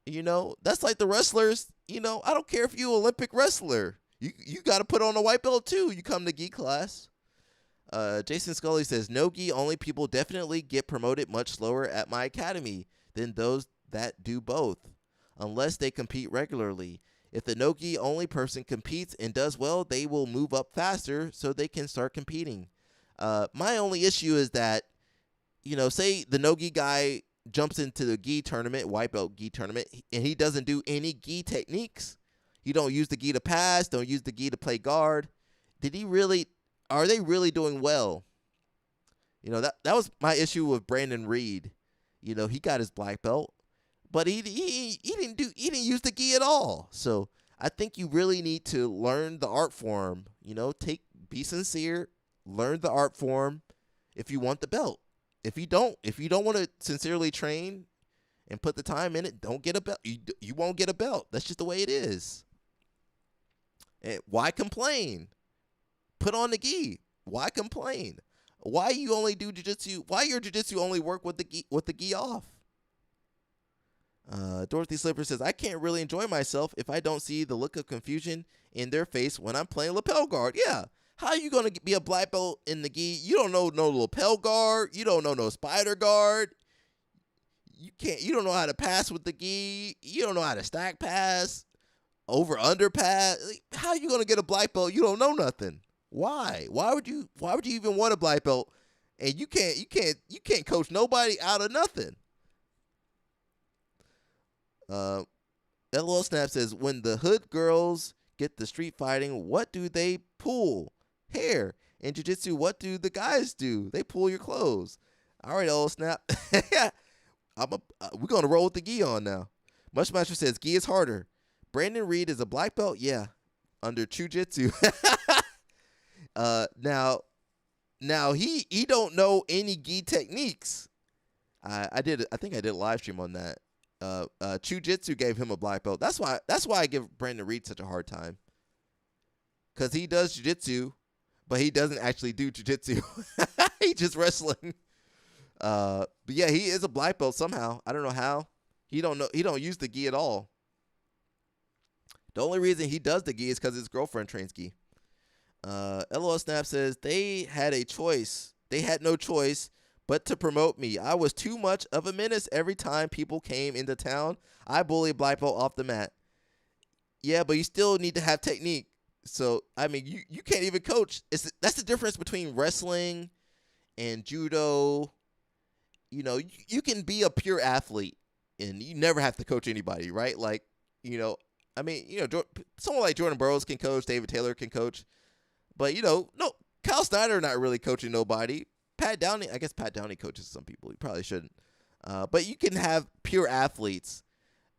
You know, that's like the wrestlers. You know, I don't care if you're an Olympic wrestler. You got to put on a white belt too. You come to gi class. Jason Scully says, no gi only people definitely get promoted much slower at my academy than those that do both, unless they compete regularly. If the no gi only person competes and does well, they will move up faster so they can start competing. My only issue is that, you know, say the no-gi guy jumps into the gi tournament, white belt gi tournament, and he doesn't do any gi techniques. He don't use the gi to pass, don't use the gi to play guard. Are they really doing well? You know, that was my issue with Brandon Reed. You know, he got his black belt, but he didn't use the gi at all. So I think you really need to learn the art form. You know, be sincere. Learn the art form if you want the belt. If you don't want to sincerely train and put the time in it, don't get a belt. You won't get a belt. That's just the way it is. And why complain? Put on the gi. Why complain? Why you only do jiu-jitsu? Why your jiu-jitsu only work with the gi off? Dorothy Slipper says, I can't really enjoy myself if I don't see the look of confusion in their face when I'm playing lapel guard. Yeah. How are you going to be a black belt in the gi? You don't know no lapel guard. You don't know no spider guard. You don't know how to pass with the gi. You don't know how to stack pass, over under pass. How are you going to get a black belt? You don't know nothing. Why? Why would you even want a black belt? And you can't coach nobody out of nothing. LOL Snap says, when the hood girls get the street fighting, what do they pull? Hair. In jiu-jitsu, what do the guys do? They pull your clothes. All right, LOL Snap. We're going to roll with the gi on now. Mushmaster says, gi is harder. Brandon Reed is a black belt? Yeah. Under jiu-jitsu. Now he don't know any gi techniques. I think I did a live stream on that. Jiu-jitsu gave him a black belt. That's why I give Brandon Reed such a hard time. Cause he does jiu-jitsu, but he doesn't actually do jiu-jitsu. He just wrestling. But yeah, he is a black belt somehow. I don't know how. He don't use the gi at all. The only reason he does the gi is because his girlfriend trains gi. LOL Snap says they had a choice. They had no choice but to promote me. I was too much of a menace every time people came into town. I bullied black belt off the mat. Yeah, but you still need to have technique. So, I mean, you can't even coach. That's the difference between wrestling and judo. You know, you can be a pure athlete and you never have to coach anybody, right? Like, you know, I mean, you know, someone like Jordan Burroughs can coach, David Taylor can coach. But, you know, no, Kyle Snyder not really coaching nobody. Pat Downey, I guess Pat Downey coaches some people. He probably shouldn't. But you can have pure athletes.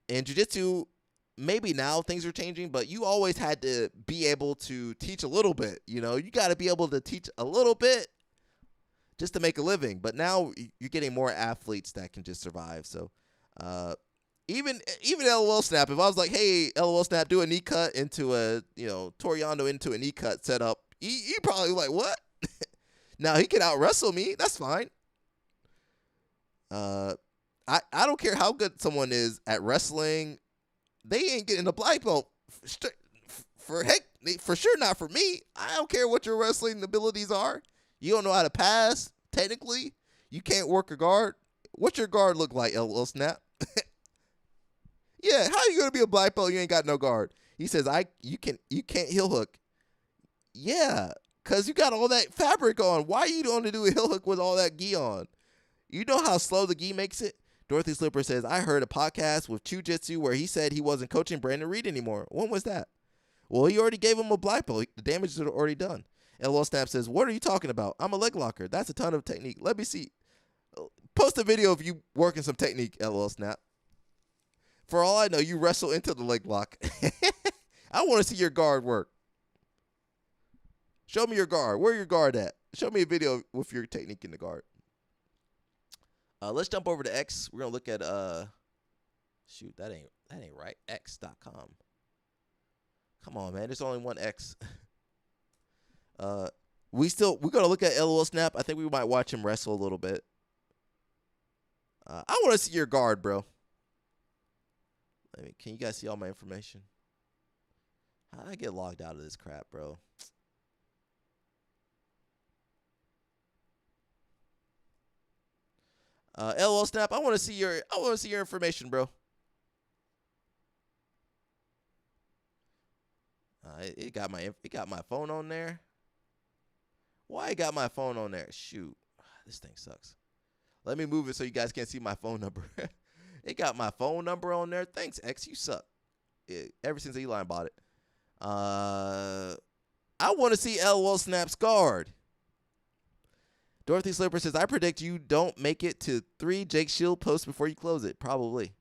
In jiu-jitsu, maybe now things are changing, but you always had to be able to teach a little bit. You know, you got to be able to teach a little bit just to make a living. But now you're getting more athletes that can just survive. So even LOL Snap, if I was like, hey, LOL Snap, do a knee cut into a, you know, Toriano into a knee cut setup, he probably like, what? Now he can out wrestle me. That's fine. I don't care how good someone is at wrestling. They ain't getting a black belt for sure. Not for me. I don't care what your wrestling abilities are. You don't know how to pass. Technically, you can't work a guard. What's your guard look like, LOL Snap? Yeah, how are you gonna be a black belt? You ain't got no guard. He says, you can't heel hook. Yeah, cause you got all that fabric on. Why are you going to do a heel hook with all that gi on? You know how slow the gi makes it? Dorothy Slipper says, I heard a podcast with Jiu-Jitsu where he said he wasn't coaching Brandon Reed anymore. When was that? Well, he already gave him a black belt. The damage is already done. LOL Snap says, what are you talking about? I'm a leg locker. That's a ton of technique. Let me see. Post a video of you working some technique, LOL Snap. For all I know, you wrestle into the leg lock. I want to see your guard work. Show me your guard. Where your guard at? Show me a video with your technique in the guard. Let's jump over to X. We're gonna look at shoot, that ain't right. X.com. Come on, man. There's only one X. We're gonna look at LOL Snap. I think we might watch him wrestle a little bit. I want to see your guard, bro. Can you guys see all my information? How did I get logged out of this crap, bro? LOL Snap, I want to see your information, bro. It got my phone on there. Why it got my phone on there? Shoot, this thing sucks. Let me move it so you guys can't see my phone number. It got my phone number on there. Thanks, X. You suck. Ever since Eli bought it. I want to see LOL Snap's guard. Dorothy Slipper says, I predict you don't make it to 3 Jake Shield posts before you close it. Probably.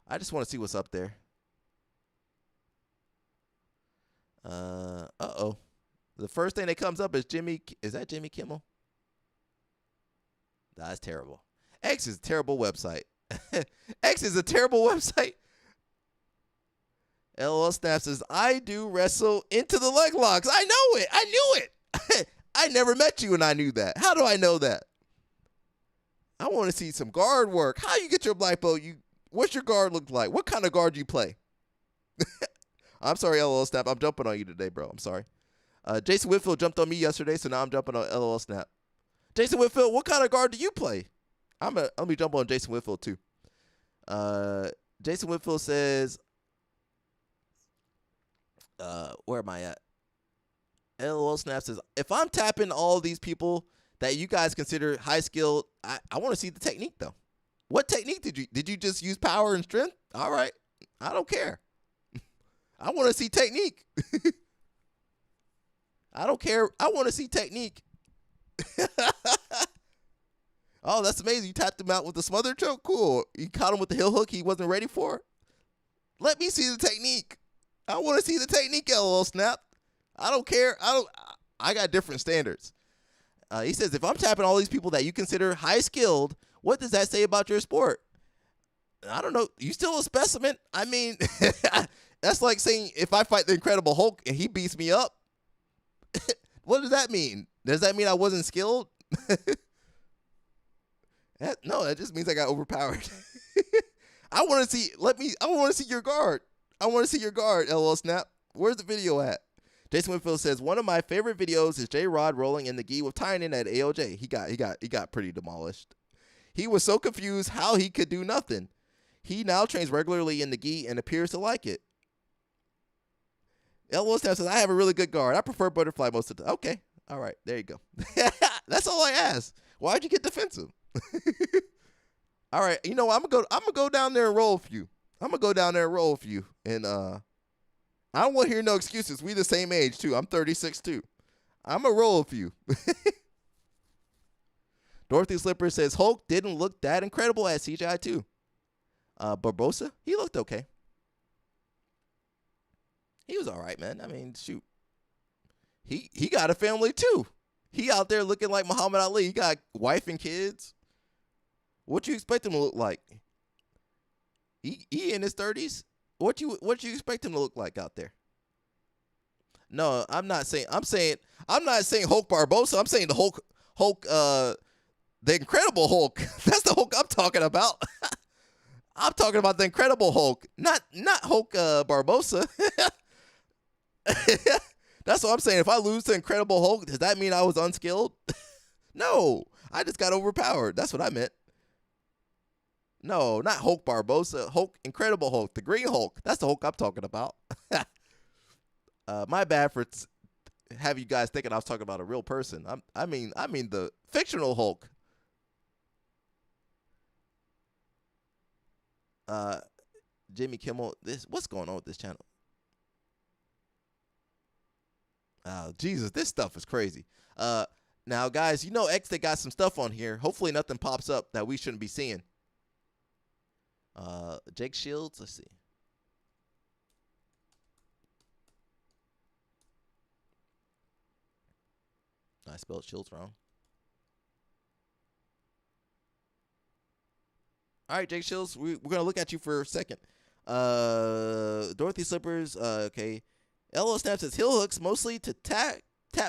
I just want to see what's up there. Uh-oh. The first thing that comes up is Jimmy. Is that Jimmy Kimmel? That's terrible. X is a terrible website. X is a terrible website. LOL Snap says, I do wrestle into the leg locks. I know it. I knew it. I never met you and I knew that. How do I know that? I want to see some guard work. How you get your black belt? What's your guard look like? What kind of guard do you play? I'm sorry, LOL Snap. I'm jumping on you today, bro. I'm sorry. Jason Whitfield jumped on me yesterday, so now I'm jumping on LOL Snap. Jason Whitfield, what kind of guard do you play? Let me jump on Jason Whitfield too. Jason Whitfield says, where am I at? LOL Snap says, if I'm tapping all these people that you guys consider high skilled, I want to see the technique though. What technique did you just use power and strength? All right. I don't care. I want to see technique. I don't care. I want to see technique. Oh, that's amazing. You tapped him out with the smother choke? Cool. You caught him with the heel hook he wasn't ready for? Let me see the technique. I want to see the technique, LOL Snap. I don't care. I got different standards. He says, if I'm tapping all these people that you consider high skilled, what does that say about your sport? I don't know. You still a specimen? I mean, that's like saying if I fight the Incredible Hulk and he beats me up, what does that mean? Does that mean I wasn't skilled? No, that just means I got overpowered. I want to see your guard. I want to see your guard, LOL Snap. Where's the video at? Jason Whitfield says, one of my favorite videos is J Rod rolling in the gi with tying in at AOJ. He got pretty demolished. He was so confused how he could do nothing. He now trains regularly in the gi and appears to like it. LO Snap says, I have a really good guard. I prefer butterfly most of the time. Okay. All right. There you go. That's all I asked. Why'd you get defensive? All right. You know what? I'm gonna go down there and roll for you. And I don't want to hear no excuses. We the same age too. I'm 36 too. I'm gonna roll for you. Dorothy Slipper says Hulk didn't look that incredible at CGI too. Barbosa, he looked okay. He was all right, man. I mean, shoot. He got a family too. He out there looking like Muhammad Ali. He got wife and kids. What you expect him to look like? He in his 30s. What you expect him to look like out there? No, I'm not saying Hulk Barbosa. I'm saying the Hulk the Incredible Hulk. That's the Hulk I'm talking about. I'm talking about the Incredible Hulk, not Hulk Barbosa. That's what I'm saying. If I lose to Incredible Hulk, does that mean I was unskilled? No, I just got overpowered. That's what I meant. No, not Hulk Barbosa. Incredible Hulk, the Green Hulk. That's the Hulk I'm talking about. My bad for have you guys thinking I was talking about a real person. I mean the fictional Hulk. Jimmy Kimmel. What's going on with this channel? Oh, Jesus, this stuff is crazy. Now, guys, you know X, they got some stuff on here. Hopefully nothing pops up that we shouldn't be seeing. Jake Shields, let's see. I spelled Shields wrong. All right, Jake Shields, we're going to look at you for a second. Dorothy Slippers, okay. LO Snap says heel hooks mostly to tap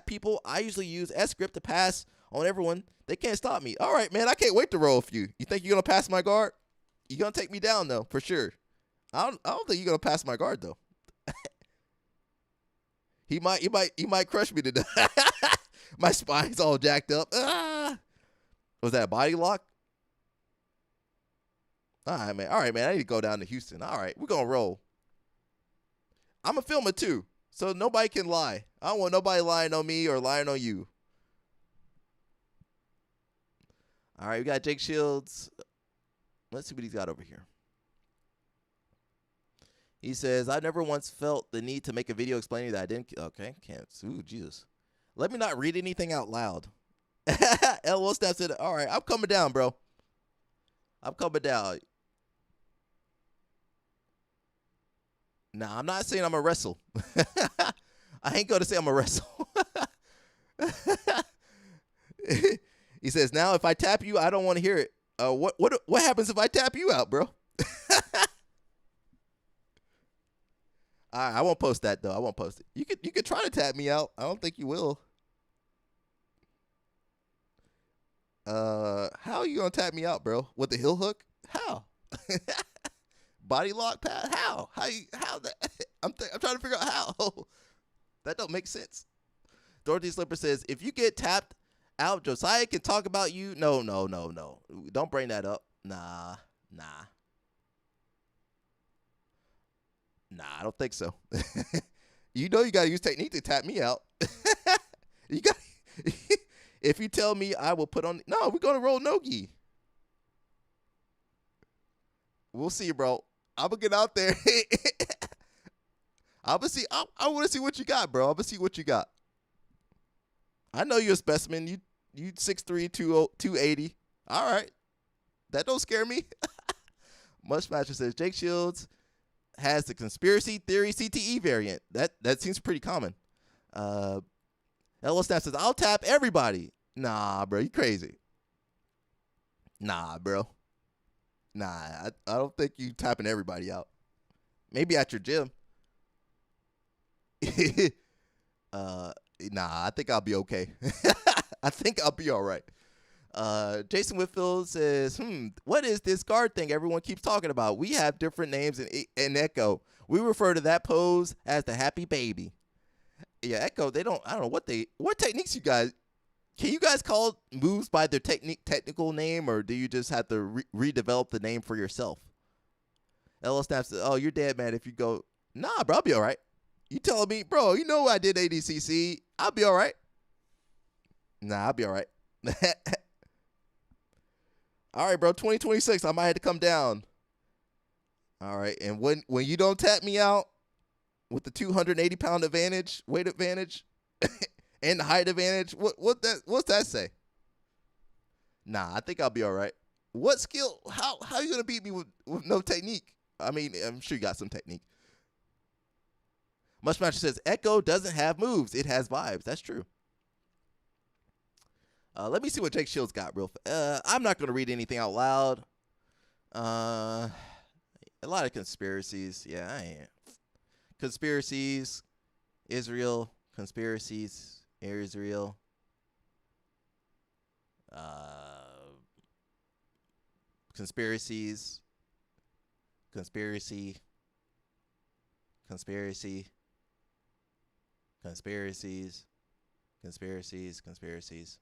people. I usually use S grip to pass on everyone. They can't stop me. All right, man, I can't wait to roll with you. You think you're going to pass my guard? You're going to take me down, though, for sure. I don't think you're going to pass my guard, though. He might crush me to death. My spine's all jacked up. Was that a body lock? All right, man. I need to go down to Houston. All right, we're going to roll. I'm a filmer, too, so nobody can lie. I don't want nobody lying on me or lying on you. All right, we got Jake Shields. Let's see what he's got over here. He says, I never once felt the need to make a video explaining that I didn't. Okay, can't. Ooh, Jesus. Let me not read anything out loud. LO Snap said, all right, I'm coming down, bro. I'm coming down. Nah, I'm not saying I'm a wrestle. I ain't going to say I'm a wrestle. He says, now if I tap you, I don't want to hear it. What happens if I tap you out, bro? I won't post that, though. I won't post it. You could try to tap me out. I don't think you will. How are you gonna tap me out, bro? With the heel hook? How? Body lock pad? How? How that? I'm trying to figure out how. That don't make sense. Dorothy Slipper says, if you get tapped out, Josiah can talk about you. No. Don't bring that up. Nah, I don't think so. You know you gotta use technique to tap me out. You got. If you tell me I will put on. No, we're gonna roll no-gi. We'll see, bro. I'm gonna get out there. I'm gonna see. I want to see what you got, bro. I'm gonna see what you got. I know you're a specimen. You 6'3", 280. All right, that don't scare me. Mushmatcher says Jake Shields has the conspiracy theory CTE variant. That seems pretty common. LO Snap says, I'll tap everybody. Nah, bro, you crazy. Nah, bro. Nah, I don't think you tapping everybody out. Maybe at your gym. Nah, I think I'll be okay. I think I'll be all right. Jason Whitfield says, what is this guard thing everyone keeps talking about? We have different names in Echo. We refer to that pose as the happy baby. Yeah, Echo, I don't know what techniques you guys, can you guys call moves by their technical name, or do you just have to redevelop the name for yourself? LO Snap says, oh, you're dead, man, if you go. Nah, bro, I'll be all right. You telling me, bro, you know I did ADCC. I'll be all right. Nah, I'll be all right. All right, bro, 2026, I might have to come down. All right, and when you don't tap me out with the 280-pound advantage, weight advantage, and the height advantage, what's that say? Nah, I think I'll be all right. What skill? How you gonna beat me with no technique? I mean, I'm sure you got some technique. Mushmaster says Echo doesn't have moves; it has vibes. That's true. Let me see what Jake Shields got real fast. I'm not going to read anything out loud. A lot of conspiracies. Yeah, I ain't. Conspiracies. Israel. Conspiracies. Israel. Conspiracies. Conspiracy. Conspiracy. Conspiracies. Conspiracies. Conspiracies.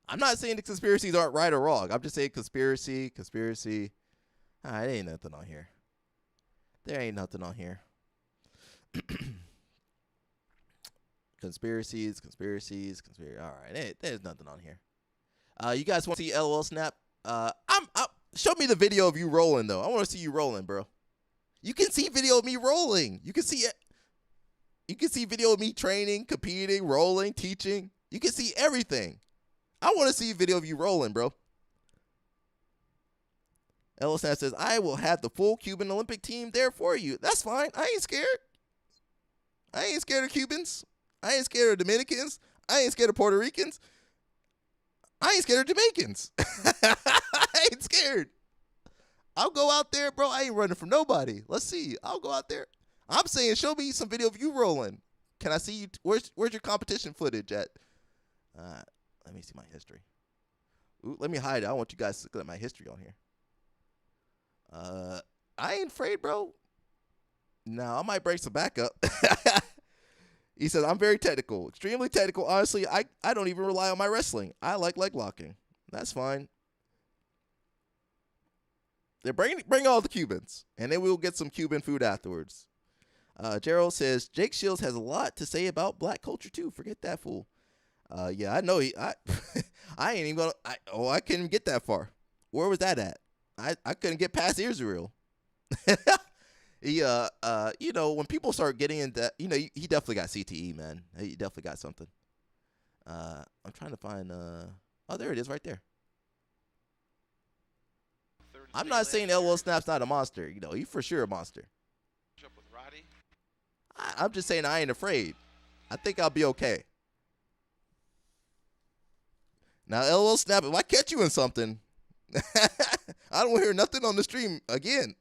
I'm not saying the conspiracies aren't right or wrong. I'm just saying conspiracy. There ain't nothing on here. There ain't nothing on here. Conspiracies. All right, there's nothing on here. You guys want to see LOL Snap? Show me the video of you rolling though. I want to see you rolling, bro. You can see video of me rolling. You can see it. You can see video of me training, competing, rolling, teaching. You can see everything. I want to see a video of you rolling, bro. LOL Snap says, I will have the full Cuban Olympic team there for you. That's fine. I ain't scared. I ain't scared of Cubans. I ain't scared of Dominicans. I ain't scared of Puerto Ricans. I ain't scared of Jamaicans. I ain't scared. I'll go out there, bro. I ain't running from nobody. Let's see. I'll go out there. I'm saying, show me some video of you rolling. Can I see you? Where's your competition footage at? Let me see my history. Ooh, let me hide it. I want you guys to look at my history on here. I ain't afraid, bro. No, I might break some back up. He says, I'm very technical. Extremely technical. Honestly, I don't even rely on my wrestling. I like leg locking. That's fine. They bring all the Cubans, and then we'll get some Cuban food afterwards. Gerald says, Jake Shields has a lot to say about black culture, too. Forget that fool. Yeah, I know. I ain't even going to. I couldn't get that far. Where was that at? I couldn't get past Israel. He, when people start getting into, he definitely got CTE, man. He definitely got something. I'm trying to find, there it is right there. I'm not saying LOL Snap's not a monster. He's for sure a monster. I'm just saying I ain't afraid. I think I'll be okay. Now, LOL Snap, if I catch you in something, I don't hear nothing on the stream again.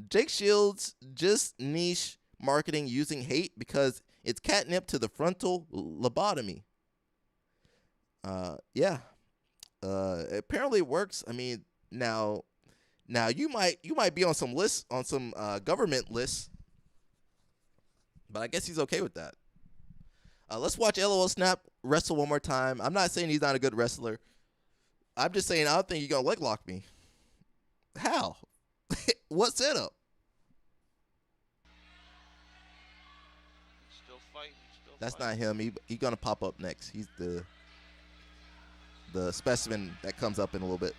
Jake Shields just niche marketing using hate because it's catnip to the frontal lobotomy. Yeah. Apparently it works. I mean, now you might be on some lists, on some government lists, but I guess he's okay with that. Let's watch LOL Snap wrestle one more time. I'm not saying he's not a good wrestler. I'm just saying I don't think you're gonna leg lock me. How? What setup? Still fighting. That's not him. He gonna pop up next. He's the specimen that comes up in a little bit.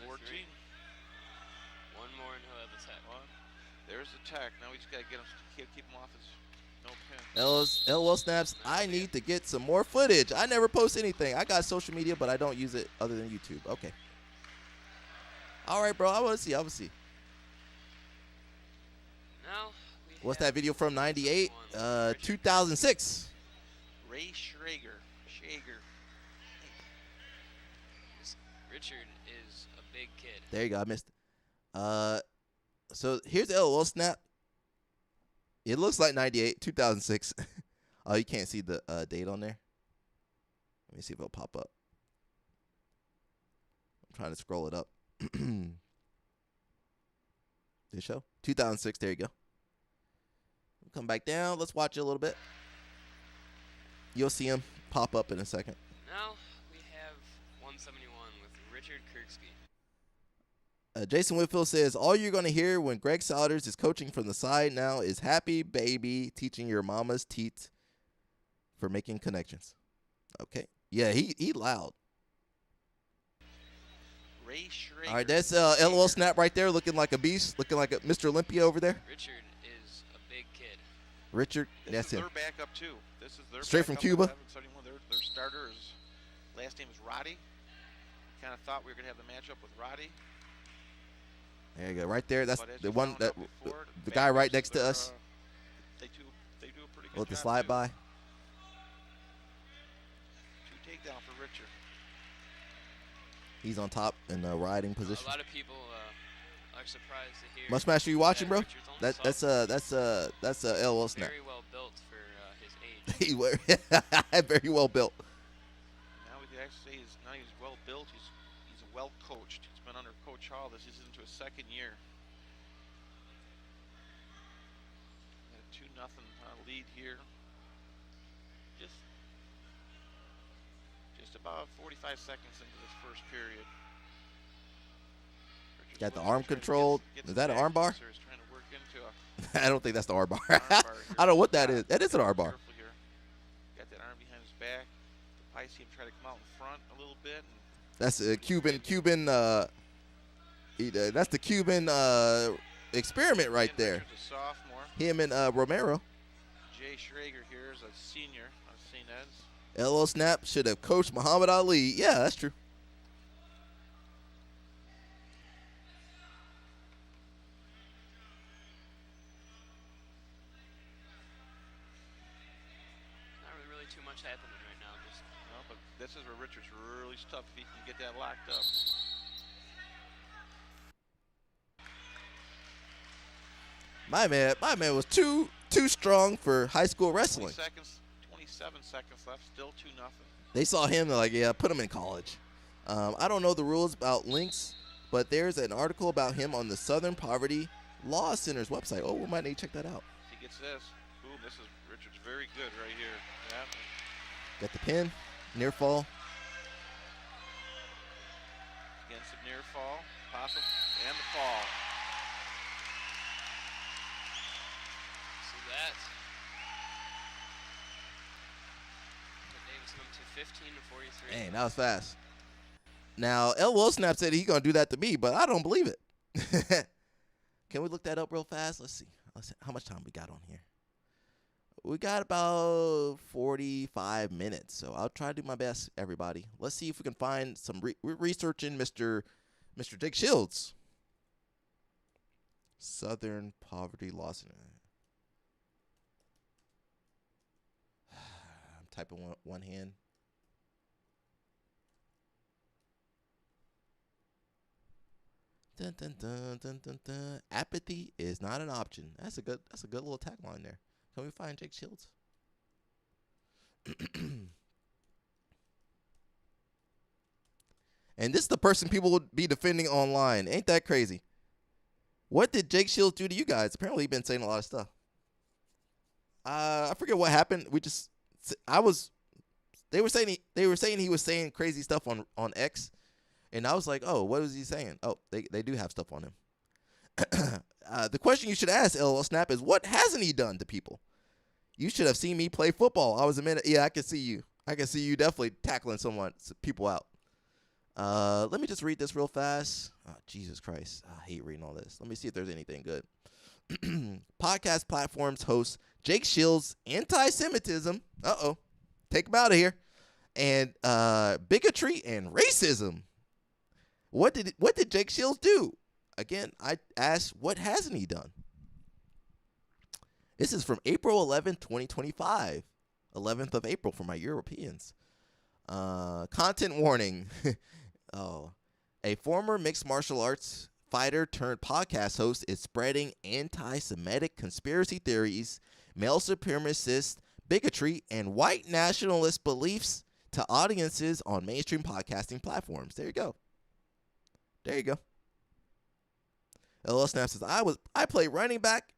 14. One more and he'll have his hat. There's the attack. Now we just gotta get him. Keep him off his no pin. LOL Snaps. I need to get some more footage. I never post anything. I got social media, but I don't use it other than YouTube. Okay. All right, bro. I want to see. Now what's that video from? 98, 2006. Ray Schrager. Richard is a big kid. There you go. I missed it. So here's LOL Snap. It looks like 98, 2006. Oh, you can't see the date on there. Let me see if it'll pop up. I'm trying to scroll it up. This show? 2006. There you go. We'll come back down. Let's watch it a little bit. You'll see him pop up in a second. Now we have 171 with Richard Jason Whitfield says, all you're going to hear when Greg Souders is coaching from the side now is happy baby teaching your mama's teat for making connections. Okay. Yeah, he loud. Ray Schrager. All right, that's LOL Snap right there looking like a beast, looking like a Mr. Olympia over there. Richard is a big kid. Richard, This that's is him. their backup, too. This is their Straight from backup Cuba? at 1171. Their starter is, last name is Roddy. Kind of thought we were going to have the matchup with Roddy. There you go, right there. That's But as the you one found that out before, the guy right backups, next to they're, us. They do a pretty good Let the job, slide too. by. 2 takedown for Richard. He's on top in the riding position. A lot of people are surprised to hear. Mustache, you watching, bro? Richard's only That's LOL Snap. very well built for his age. He was very well built. Now we can actually say he's well built. He's well coached. He's been under Coach Hall. This is into his second year. Got a 2-0 lead here. Just about 45 seconds into this first period. Richard's Got the looking arm to try to controlled. get Is that an arm bar? He's trying to work into a I don't think that's the arm bar. arm bar here. I don't know what that is. That is an arm bar. Careful here. Got that arm behind his back. I see him try to come out in front a little bit. And That's a Cuban. That's the Cuban experiment right there. Richard's a sophomore. Him and Romero. Jay Schrager here is a senior on St. Ed's. LO Snap should have coached Muhammad Ali. Yeah, that's true. Not really too much happening right now. Just No, but this is where Richard's really tough if he can get that locked up. My man was too strong for high school wrestling. 27 seconds left, still 2-0. They saw him, they're like, yeah, put him in college. I don't know the rules about links, but there's an article about him on the Southern Poverty Law Center's website. Oh, we might need to check that out. He gets this. Boom, this is Richard's very good right here. Yeah. Got the pin, near fall. Against the near fall, possible, and the fall. see that. Davis went to 15 to 43. Dang, that was fast. Now, LOL Snap said he's going to do that to me, but I don't believe it. Can we look that up real fast? Let's see. How much time we got on here? We got about 45 minutes, so I'll try to do my best, everybody. Let's see if we can find some researching Mr. Dick Shields. Southern Poverty Law Center. I'm typing one hand. Dun, dun, dun, dun, dun, dun. Apathy is not an option. That's a good little tagline there. Can we find Jake Shields? And this is the person people would be defending online. Ain't that crazy? What did Jake Shields do to you guys? Apparently, he's been saying a lot of stuff. I forget what happened. They were saying he was saying crazy stuff on X. And I was like, oh, what was he saying? Oh, they do have stuff on him. The question you should ask, LL Snap, is what hasn't he done to people? You should have seen me play football. I was a minute. Yeah, I can see you. I can see you definitely tackling people out. Let me just read this real fast. Oh, Jesus Christ. I hate reading all this. Let me see if there's anything good. Podcast platforms host Jake Shields' anti-Semitism. Uh-oh. Take him out of here. And bigotry and racism. What did Jake Shields do? Again, I asked, what hasn't he done? This is from April 11th, 2025. 11th of April for my Europeans. Content warning. Oh, a former mixed martial arts fighter turned podcast host is spreading anti-Semitic conspiracy theories, male supremacist bigotry, and white nationalist beliefs to audiences on mainstream podcasting platforms. There you go. There you go. LL Snap says, I play running back,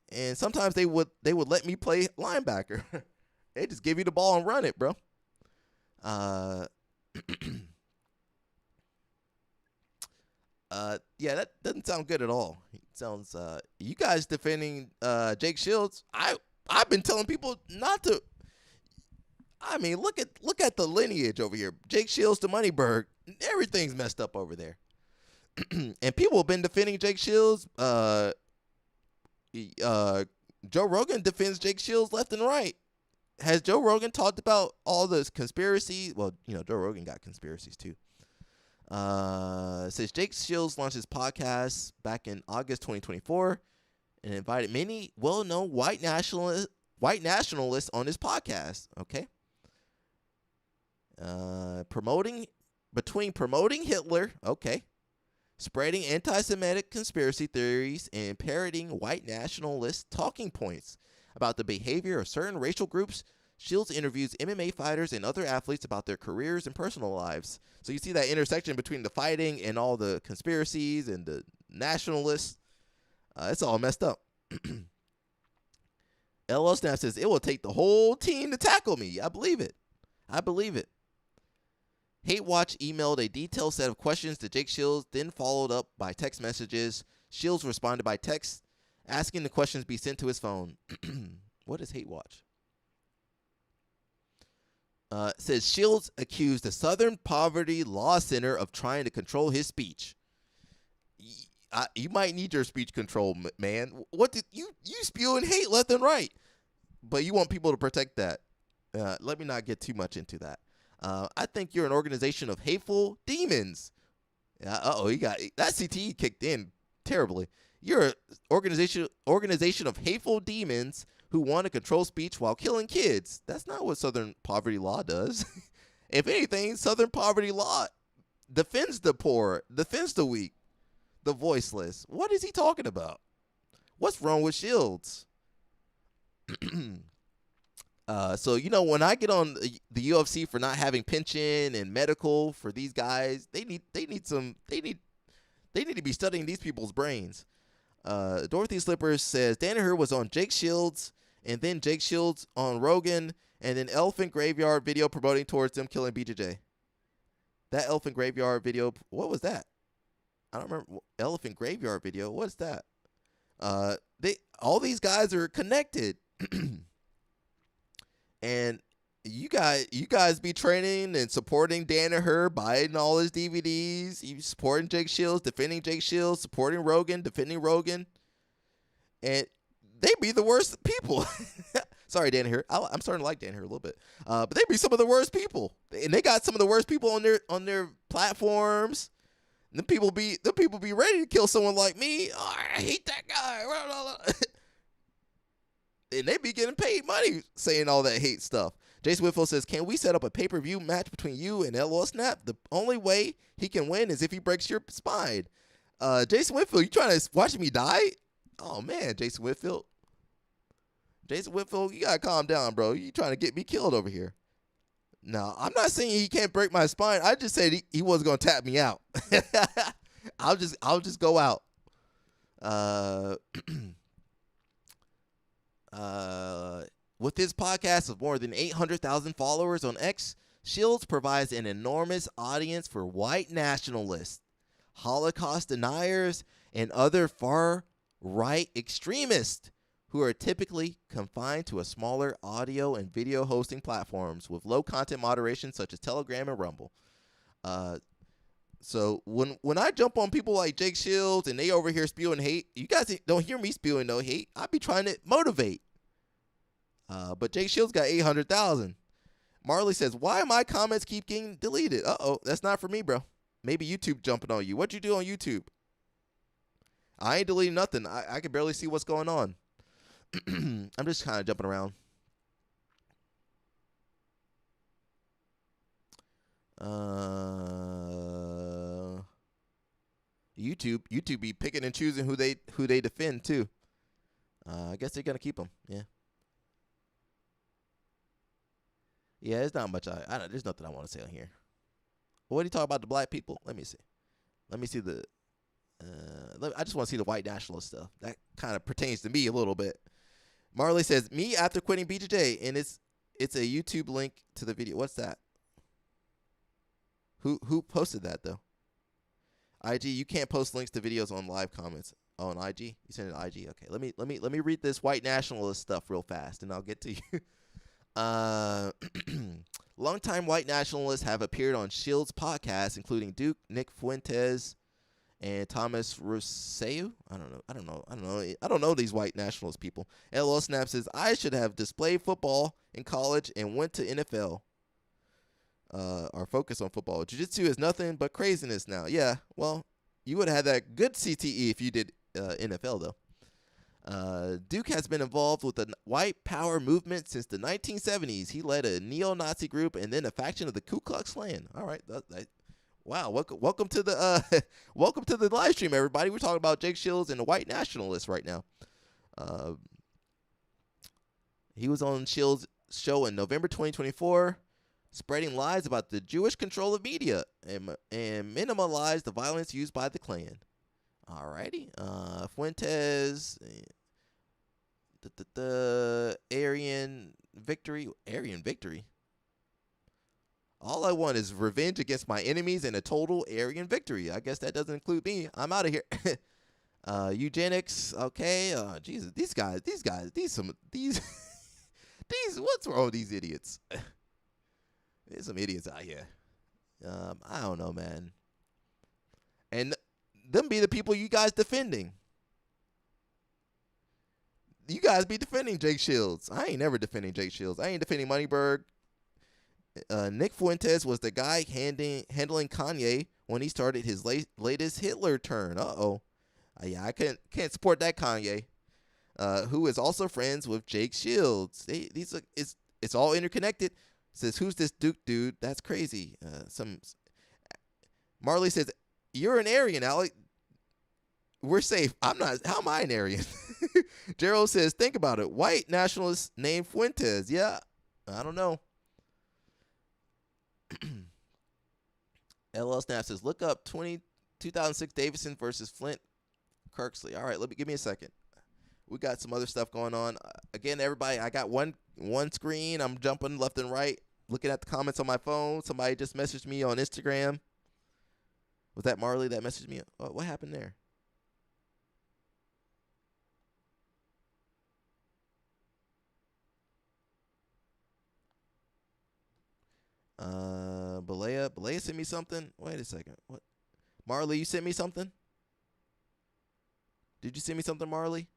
and sometimes they would let me play linebacker. They just give you the ball and run it, bro. Yeah, that doesn't sound good at all. It sounds you guys defending Jake Shields. I've been telling people not to. I mean, look at the lineage over here. Jake Shields to Moneyberg. Everything's messed up over there. And people have been defending Jake Shields. Joe Rogan defends Jake Shields left and right. Has Joe Rogan talked about all the conspiracies? Well, Joe Rogan got conspiracies too. Says Jake Shields launched his podcast back in August 2024 and invited many well-known white nationalists on his podcast. Okay. Promoting Hitler. Okay. Spreading anti-Semitic conspiracy theories and parroting white nationalist talking points about the behavior of certain racial groups. Shields interviews MMA fighters and other athletes about their careers and personal lives. So you see that intersection between the fighting and all the conspiracies and the nationalists. It's all messed up. LL Snap says, it will take the whole team to tackle me. I believe it. Hate Watch emailed a detailed set of questions to Jake Shields, then followed up by text messages. Shields responded by text, asking the questions be sent to his phone. What is Hate Watch? Says Shields accused the Southern Poverty Law Center of trying to control his speech. You might need your speech control, man. What did you spewing hate left and right, but you want people to protect that. Let me not get too much into that. I think you're an organization of hateful demons. He got that CTE kicked in terribly. You're an organization of hateful demons who want to control speech while killing kids. That's not what Southern Poverty Law does. If anything, Southern Poverty Law defends the poor, defends the weak, the voiceless. What is he talking about? What's wrong with Shields? So when I get on the UFC for not having pension and medical for these guys, they need to be studying these people's brains. Dorothy Slippers says Danaher was on Jake Shields and then Jake Shields on Rogan and then Elephant Graveyard video promoting towards them killing BJJ. That Elephant Graveyard video, what was that? I don't remember. Elephant Graveyard video, what's that? All these guys are connected. And you guys be training and supporting Danaher, buying all his DVDs. You supporting Jake Shields, defending Jake Shields, supporting Rogan, defending Rogan. And they be the worst people. Sorry, Danaher. I'm starting to like Danaher a little bit. But they be some of the worst people. And they got some of the worst people on their platforms. And the people be ready to kill someone like me. Oh, I hate that guy. And they be getting paid money saying all that hate stuff. Jason Whitfield says, can we set up a pay-per-view match between you and LL Snap? The only way he can win is if he breaks your spine. Jason Whitfield, you trying to watch me die? Oh, man, Jason Whitfield. You got to calm down, bro. You trying to get me killed over here. No, I'm not saying he can't break my spine. I just said he wasn't going to tap me out. I'll just go out. With his podcast of more than 800,000 followers on X, Shields provides an enormous audience for white nationalists, Holocaust deniers, and other far-right extremists who are typically confined to a smaller audio and video hosting platforms with low content moderation such as Telegram and Rumble. So when I jump on people like Jake Shields and they over here spewing hate, you guys don't hear me spewing no hate. I be trying to motivate. But Jake Shields got 800,000. Marley says, why my comments keep getting deleted? Uh-oh, that's not for me, bro. Maybe YouTube jumping on you. What'd you do on YouTube? I ain't deleting nothing. I can barely see what's going on. I'm just kind of jumping around. YouTube be picking and choosing who they defend too. I guess they're gonna keep them. Yeah. Yeah, there's not much. There's nothing I want to say on here. What do you talk about the black people? Let me see. the. I just want to see the white nationalist stuff. That kind of pertains to me a little bit. Marley says, me after quitting BJJ, and it's a YouTube link to the video. What's that? Who posted that though? IG, you can't post links to videos on live comments. Oh, on IG? You sent it to IG? Okay, let me read this white nationalist stuff real fast, and I'll get to you. Longtime white nationalists have appeared on Shield's podcast, including Duke, Nick Fuentes, and Thomas Rousseau. I don't know these white nationalist people. LL Snap says, I should have displayed football in college and went to NFL. Or focus on football. Jiu-jitsu is nothing but craziness now. Yeah, well, you would have had that good CTE if you did NFL, though. Duke has been involved with the white power movement since the 1970s. He led a neo-Nazi group and then a faction of the Ku Klux Klan. All right, wow. Welcome to the welcome to the live stream, everybody. We're talking about Jake Shields and the white nationalists right now. He was on Shields' show in November 2024, spreading lies about the Jewish control of media and minimalized the violence used by the Klan. Alrighty, Fuentes, the Aryan victory. All I want is revenge against my enemies and a total Aryan victory. I guess that doesn't include me. I'm out of here. Eugenics, okay. Jesus, these guys, these what's wrong with these idiots? There's some idiots out here. I don't know, man. And them be the people you guys defending. You guys be defending Jake Shields. I ain't never defending Jake Shields. I ain't defending Moneyberg. Nick Fuentes was the guy handling Kanye when he started his latest Hitler turn. Yeah, I can't support that Kanye. Who is also friends with Jake Shields. It's all interconnected. Says, who's this Duke dude? That's crazy. Marley says, you're an Aryan, Alec. We're safe. I'm not. How am I an Aryan? Gerald says, think about it. White nationalist named Fuentes. Yeah, I don't know. LL Snap says, look up 2006 Davidson versus Flint Kirksley. All right, give me a second. We got some other stuff going on. Again, everybody, I got one screen. I'm jumping left and right, looking at the comments on my phone. Somebody just messaged me on Instagram. Was that Marley that messaged me? What happened there? Balea sent me something. Wait a second. What? Marley, you sent me something? Did you send me something, Marley?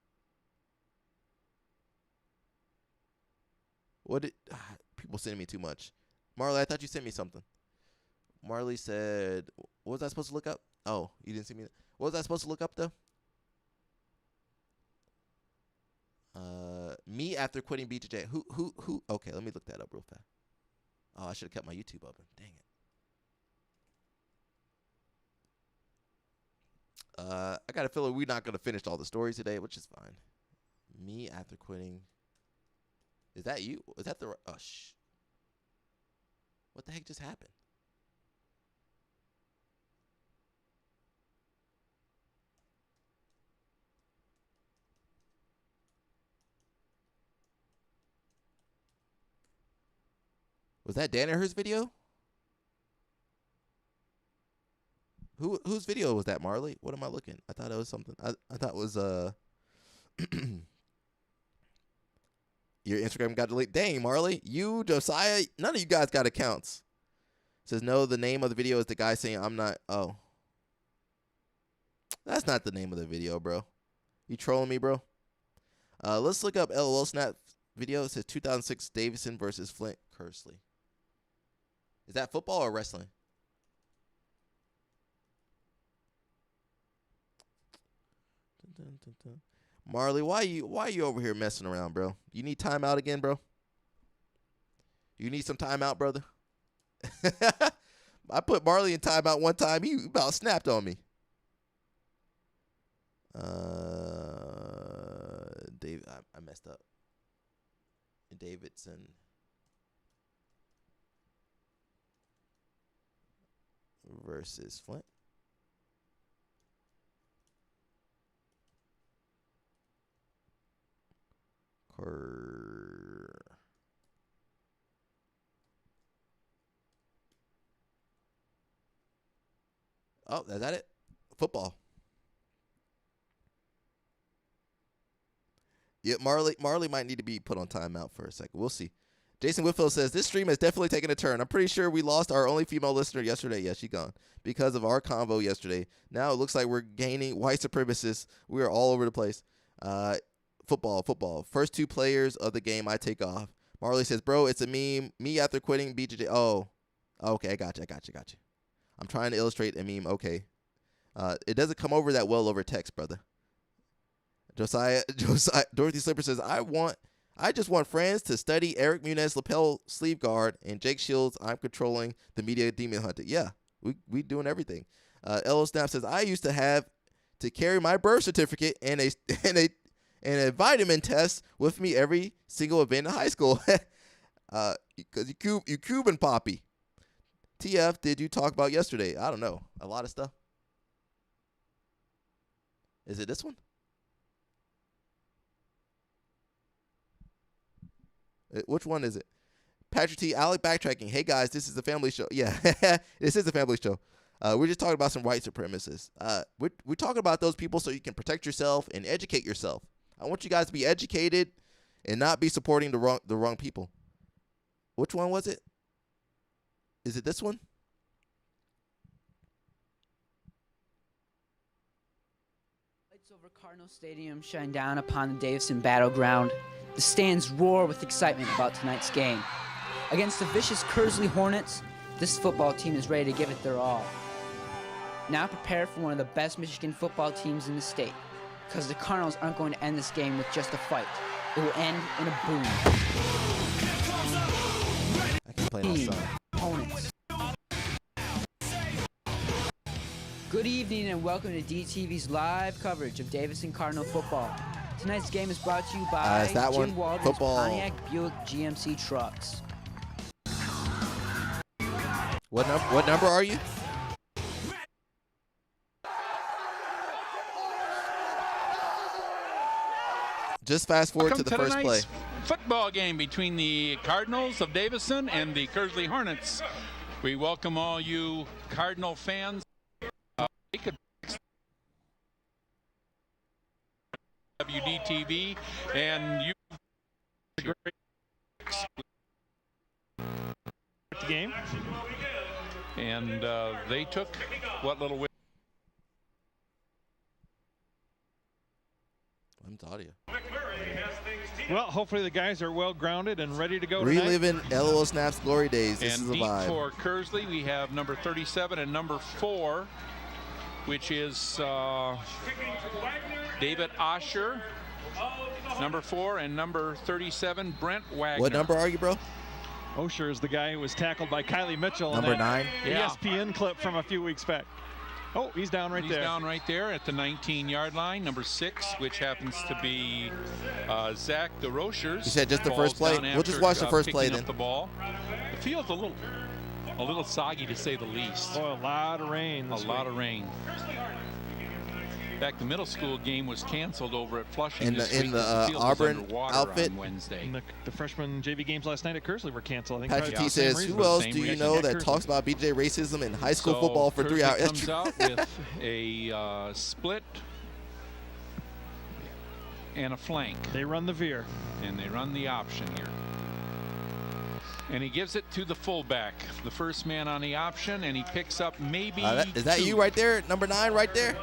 What did people sending me too much? Marley, I thought you sent me something. Marley said, what was I supposed to look up? Oh, you didn't see me. What was I supposed to look up though? Me after quitting BJJ. Who? Okay, let me look that up real fast. Oh, I should have kept my YouTube open. Dang it. I got a feeling we're not going to finish all the stories today, which is fine. Me after quitting. Is that you? Is that the... Oh, shh. What the heck just happened? Was that Danaher's video? Whose video was that, Marley? What am I looking? I thought it was something. I thought it was your Instagram got deleted. Dang, Marley, you, Josiah, none of you guys got accounts. Says no, the name of the video is the guy saying I'm not. Oh, that's not the name of the video, bro. You trolling me, bro? Let's look up LOL Snap video. It says 2006 Davidson versus Flint Kersley. Is that football or wrestling? Marley, why you over here messing around, bro? You need timeout again, bro? You need some timeout, brother? I put Marley in timeout one time. He about snapped on me. Dave, I messed up. Davidson versus Flint. Oh, is that it? Football. Yeah, Marley might need to be put on timeout for a second. We'll see. Jason Whitfield says, this stream has definitely taken a turn. I'm pretty sure we lost our only female listener yesterday. Yeah, she gone. Because of our convo yesterday. Now it looks like we're gaining white supremacists. We are all over the place. Football. First 2 players of the game I take off. Marley says, bro, it's a meme. Me after quitting BJJ. Oh, okay, I got you. I'm trying to illustrate a meme. Okay. It doesn't come over that well over text, brother. Josiah, Dorothy Slipper says, I just want friends to study Eric Munez lapel sleeve guard and Jake Shields. I'm controlling the media demon hunter. Yeah, we doing everything. Elo Snap says, I used to have to carry my birth certificate and a vitamin test with me every single event in high school. Because you Cuban poppy. TF, did you talk about yesterday? I don't know. A lot of stuff. Is it this one? Which one is it? Patrick T. Alec backtracking. Hey, guys, this is a family show. Yeah, this is a family show. We're just talking about some white supremacists. We're talking about those people so you can protect yourself and educate yourself. I want you guys to be educated and not be supporting the wrong people. Which one was it? Is it this one? Lights over Cardinal Stadium shine down upon the Davison battleground. The stands roar with excitement about tonight's game. Against the vicious Kersley Hornets, this football team is ready to give it their all. Now prepare for one of the best Michigan football teams in the state, because the Cardinals aren't going to end this game with just a fight. It will end in a boom. I can play no song. Opponents. Good evening and welcome to DTV's live coverage of Davison Cardinal football. Tonight's game is brought to you by Jim Waldron's Pontiac Buick GMC trucks. What number are you? Just fast forward to the first play. Football game between the Cardinals of Davison and the Kersley Hornets. We welcome all you Cardinal fans. WDTV and you the game, and they took what little audio. Well, hopefully the guys are well grounded and ready to go tonight. Reliving LOL Snap's glory days. This is a vibe. For Kersley, we have number 37 and number 4, which is David Osher, number 4, and number 37, Brent Wagner. What number are you, bro? Osher is the guy who was tackled by Kylie Mitchell. Number 9. Yeah. ESPN clip from a few weeks back. Oh, he's down right there. He's down right there at the 19-yard line. Number 6, which happens to be Zach DeRochers. You said just the first play? We'll just watch the first play then. The ball. The field's a little soggy to say the least. Oh, a lot of rain. A lot of rain. In fact, the middle school game was canceled over at Flushing. In the Auburn outfit. On Wednesday. And the freshman JV games last night at Kersley were canceled. I think Patrick T says, who else do you know that talks about BJ racism in high school football for 3 hours? Comes out with a split and a flank. They run the veer. And they run the option here. And he gives it to the fullback, the first man on the option, and he picks up maybe is that 2. You right there, number 9 right there?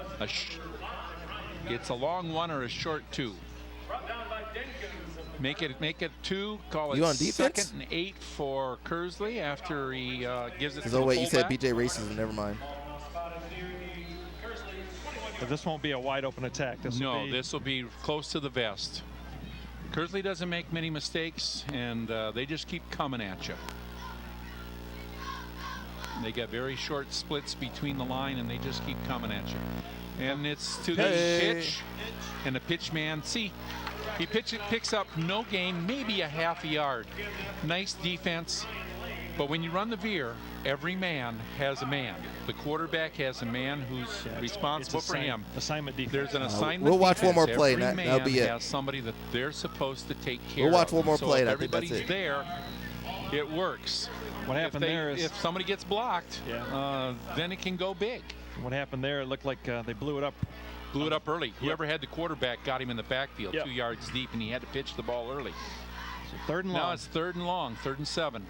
It's a long 1 or a short 2. Make it 2. Call it you on defense? 2nd and 8 for Kersley after he gives it to the oh wait, fullback. You said BJ racism. Never mind. But this won't be a wide open attack. This will be close to the vest. Kersley doesn't make many mistakes, and they just keep coming at you. They got very short splits between the line, and they just keep coming at you. And it's to the pitch, and the pitch man, see, he picks up no gain, maybe a half a yard. Nice defense, but when you run the veer, every man has a man. The quarterback has a man who's responsible for him. Assignment defense. There's an assignment. We'll watch defense. one more play. Every that'll be it. Has somebody that they're supposed to take care We'll watch of. one more play. If I think that's everybody's it. there, it works. What happened there is if somebody gets blocked, then it can go big. What happened there? It looked like they blew it up. Blew it up early. Whoever had the quarterback got him in the backfield, 2 yards deep, and he had to pitch the ball early. So 3rd and long. Now it's 3rd and long, 3rd and 7.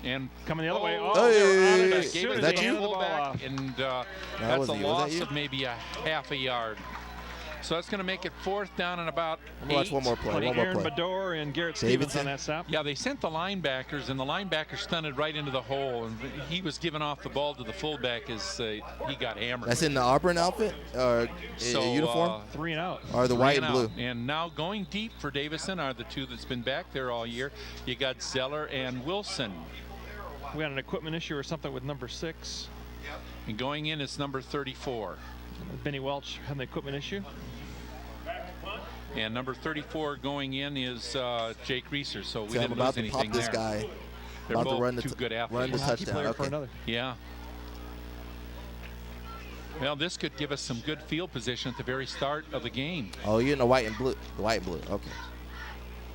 And coming the other way. Hey, Gave is that you? Fullback, and that's a loss of maybe a half a yard. So that's going to make it 4th down and about 8. Watch one more play. Aaron Mador and Garrett Stevens on that stop. Yeah, they sent the linebackers, and the linebacker stunted right into the hole, and he was giving off the ball to the fullback as he got hammered. That's in the Auburn outfit or uniform? 3 and out. Or the white and blue. And now going deep for Davison are the two that's been back there all year. You got Zeller and Wilson. We had an equipment issue or something with number 6. And going in is number 34. Benny Welch had an equipment issue. And number 34 going in is Jake Reeser. So we I'm didn't about lose to pop anything this there. guy. They're About both to run two good athletes. Run the touchdown. For another. Yeah. Well, this could give us some good field position at the very start of the game. Oh, you're in the white and blue. The white and blue. Okay.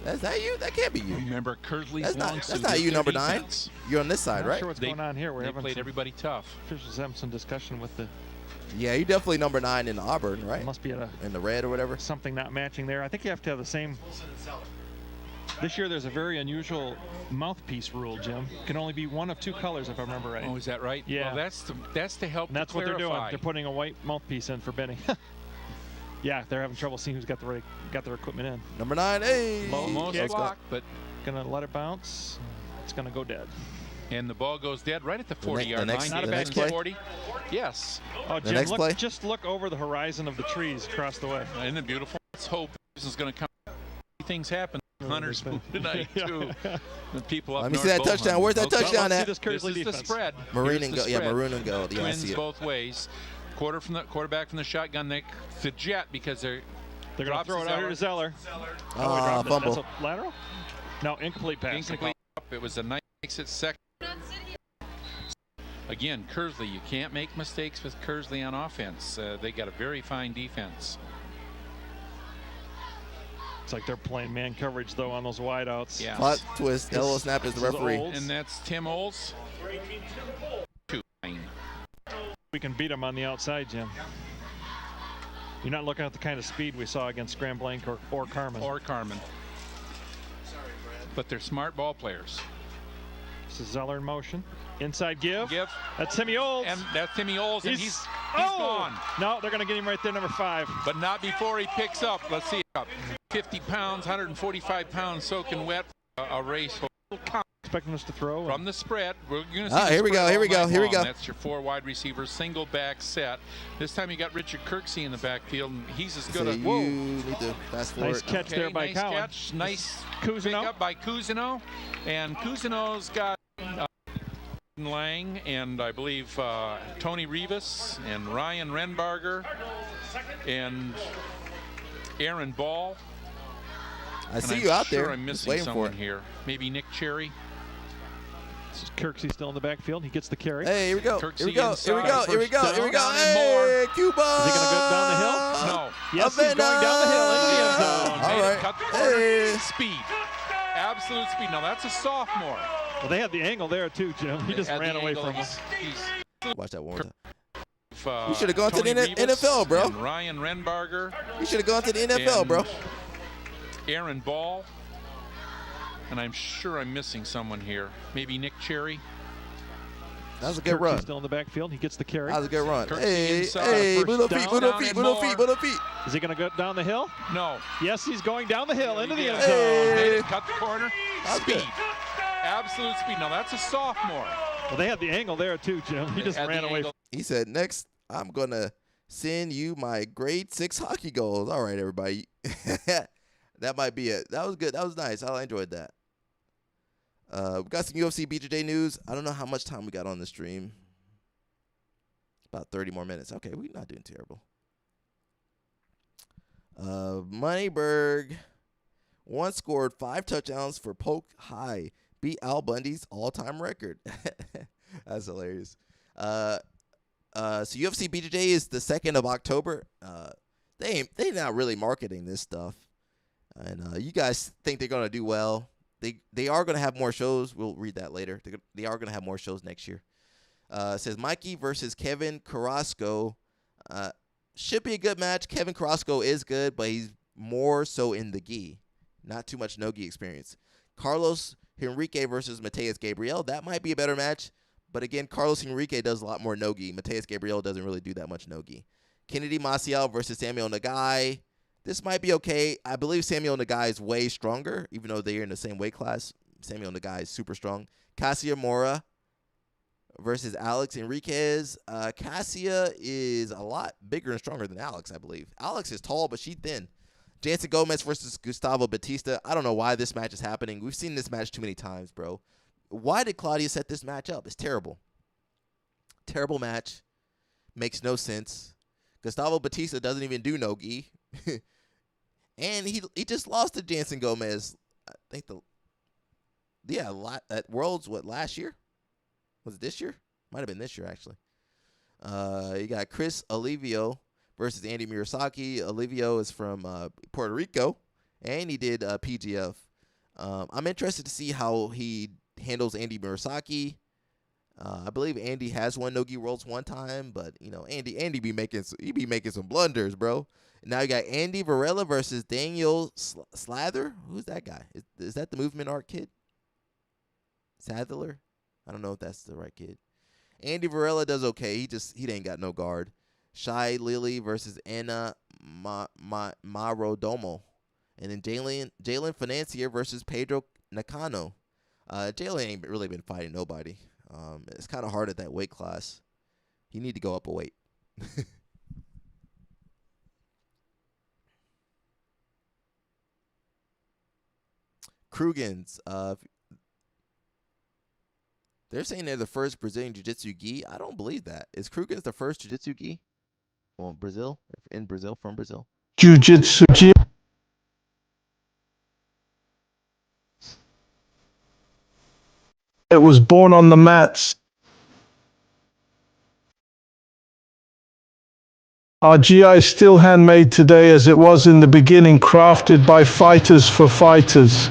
That's not you. That can't be you. Remember Kersley's That's long not. That's not you, number 9. You're on this side, I'm not right? sure what's going on here. They played everybody tough. Officials having some discussion with the. Yeah, you definitely number 9 in Auburn, right? Must be in the red or whatever. Something not matching there. I think you have to have the same. This year there's a very unusual mouthpiece rule, Jim. Can only be one of 2 colors, if I remember right. Oh, is that right? Yeah. Well, that's to help. And that's what they're doing. They're putting a white mouthpiece in for Benny. Yeah, they're having trouble seeing who's got their equipment in. Number 9, hey. Almost blocked, but gonna let it bounce. It's gonna go dead. And the ball goes dead right at the 40-yard line. Not a bad kick. 40. Yes. Oh, Jim, just look over the horizon of the trees across the way. Isn't it beautiful? Let's hope this is going to come. Things happen. Hunters tonight too. The people up Let me north see that touchdown. Hunt. Where's that touchdown at? This is the spread. Maroon and gold. Yeah, maroon and gold. Yeah, I Twins see it. both ways. Quarterback from the shotgun. The jet because they're going to throw it under to Zeller. Fumble. That's a lateral? No, incomplete pass. Incomplete. It was a nice makes it second. Again, Kersley, you can't make mistakes with Kersley on offense. They got a very fine defense. It's like they're playing man coverage, though, on those wideouts. Yeah. Plot twist. Elbow snap is the referee. And that's Tim Olds. We can beat them on the outside, Jim. You're not looking at the kind of speed we saw against Grand Blanc or Carmen. But they're smart ball players. This is Zeller in motion. Inside give. That's Timmy Olds. And that's Timmy Olds, and he's gone. No, they're going to get him right there, number 5. But not before he picks up. Let's see. 50 pounds, 145 pounds soaking wet. A race. Expecting us to throw. From the spread. We're going to see here we go. That's your 4 wide receivers, single back set. This time you got Richard Kirksey in the backfield, and he's as good as. Whoa. Need to fast forward. Nice catch there by Colin. Catch. Nice Cousineau. pick up by Cousineau. And Cousineau's got Lang and I believe Tony Rivas and Ryan Renbarger and Aaron Ball. I see you out there. I'm missing waiting someone for it. here. Maybe Nick Cherry. This is Kirksey still in the backfield. He gets the carry. Hey, here we go. Kirksey Here we go. inside. Here we go. Here we go. First Here we go. down and Hey, more. Cuba. Is he going to go down the hill? No. Yes, he's going down the hill into the end zone. All right. Cut the corner. Hey. Speed. Absolute speed. Now that's a sophomore. Well, they had the angle there too, Jim. He just ran away from him. Watch that one more time. You should have gone to the NFL, bro. And Ryan Renbarger. You should have gone to the NFL, bro. Aaron Ball. And I'm sure I'm missing someone here. Maybe Nick Cherry. That was a good run. Still in the backfield. He gets the carry. That was a good run. Kirksey Hey, inside. hey, First little down feet, and little more. feet, little feet. Is he going to go down the hill? No. Yes, he's going down the hill into the end Hey. zone. Made it, cut the corner. That's Speed. good. Absolute speed. Now that's a sophomore. Well, they had the angle there too, Jim. He just At ran the away angle. from He said, next, I'm going to send you my grade 6 hockey goals. All right, everybody. That might be it. That was good. That was nice. I enjoyed that. We got some UFC BJJ news. I don't know how much time we got on the stream. About 30 more minutes. Okay, we're not doing terrible. Moneyberg once scored 5 touchdowns for Polk High. Beat Al Bundy's all-time record. That's hilarious. So UFC BJJ is the 2nd of October. They not really marketing this stuff. And you guys think they're going to do well. they are going to have more shows. We'll read that later. They are going to have more shows next year. It says Mikey versus Kevin Carrasco. Should be a good match. Kevin Carrasco is good, but he's more so in the gi. Not too much no gi experience. Carlos Henrique versus Mateus Gabriel. That might be a better match. But again, Carlos Henrique does a lot more no-gi. Mateus Gabriel doesn't really do that much no-gi. Kennedy Maciel versus Samuel Nagai. This might be okay. I believe Samuel Nagai is way stronger, even though they're in the same weight class. Samuel Nagai is super strong. Cassia Mora versus Alex Enriquez. Cassia is a lot bigger and stronger than Alex, I believe. Alex is tall, but she's thin. Jansen Gomez versus Gustavo Batista. I don't know why this match is happening. We've seen this match too many times, bro. Why did Claudia set this match up? It's terrible. Terrible match. Makes no sense. Gustavo Batista doesn't even do no-gi. And he just lost to Jansen Gomez. I think at Worlds, last year? Was it this year? Might have been this year, actually. You got Chris Olivio versus Andy Murasaki. Olivio is from Puerto Rico, and he did PGF. I'm interested to see how he handles Andy Murasaki. I believe Andy has won no-gi worlds one time, but Andy be making some blunders, bro. Now you got Andy Varela versus Daniel Slather. Who's that guy? Is that the Movement Art kid? Sadler? I don't know if that's the right kid. Andy Varela does okay. He ain't got no guard. Shai Lily versus Anna Marodomo. And then Jalen Financier versus Pedro Nakano. Jalen ain't really been fighting nobody. It's kind of hard at that weight class. He need to go up a weight. Krugans. They're saying they're the first Brazilian Jiu-Jitsu gi. I don't believe that. Is Krugans the first Jiu-Jitsu gi? Well, from Brazil. Jiu-Jitsu gi. It was born on the mats. Our gi is still handmade today as it was in the beginning, crafted by fighters for fighters.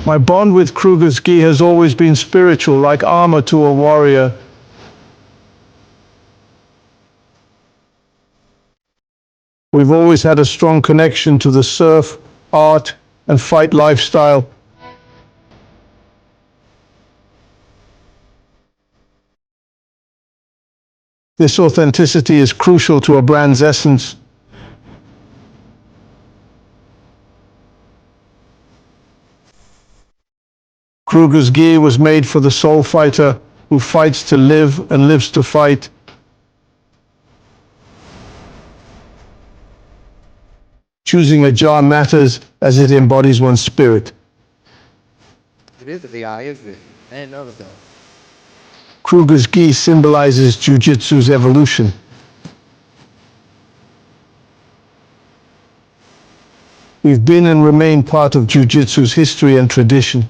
My bond with Kruger's gi has always been spiritual, like armor to a warrior. We've always had a strong connection to the surf, art, and fight lifestyle. This authenticity is crucial to a brand's essence. Kruger's gi was made for the soul fighter who fights to live and lives to fight. Choosing a jar matters as it embodies one's spirit. It is the eye, isn't it? I didn't know that. Kruger's gi symbolizes Jiu-Jitsu's evolution. We've been and remain part of Jiu-Jitsu's history and tradition.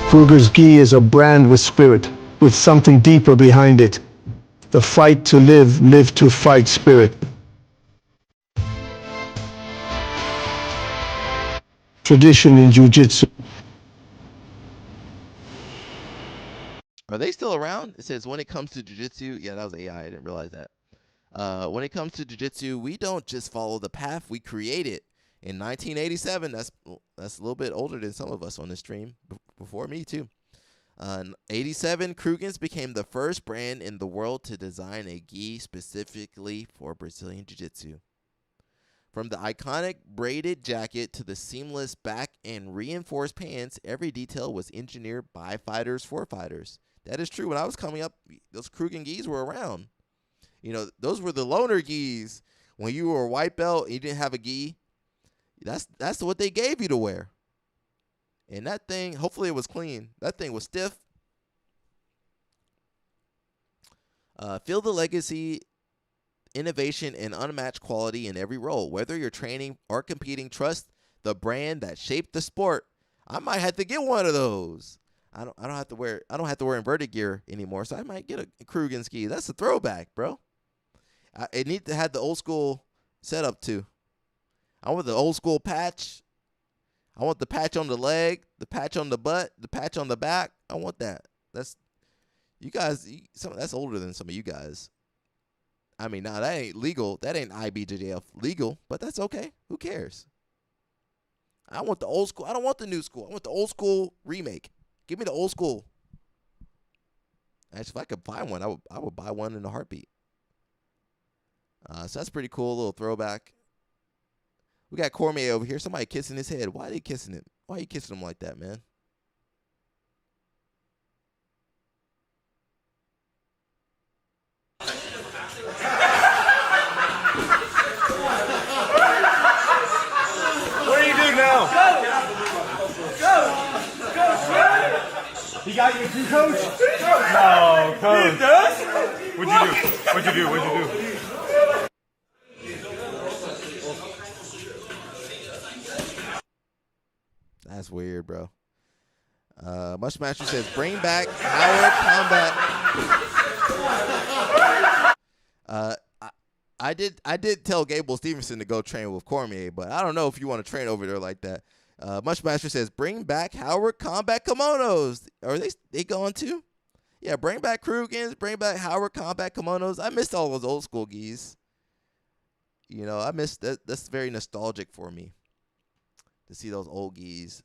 Kruger's gi is a brand with spirit, with something deeper behind it. The fight to live, live to fight spirit. Tradition in Jiu-Jitsu. Are they still around? It says when it comes to Jiu-Jitsu, yeah, that was AI. I didn't realize that. When it comes to Jiu-Jitsu, we don't just follow the path, we create it. In 1987, that's a little bit older than some of us on this stream, before me too. In 87, Krugans became the first brand in the world to design a gi specifically for Brazilian Jiu-Jitsu. From the iconic braided jacket to the seamless back and reinforced pants, every detail was engineered by fighters for fighters. That is true. When I was coming up, those Krugen gis were around. Those were the loner gis. When you were a white belt and you didn't have a gi, that's what they gave you to wear. And that thing, hopefully it was clean. That thing was stiff. Feel the legacy, innovation, and unmatched quality in every role. Whether you're training or competing, trust the brand that shaped the sport. I might have to get one of those. I don't have to wear inverted gear anymore, so I might get a Krugen ski. That's a throwback, bro. It needs to have the old school setup too. I want the old school patch. I want the patch on the leg, the patch on the butt, the patch on the back. I want that. That's you guys. That's older than some of you guys. I mean, nah, that ain't legal. That ain't IBJJF legal, but that's okay. Who cares? I want the old school. I don't want the new school. I want the old school remake. Give me the old school. Actually, if I could find one, I would buy one in a heartbeat. So that's pretty cool. A little throwback. We got Cormier over here. Somebody kissing his head. Why are they kissing him? Why are you kissing him like that, man? What do you do now? Go! You got your two, coach? No, coach. He does? What'd you do? That's weird, bro. Mushmaster says, bring back Howard Combat. I did tell Gable Stevenson to go train with Cormier, but I don't know if you want to train over there like that. Mushmaster says, bring back Howard Combat kimonos. Are they going to? Yeah, bring back Krugens, bring back Howard Combat kimonos. I missed all those old school gis. You know, I missed that. That's very nostalgic for me to see those old gis.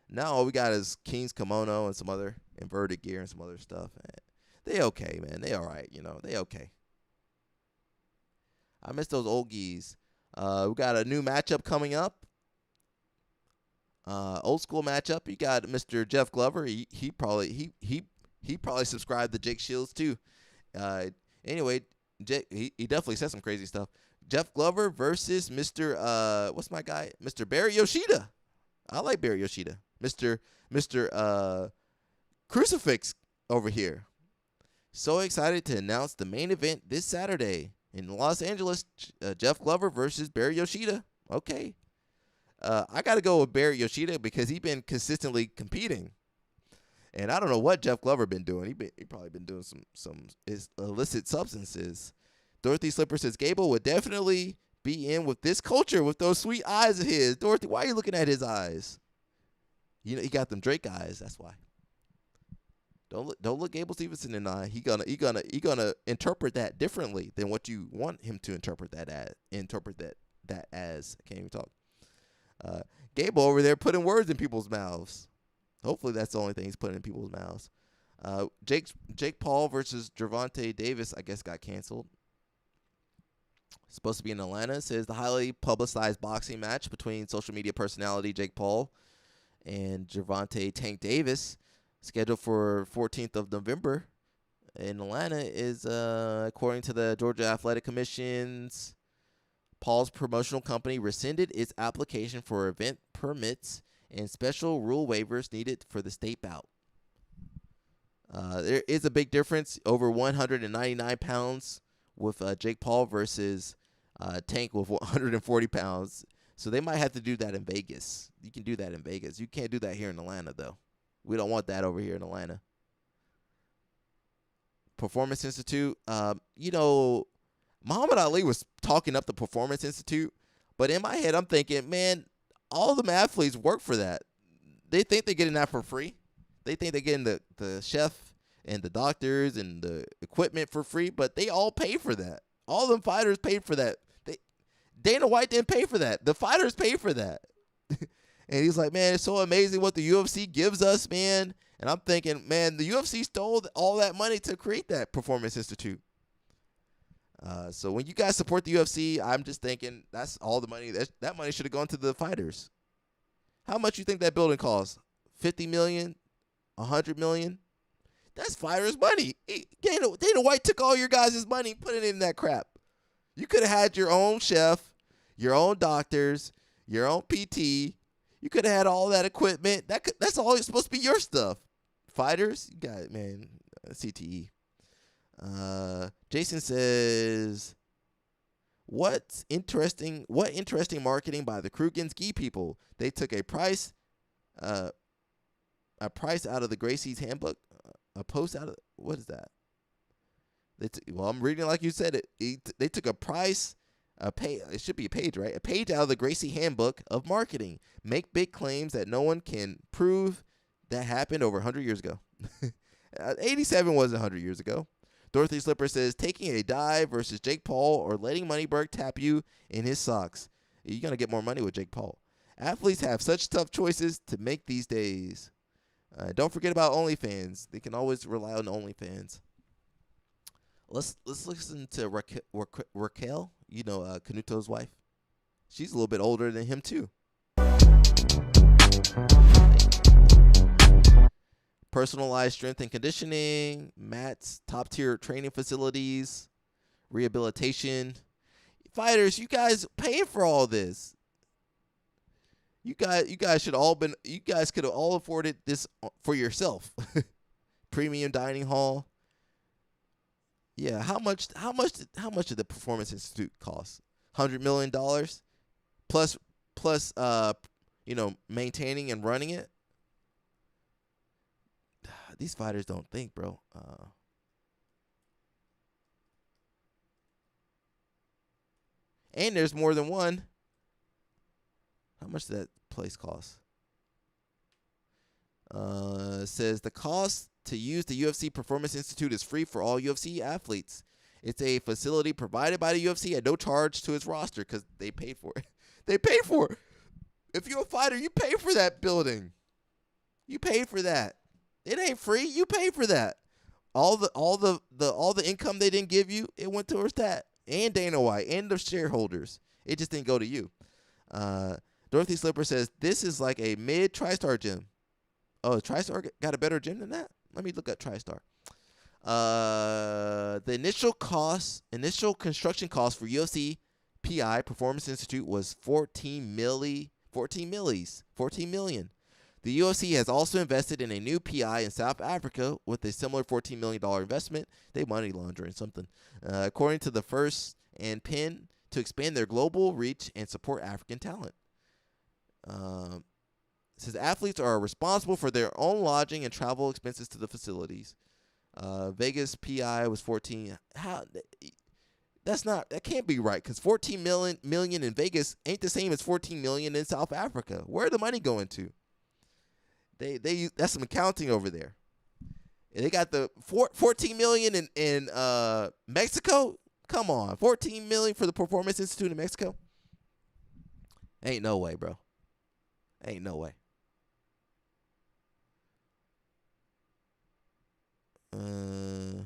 Now all we got is King's kimono and some other inverted gear and some other stuff. They okay, man. They all right, you know. They okay. I miss those old gis. We got a new matchup coming up. Old school matchup. You got Mr. Jeff Glover. He probably subscribed to Jake Shields too. Anyway, Jake, he definitely said some crazy stuff. Jeff Glover versus Mr. What's my guy? Mr. Barry Yoshida. I like Barry Yoshida. Mr. Crucifix over here. So excited to announce the main event this Saturday in Los Angeles. Jeff Glover versus Barry Yoshida. Okay. I got to go with Barry Yoshida because he's been consistently competing. And I don't know what Jeff Glover been doing. He probably been doing some illicit substances. Dorothy Slipper says, Gable would definitely be in with this culture with those sweet eyes of his. Dorothy, why are you looking at his eyes? You know, he got them Drake eyes. That's why. Don't look Gable Stevenson in the eye. He gonna interpret that differently than what you want him to interpret that as. I can't even talk. Gable over there putting words in people's mouths. Hopefully that's the only thing he's putting in people's mouths. Jake Paul versus Gervonta Davis, I guess, got canceled. Supposed to be in Atlanta. It says the highly publicized boxing match between social media personality Jake Paul and Gervonta Tank Davis, scheduled for 14th of November in Atlanta, is according to the Georgia Athletic Commission's Paul's promotional company rescinded its application for event permits and special rule waivers needed for the state bout. There is a big difference, over 199 pounds with Jake Paul versus Tank with 140 pounds. So they might have to do that in Vegas. You can do that in Vegas. You can't do that here in Atlanta, though. We don't want that over here in Atlanta. Performance Institute, you know, Muhammad Ali was talking up the Performance Institute, but in my head I'm thinking, man, all the athletes work for that. They think they're getting that for free. They think they're getting the chef and the doctors and the equipment for free, but they all pay for that. All them fighters paid for that. Dana White didn't pay for that. The fighters paid for that. And he's like, man, it's so amazing what the UFC gives us, man. And I'm thinking, man, the UFC stole all that money to create that Performance Institute. So when you guys support the UFC, I'm just thinking that's all the money. That money should have gone to the fighters. How much you think that building costs? $50 million? $100 million? That's fighters' money. Dana White took all your guys' money, put it in that crap. You could have had your own chef, your own doctors, your own PT. You could have had all that equipment. That's all supposed to be your stuff. Fighters, you got it, man. CTE. Jason says, what interesting marketing by the Krugen ski people. They took a price a price out of the Gracie's handbook. A post out of what is that? Well, I'm reading like you said it. They took a price, it should be a page, right? A page out of the Gracie handbook of marketing. Make big claims that no one can prove that happened over 100 years ago. 87 wasn't 100 years ago. Dorothy Slipper says, taking a dive versus Jake Paul or letting Moneyberg tap you in his socks. You're going to get more money with Jake Paul. Athletes have such tough choices to make these days. Don't forget about OnlyFans. They can always rely on OnlyFans. Let's listen to Raquel, Canuto's wife. She's a little bit older than him, too. Personalized strength and conditioning, mats, top-tier training facilities, rehabilitation. Fighters, you guys paying for all this. You guys could have all afforded this for yourself. Premium dining hall. Yeah, how much did the Performance Institute cost? $100 million plus maintaining and running it. These fighters don't think, bro. And there's more than one. How much did that place cost? It says the cost to use the UFC Performance Institute is free for all UFC athletes. It's a facility provided by the UFC at no charge to its roster because they paid for it. They paid for it. If you're a fighter, you pay for that building. You paid for that. It ain't free. You pay for that. All the income they didn't give you, it went towards that. And Dana White and the shareholders. It just didn't go to you. Dorothy Slipper says this is like a mid TriStar gym. Oh, TriStar got a better gym than that? Let me look at TriStar. The initial construction cost for UFC PI Performance Institute was $14 million. The UFC has also invested in a new PI in South Africa with a similar $14 million investment. They money laundering something. According to the First and Penn, to expand their global reach and support African talent. It says athletes are responsible for their own lodging and travel expenses to the facilities. Vegas PI was 14. That can't be right because 14 million in Vegas ain't the same as 14 million in South Africa. Where the money going to? They that's some accounting over there. They got the 14 million in Mexico. Come on, 14 million for the Performance Institute in Mexico. Ain't no way, bro. Ain't no way. Let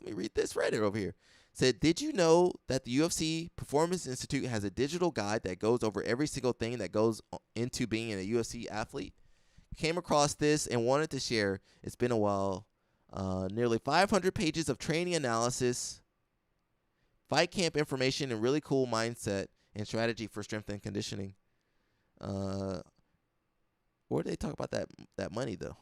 me read this Reddit over here. Said, did you know that the UFC Performance Institute has a digital guide that goes over every single thing that goes into being a UFC athlete? Came across this and wanted to share. It's been a while. Nearly 500 pages of training analysis, fight camp information, and really cool mindset and strategy for strength and conditioning. Where do they talk about that money, though?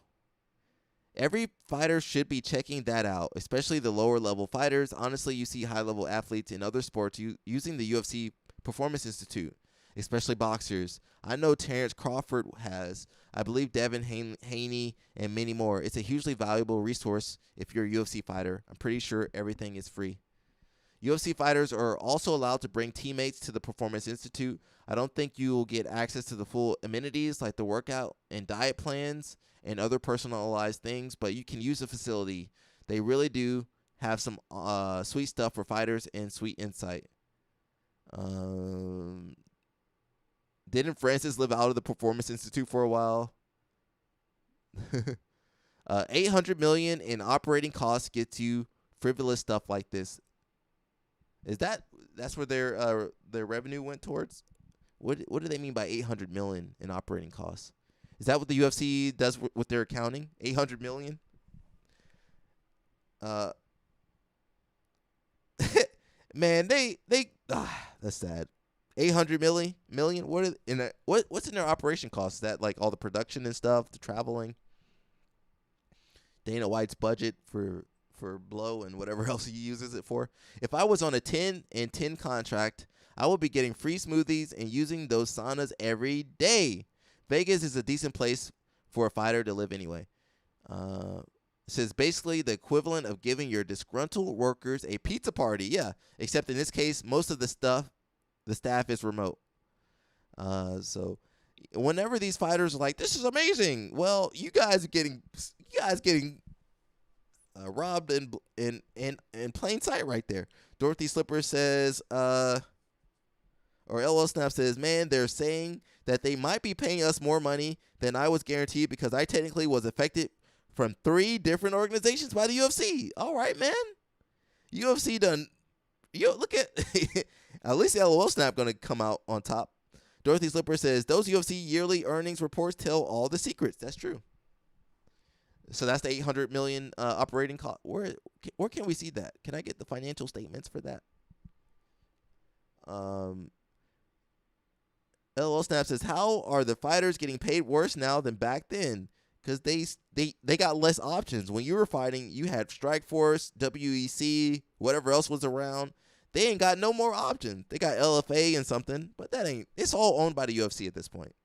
Every fighter should be checking that out, especially the lower level fighters. Honestly, you see high level athletes in other sports using the UFC Performance Institute, especially boxers. I know Terrence Crawford has. I believe Devin Haney and many more. It's a hugely valuable resource if you're a UFC fighter. I'm pretty sure everything is free. UFC fighters are also allowed to bring teammates to the Performance Institute. I don't think you will get access to the full amenities like the workout and diet plans and other personalized things, but you can use the facility. They really do have some sweet stuff for fighters and sweet insight. Didn't Francis live out of the Performance Institute for a while? $800 million in operating costs gets you frivolous stuff like this. That's where their revenue went towards? What do they mean by $800 million in operating costs? Is that what the UFC does with their accounting? $800 million? Man, that's sad. $800 million. What's in their operation costs? Is that like all the production and stuff, the traveling? Dana White's budget for blow and whatever else he uses it for. If I was on a 10 and 10 contract, I will be getting free smoothies and using those saunas every day. Vegas is a decent place for a fighter to live anyway. It says basically the equivalent of giving your disgruntled workers a pizza party. Yeah, except in this case, most of the staff is remote. So whenever these fighters are like, "This is amazing," well, you guys getting robbed in plain sight right there. Dorothy Slipper says, or LL Snap says, "Man, they're saying that they might be paying us more money than I was guaranteed because I technically was affected from 3 different organizations by the UFC." All right, man. UFC done. Look at at least LOL Snap going to come out on top. Dorothy Slipper says, "Those UFC yearly earnings reports tell all the secrets." That's true. So that's the $800 million operating cost. Where can we see that? Can I get the financial statements for that? LOL Snap says, "How are the fighters getting paid worse now than back then? Because they got less options. When you were fighting, you had Strikeforce, WEC, whatever else was around. They ain't got no more options. They got LFA and something, but it's all owned by the UFC at this point.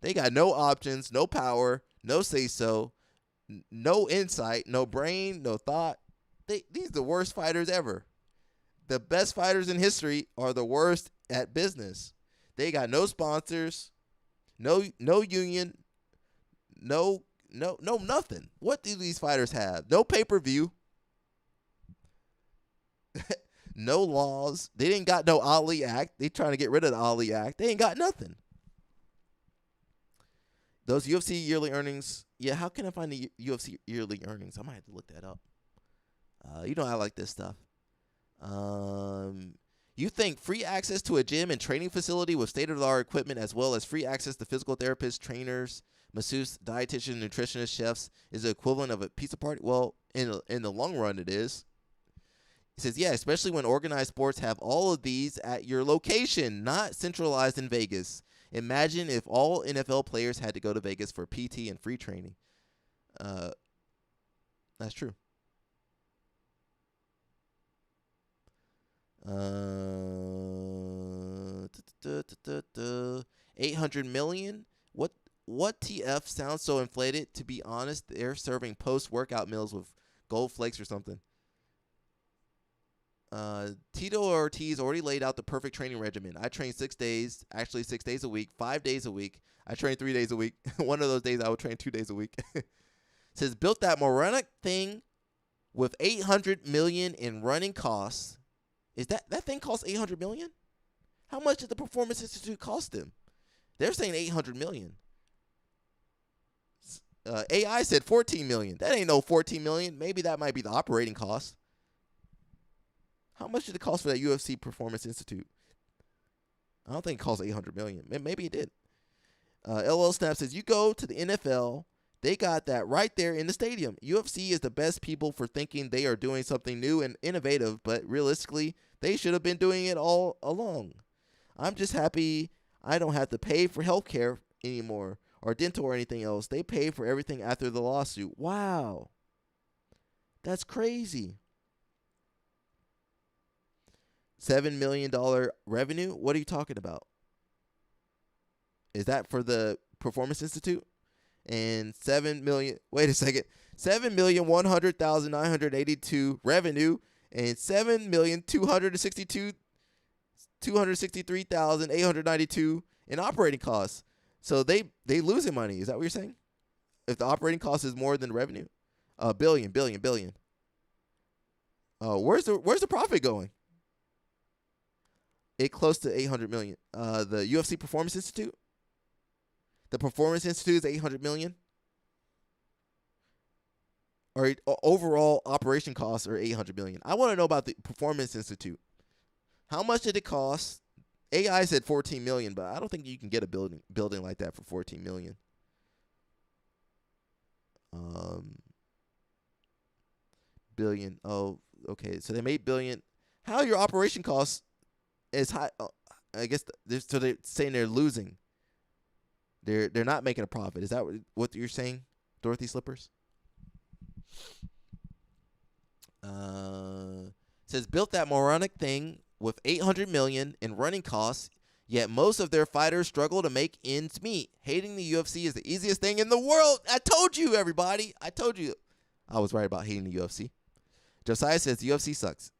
They got no options, no power, no say-so, no insight, no brain, no thought. These are the worst fighters ever. The best fighters in history are the worst at business. They got no sponsors, no union, no nothing. What do these fighters have? No pay-per-view. No laws. They didn't got no Ali Act. They trying to get rid of the Ali Act. They ain't got nothing. Those UFC yearly earnings. Yeah, how can I find the UFC yearly earnings? I might have to look that up. You know I like this stuff. You think free access to a gym and training facility with state-of-the-art equipment as well as free access to physical therapists, trainers, masseuse, dietitians, nutritionists, chefs is the equivalent of a pizza party? Well, in the long run it is. He says, yeah, especially when organized sports have all of these at your location, not centralized in Vegas. Imagine if all NFL players had to go to Vegas for PT and free training. That's true. $800 million? What TF sounds so inflated? To be honest, they're serving post-workout meals with gold flakes or something. Tito Ortiz already laid out the perfect training regimen. I train 6 days, actually 6 days a week, 5 days a week. I train 3 days a week. One of those days I would train 2 days a week. Says built that moronic thing with $800 million in running costs. Is that thing cost $800 million? How much did the Performance Institute cost them? They're saying $800 million. AI said $14 million. That ain't no $14 million. Maybe that might be the operating cost. How much did it cost for that UFC Performance Institute? I don't think it cost $800 million. Maybe it did. LL Snap says, you go to the NFL, they got that right there in the stadium. UFC is the best people for thinking they are doing something new and innovative, but realistically, they should have been doing it all along. I'm just happy I don't have to pay for healthcare anymore or dental or anything else. They pay for everything after the lawsuit. Wow. That's crazy. $7 million revenue? What are you talking about? Is that for the Performance Institute? And 7 million, wait a second, 7,100,982 revenue and 263,892 in operating costs. So they losing money. Is that what you're saying? If the operating cost is more than the revenue? Billion. Where's the profit going? It close to 800 million. The UFC Performance Institute? The Performance Institute is 800 million? Or overall operation costs are 800 million. I want to know about the Performance Institute. How much did it cost? AI said 14 million, but I don't think you can get a building like that for 14 million. Billion. Oh, okay. So they made billion. How are your operation costs as high? I guess so they're saying they're losing. They're not making a profit. Is that what you're saying, Dorothy Slippers? Says built that moronic thing with $800 million in running costs, yet most of their fighters struggle to make ends meet. Hating the UFC is the easiest thing in the world. I told you, everybody. I told you. I was right about hating the UFC. Josiah says the UFC sucks.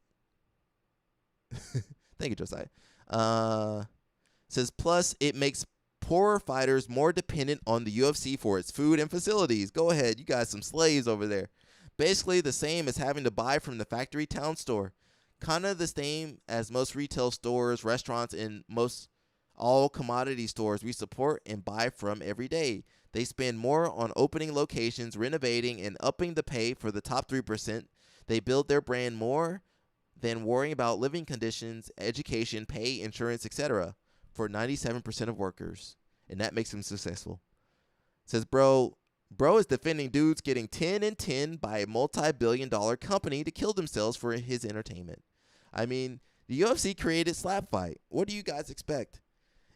Thank you, Josiah. Says, plus, it makes poorer fighters more dependent on the UFC for its food and facilities. Go ahead. You got some slaves over there. Basically the same as having to buy from the factory town store. Kind of the same as most retail stores, restaurants, and most all commodity stores we support and buy from every day. They spend more on opening locations, renovating, and upping the pay for the top 3%. They build their brand more than worrying about living conditions, education, pay, insurance, etc. for 97% of workers. And that makes them successful. Says, bro is defending dudes getting 10 and 10 by a multi-billion-dollar company to kill themselves for his entertainment. I mean, the UFC created Slap Fight. What do you guys expect?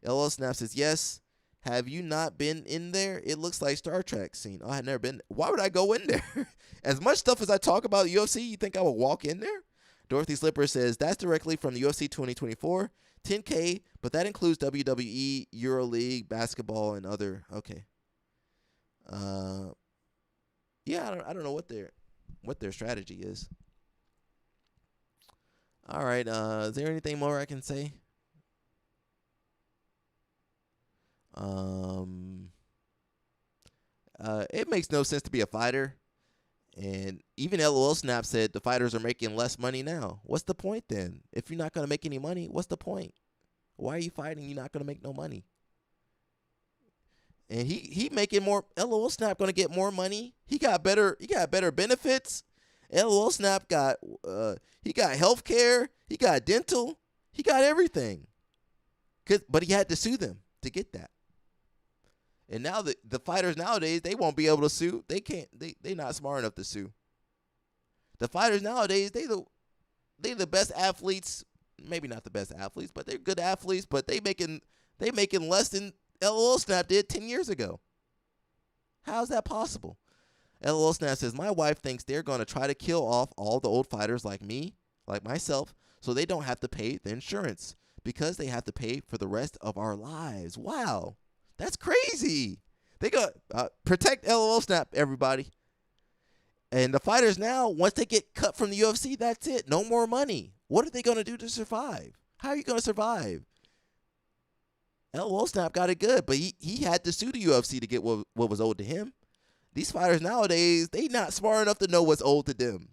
LL Snap says, yes. Have you not been in there? It looks like Star Trek scene. Oh, I had never been. Why would I go in there? As much stuff as I talk about UFC, you think I would walk in there? Dorothy Slipper says, that's directly from the UFC 2024. 10K, but that includes WWE, EuroLeague, basketball, and other. Okay. Yeah, I don't know what their strategy is. All right, is there anything more I can say? It makes no sense to be a fighter. And even LOL Snap said the fighters are making less money now. What's the point then? If you're not going to make any money, what's the point? Why are you fighting? You're not going to make no money. And he making more. LOL Snap going to get more money. He got better benefits. LOL Snap got he got health care. He got dental. He got everything. But he had to sue them to get that. And now the fighters nowadays, they won't be able to sue. They can't. They not smart enough to sue. The fighters nowadays, they the best athletes. Maybe not the best athletes, but they're good athletes. But they making less than LOL Snap did 10 years ago. How is that possible? LOL Snap says, my wife thinks they're going to try to kill off all the old fighters like me, like myself, so they don't have to pay the insurance because they have to pay for the rest of our lives. Wow. That's crazy. They got protect LOL Snap, everybody. And the fighters now, once they get cut from the UFC, that's it. No more money. What are they going to do to survive? How are you going to survive? LOL Snap got it good, but he had to sue the UFC to get what was owed to him. These fighters nowadays, they not smart enough to know what's owed to them.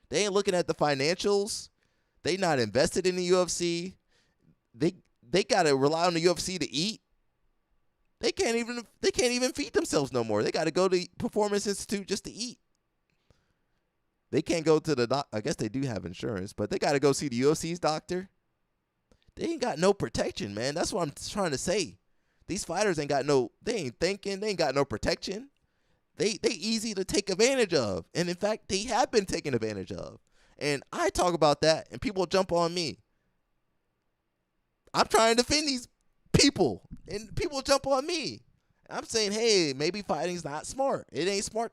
They ain't looking at the financials. They not invested in the UFC. They got to rely on the UFC to eat. They can't even feed themselves no more. They got to go to Performance Institute just to eat. They can't go to the doc. I guess they do have insurance, but they got to go see the UFC's doctor. They ain't got no protection, man. That's what I'm trying to say. These fighters ain't got no. They ain't thinking. They ain't got no protection. They easy to take advantage of, and in fact, they have been taken advantage of. And I talk about that, and people jump on me. I'm trying to defend these people, and people jump on me. I'm saying, hey, maybe fighting's not smart. It ain't smart.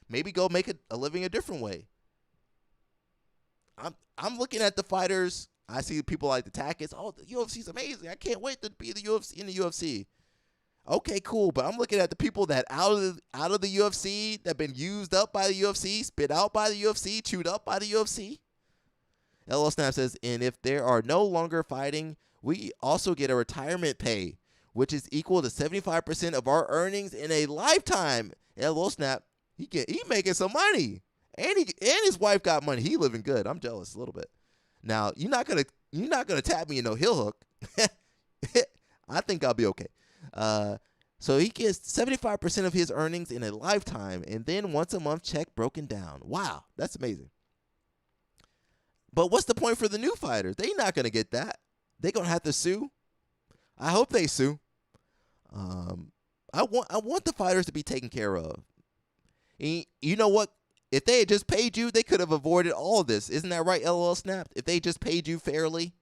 Maybe go make a living a different way. I'm looking at the fighters. I see people like the Tackets. Oh, the UFC's amazing. I can't wait to be in the UFC. Okay, cool. But I'm looking at the people that out of the UFC that been used up by the UFC, spit out by the UFC, chewed up by the UFC. LL Snap says, and if there are no longer fighting, we also get a retirement pay, which is equal to 75% of our earnings in a lifetime. LL Snap, he making some money, and his wife got money. He living good. I'm jealous a little bit. Now you're not gonna tap me in no heel hook. I think I'll be okay. So he gets 75% of his earnings in a lifetime, and then once a month check broken down. Wow, that's amazing. But what's the point for the new fighters? They're not gonna get that. They're gonna have to sue. I hope they sue. I want the fighters to be taken care of. And you know what? If they had just paid you, they could have avoided all of this. Isn't that right, LOL Snap? If they just paid you fairly,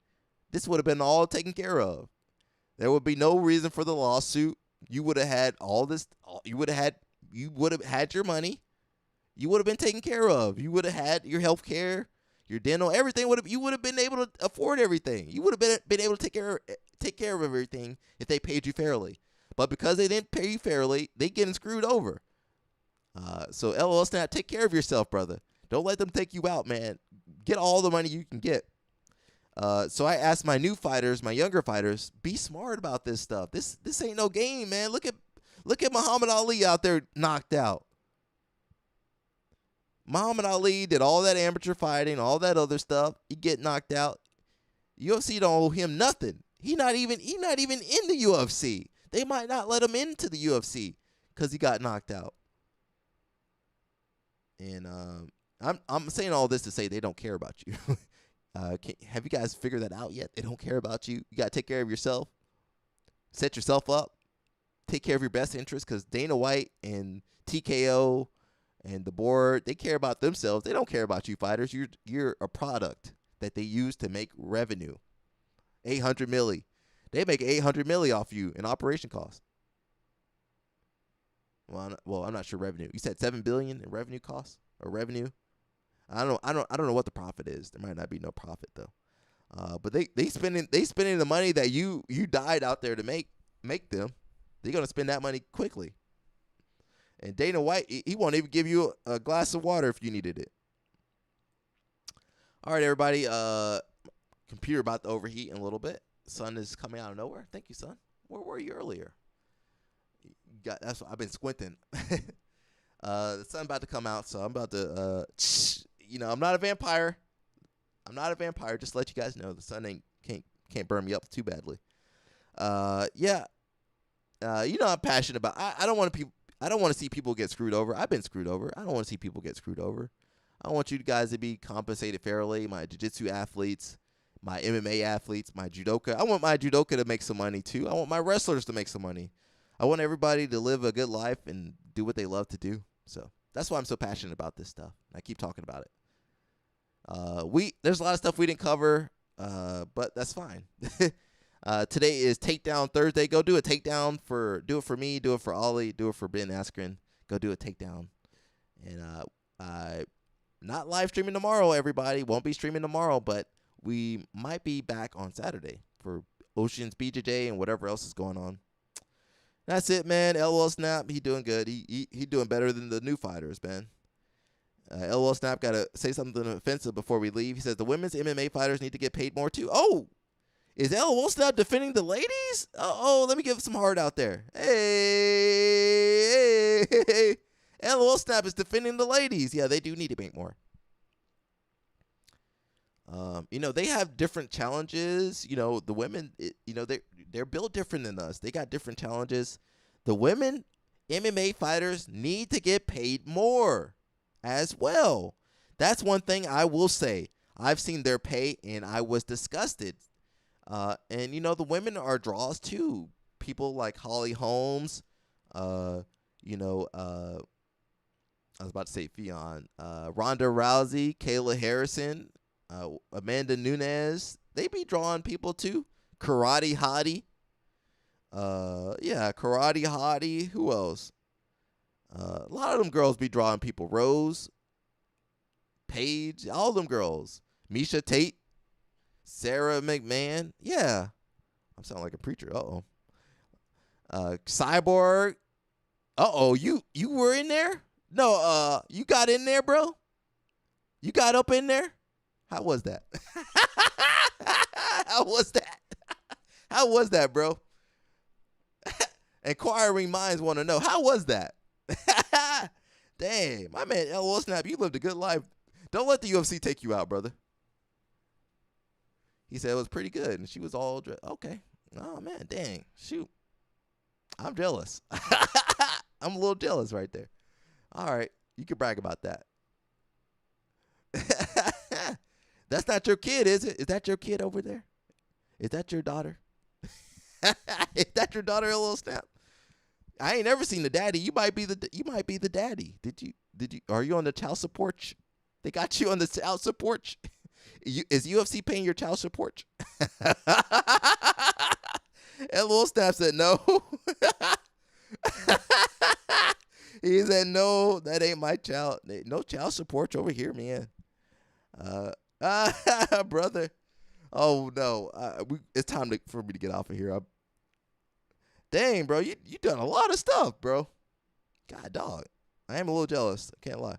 this would have been all taken care of. There would be no reason for the lawsuit. You would have had all this. You would have had your money. You would have been taken care of. You would have had your health care. your dental, everything you would have been able to afford everything. You would have been able to take care of everything if they paid you fairly. But because they didn't pay you fairly, they getting screwed over. So LOL Snap, take care of yourself, brother. Don't let them take you out, man. Get all the money you can get. So I asked my new fighters, my younger fighters, be smart about this stuff. This ain't no game, man. Look at Muhammad Ali out there knocked out. Muhammad Ali did all that amateur fighting, all that other stuff. He get knocked out. UFC don't owe him nothing. He not even in the UFC. They might not let him into the UFC because he got knocked out. And I'm saying all this to say they don't care about you. Have you guys figured that out yet? They don't care about you. You got to take care of yourself. Set yourself up. Take care of your best interest, because Dana White and TKO and the board, they care about themselves. They don't care about you fighters. You're a product that they use to make revenue. 800 milli. They make 800 milli off you in operation costs. Well, I'm not sure revenue. You said 7 billion in revenue costs or revenue. I don't know what the profit is. There might not be no profit though. But they spending the money that you died out there to make them. They're gonna spend that money quickly. And Dana White, he won't even give you a glass of water if you needed it. All right, everybody. Computer about to overheat in a little bit. Sun is coming out of nowhere. Thank you, son. Where were you earlier? That's what I've been squinting. The sun about to come out, so I'm about to. I'm not a vampire. I'm not a vampire. Just to let you guys know, the sun can't burn me up too badly. I'm passionate about. I don't want to see people get screwed over. I've been screwed over. I don't want to see people get screwed over. I want you guys to be compensated fairly. My jiu-jitsu athletes, my MMA athletes, my judoka. I want my judoka to make some money too. I want my wrestlers to make some money. I want everybody to live a good life and do what they love to do. So that's why I'm so passionate about this stuff. I keep talking about it. There's a lot of stuff we didn't cover, but that's fine. Today is Takedown Thursday. Go do a takedown do it for me, do it for Ollie, do it for Ben Askren. Go do a takedown. And not live streaming tomorrow, everybody. Won't be streaming tomorrow, but we might be back on Saturday for Ocean's BJJ and whatever else is going on. That's it, man. LOL Snap, he doing good. He doing better than the new fighters, man. LOL Snap got to say something offensive before we leave. He says the women's MMA fighters need to get paid more too. Oh, is LOL Snap defending the ladies? Oh, let me give some heart out there. Hey. LOL Snap is defending the ladies. Yeah, they do need to make more. They have different challenges. The women, they're built different than us. They got different challenges. The women MMA fighters need to get paid more as well. That's one thing I will say. I've seen their pay, and I was disgusted. And the women are draws too. People like Holly Holmes, I was about to say Fionn, Ronda Rousey, Kayla Harrison, Amanda Nunes. They be drawing people too. Karate Hottie. Karate Hottie. Who else? A lot of them girls be drawing people. Rose, Paige, all them girls. Misha Tate, Sarah McMahon. Yeah. I'm sounding like a preacher. Uh-oh. Cyborg. Uh-oh. You were in there? No, you got in there, bro? You got up in there? How was that? How was that? How was that, bro? Inquiring minds want to know. How was that? Dang, my man LOL Snap, you lived a good life. Don't let the UFC take you out, brother. He said it was pretty good, and she was all okay. Oh, man, dang. Shoot. I'm jealous. I'm a little jealous right there. All right, you can brag about that. That's not your kid, is it? Is that your kid over there? Is that your daughter? Is that your daughter, LOL Snap? I ain't never seen the daddy. You might be the daddy. Did you? Are you on the child support? They got you on the child support. Is UFC paying your child support? LOL Snap said no. He said no. That ain't my child. No child support over here, man. Brother. Oh no, it's time for me to get off of here. Dang, bro, you done a lot of stuff, bro. God, dog, I am a little jealous. I can't lie.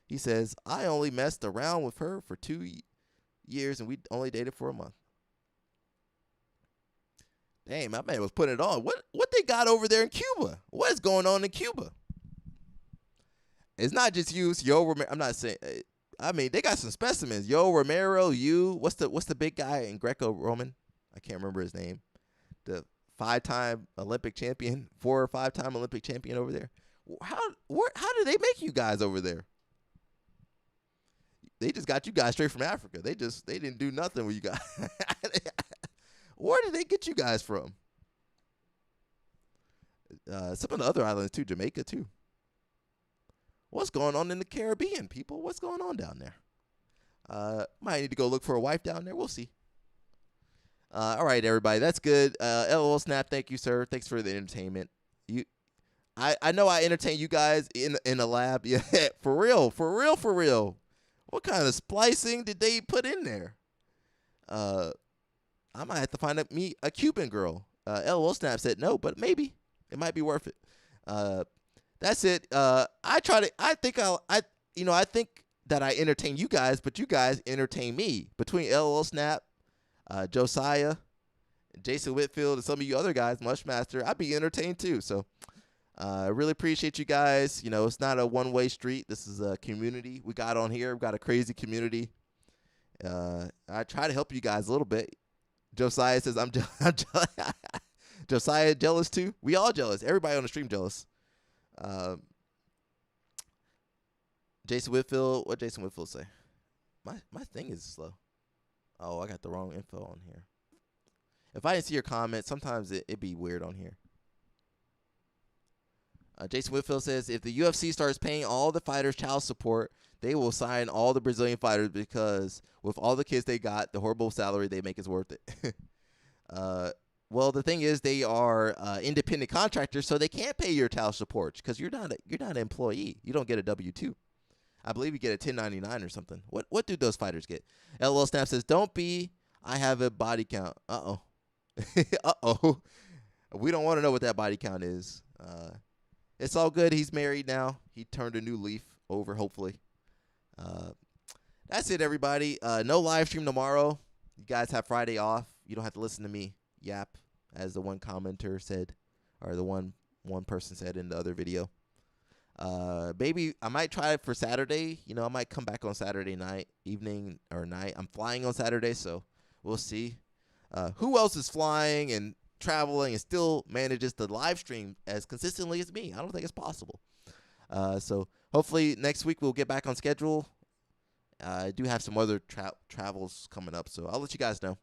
He says I only messed around with her for 2 years, and we only dated for a month. Dang, my man was putting it on. What they got over there in Cuba? What is going on in Cuba? It's not just you. It's Yo Romero. I'm not saying. I mean, they got some specimens. Yo Romero, what's the big guy in Greco-Roman? I can't remember his name. The 5-time Olympic champion, 4 or 5-time Olympic champion over there. How did they make you guys over there? They just got you guys straight from Africa. They didn't do nothing with you guys. Where did they get you guys from? Some of the other islands too, Jamaica too. What's going on in the Caribbean, people? What's going on down there? Might need to go look for a wife down there. We'll see. All right, everybody. That's good. LOL Snap, thank you, sir. Thanks for the entertainment. I know I entertain you guys in a lab. Yeah, for real. What kind of splicing did they put in there? I might have to find me a Cuban girl. LOL Snap said no, but maybe it might be worth it. That's it. I think that I entertain you guys, but you guys entertain me. Between LOL Snap, Josiah, Jason Whitfield, and some of you other guys, Mushmaster, I'd be entertained too. So I really appreciate you guys. It's not a one-way street. This is a community we got on here. We've got a crazy community. I try to help you guys a little bit. Josiah says, I'm Josiah jealous too. We all jealous. Everybody on the stream jealous. Jason Whitfield, what Jason Whitfield say? My thing is slow. Oh, I got the wrong info on here. If I didn't see your comment, sometimes it'd be weird on here. Jason Whitfield says, if the UFC starts paying all the fighters child support, they will sign all the Brazilian fighters because with all the kids they got, the horrible salary they make is worth it. Well, the thing is, they are independent contractors, so they can't pay your child support because you're not an employee. You don't get a W-2. I believe you get a 1099 or something. What do those fighters get? LOL Snap says, don't be. I have a body count. Uh-oh. Uh-oh. We don't want to know what that body count is. It's all good. He's married now. He turned a new leaf over, hopefully. That's it, everybody. No live stream tomorrow. You guys have Friday off. You don't have to listen to me yap, as the one commenter said, or the one person said in the other video. Maybe I might try it for Saturday. I might come back on Saturday evening or night. I'm flying on Saturday, so we'll see. Who else is flying and traveling and still manages to live stream as consistently as me? I don't think it's possible. So hopefully next week we'll get back on schedule. I do have some other travels coming up, so I'll let you guys know.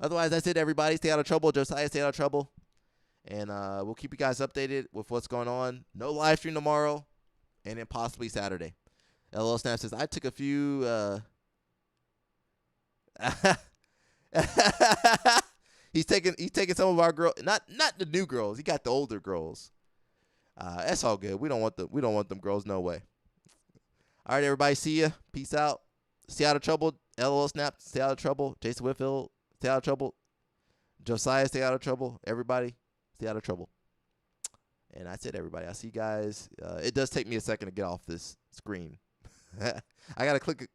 Otherwise, that's it, everybody. Stay out of trouble. Josiah, stay out of trouble. And we'll keep you guys updated with what's going on. No live stream tomorrow, and then possibly Saturday. LL Snap says, I took a few... He's taking some of our girls, not the new girls. He got the older girls. That's all good. We don't want them girls. No way. All right, everybody. See ya. Peace out. Stay out of trouble. LOL Snap. Stay out of trouble. Jason Whitfield. Stay out of trouble. Josiah. Stay out of trouble. Everybody. Stay out of trouble. And that's it, everybody. I'll see you guys. It does take me a second to get off this screen. I gotta click